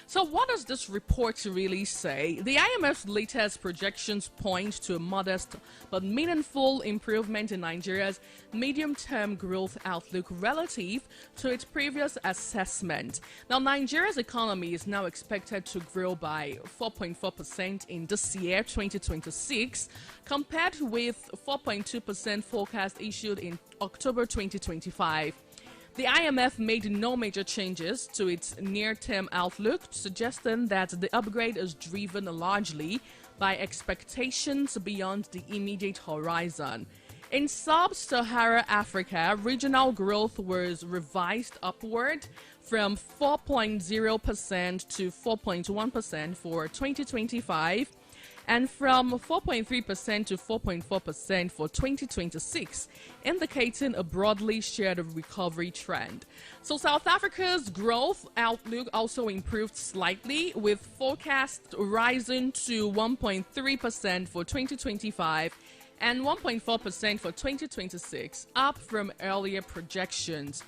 So what does this report really say? The IMF's latest projections point to a modest but meaningful improvement in Nigeria's medium-term growth outlook relative to its previous assessment. Now, Nigeria's economy is now expected to grow by 4.4% in this year, 2026, compared with 4.2% forecast issued in October 2025. The IMF made no major changes to its near-term outlook, suggesting that the upgrade is driven largely by expectations beyond the immediate horizon. In sub-Saharan Africa, regional growth was revised upward from 4.0% to 4.1% for 2025, and from 4.3% to 4.4% for 2026, indicating a broadly shared recovery trend. So South Africa's growth outlook also improved slightly, with forecasts rising to 1.3% for 2025 and 1.4% for 2026, up from earlier projections.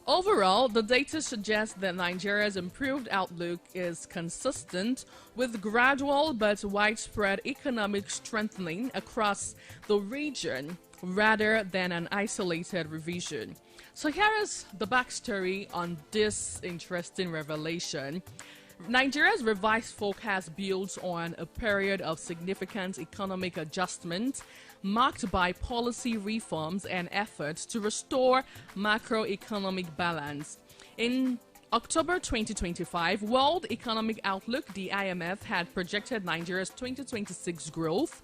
Overall, the data suggests that Nigeria's improved outlook is consistent with gradual but widespread economic strengthening across the region rather than an isolated revision. So here is the backstory on this interesting revelation. Nigeria's revised forecast builds on a period of significant economic adjustment marked by policy reforms and efforts to restore macroeconomic balance. In October 2025, World Economic Outlook, the IMF, had projected Nigeria's 2026 growth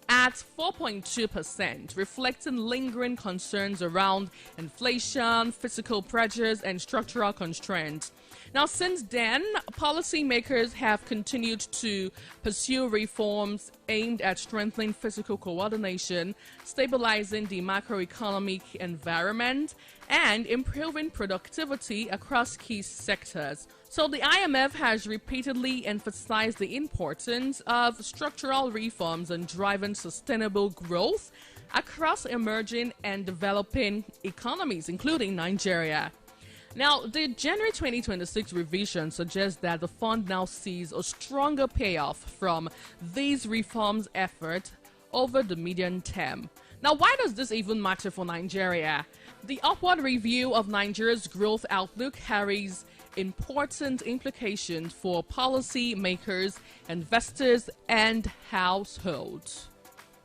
at 4.2%, reflecting lingering concerns around inflation, fiscal pressures, and structural constraints. Now, since then, policymakers have continued to pursue reforms aimed at strengthening fiscal coordination, stabilizing the macroeconomic environment, and improving productivity across key sectors. So the IMF has repeatedly emphasized the importance of structural reforms and driving sustainable growth across emerging and developing economies, including Nigeria. Now, the January 2026 revision suggests that the fund now sees a stronger payoff from these reforms efforts over the medium term. Now, why does this even matter for Nigeria? The upward review of Nigeria's growth outlook carries important implications for policy makers, investors, and households.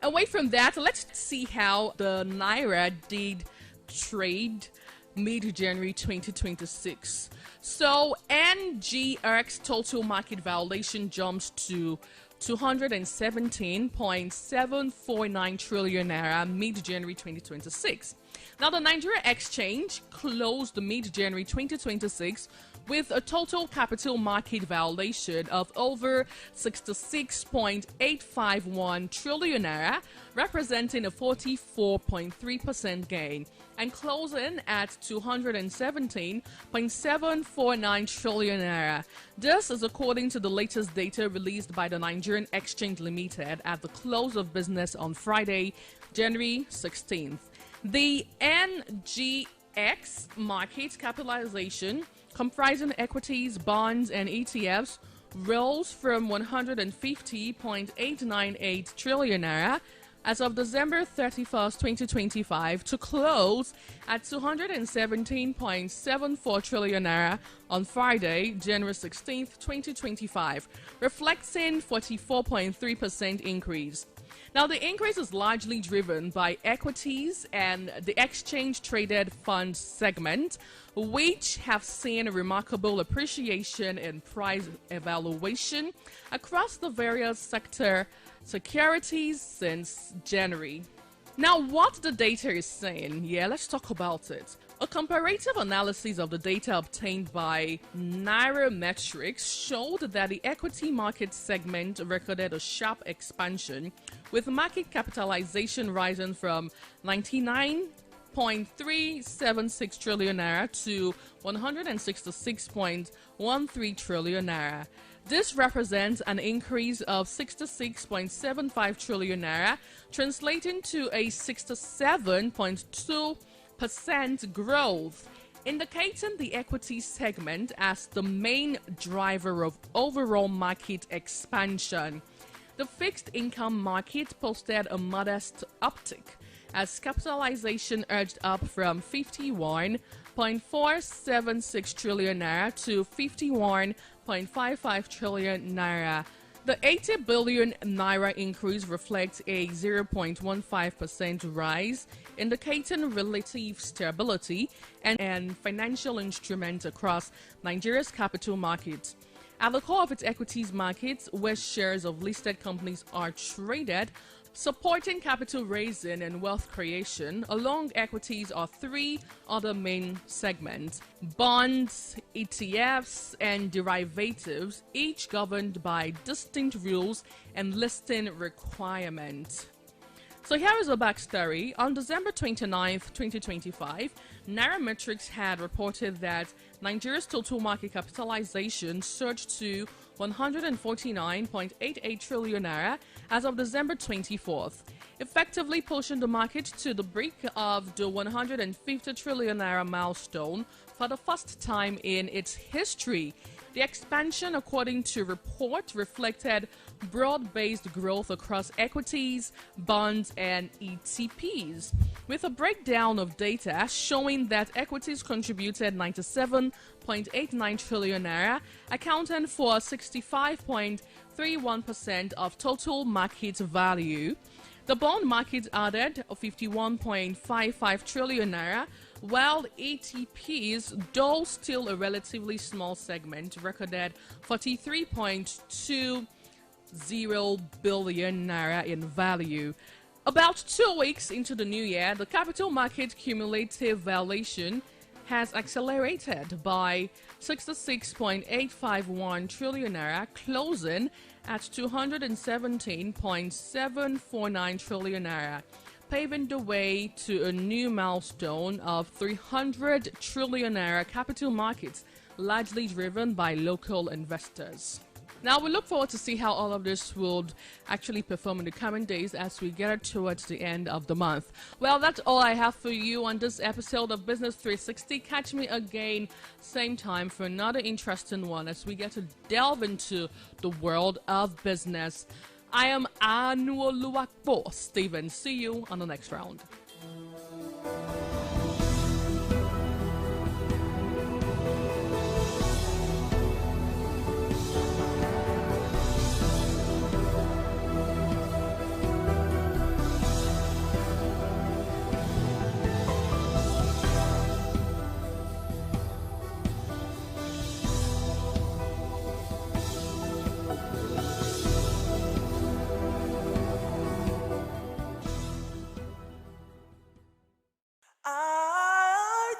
Away from that, let's see how the Naira did trade mid-January 2026. So NGX total market valuation jumps to 217.749 trillion naira mid-January 2026. Now, the Nigeria Exchange closed mid-January 2026 with a total capital market valuation of over 66.851 trillion naira, representing a 44.3% gain, and closing at 217.749 trillion naira. This is according to the latest data released by the Nigerian Exchange Limited at the close of business on Friday, January 16th. The NGX market capitalization, comprising equities, bonds, and ETFs, rose from 150.898 trillion naira as of December 31st, 2025, to close at 217.74 trillion naira on Friday, January 16th, 2025, reflecting 44.3% increase. Now, the increase is largely driven by equities and the exchange-traded fund segment, which have seen a remarkable appreciation in price evaluation across the various sector securities since January. Now, what the data is saying, let's talk about it. A comparative analysis of the data obtained by Nairametrics showed that the equity market segment recorded a sharp expansion, with market capitalization rising from 99.376 trillion naira to 166.13 trillion naira. This represents an increase of 66.75 trillion naira, translating to a 67.2% growth, indicating the equity segment as the main driver of overall market expansion. The fixed income market posted a modest uptick as capitalization edged up from 51.476 trillion naira to 51.55 trillion naira. The 80 billion naira increase reflects a 0.15% rise, indicating relative stability and financial instruments across Nigeria's capital markets. At the core of its equities markets, where shares of listed companies are traded, supporting capital raising and wealth creation, along equities are three other main segments: bonds, ETFs, and derivatives, each governed by distinct rules and listing requirements. So here is a backstory. On December 29th, 2025, Nairametrics had reported that Nigeria's total market capitalization surged to 149.88 trillion naira as of December 24th, effectively pushing the market to the brink of the 150 trillion naira milestone for the first time in its history. The expansion, according to report, reflected broad-based growth across equities, bonds, and ETPs, with a breakdown of data showing that equities contributed 97.89 trillion naira, accounting for 65.31% of total market value. The bond market added 51.55 trillion naira, while ETPs, though still a relatively small segment, recorded 43.20 billion naira in value. About 2 weeks into the new year, the capital market cumulative valuation has accelerated by 66.851 trillion naira, closing at 217.749 trillion naira, paving the way to a new milestone of 300 trillion naira capital markets, largely driven by local investors. Now, we look forward to see how all of this would actually perform in the coming days as we get towards the end of the month. Well, that's all I have for you on this episode of Business 360. Catch me again, same time, for another interesting one as we get to delve into the world of business. I am Anuoluwakbo Stephen. See you on the next round.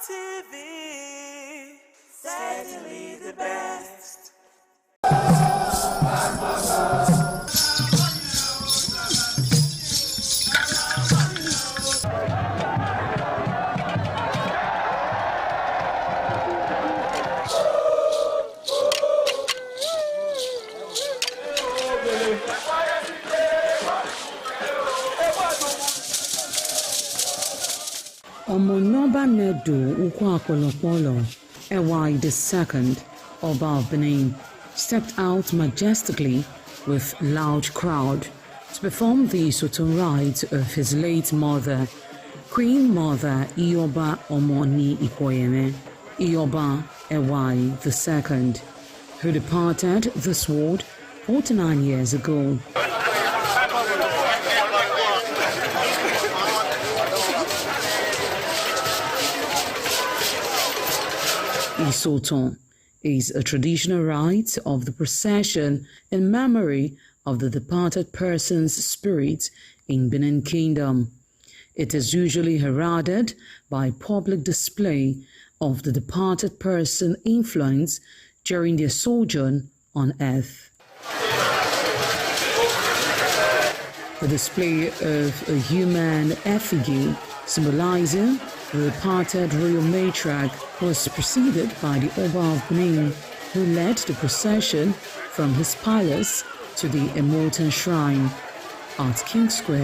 ITV, certainly the best. Omonoba Nedu Ukwakolopolo, Ewai II, Oba of Benin, stepped out majestically with loud crowd to perform the Sotun rites of his late mother, Queen Mother Ioba Omoni Ikoyeme, Ioba Ewai II, who departed this world 49 years ago. Isoton is a traditional rite of the procession in memory of the departed person's spirit in Benin Kingdom. It is usually heralded by public display of the departed person's influence during their sojourn on earth. The display of a human effigy symbolizing the departed royal matriarch was preceded by the Oba of Benin, who led the procession from his palace to the Emotan Shrine at King Square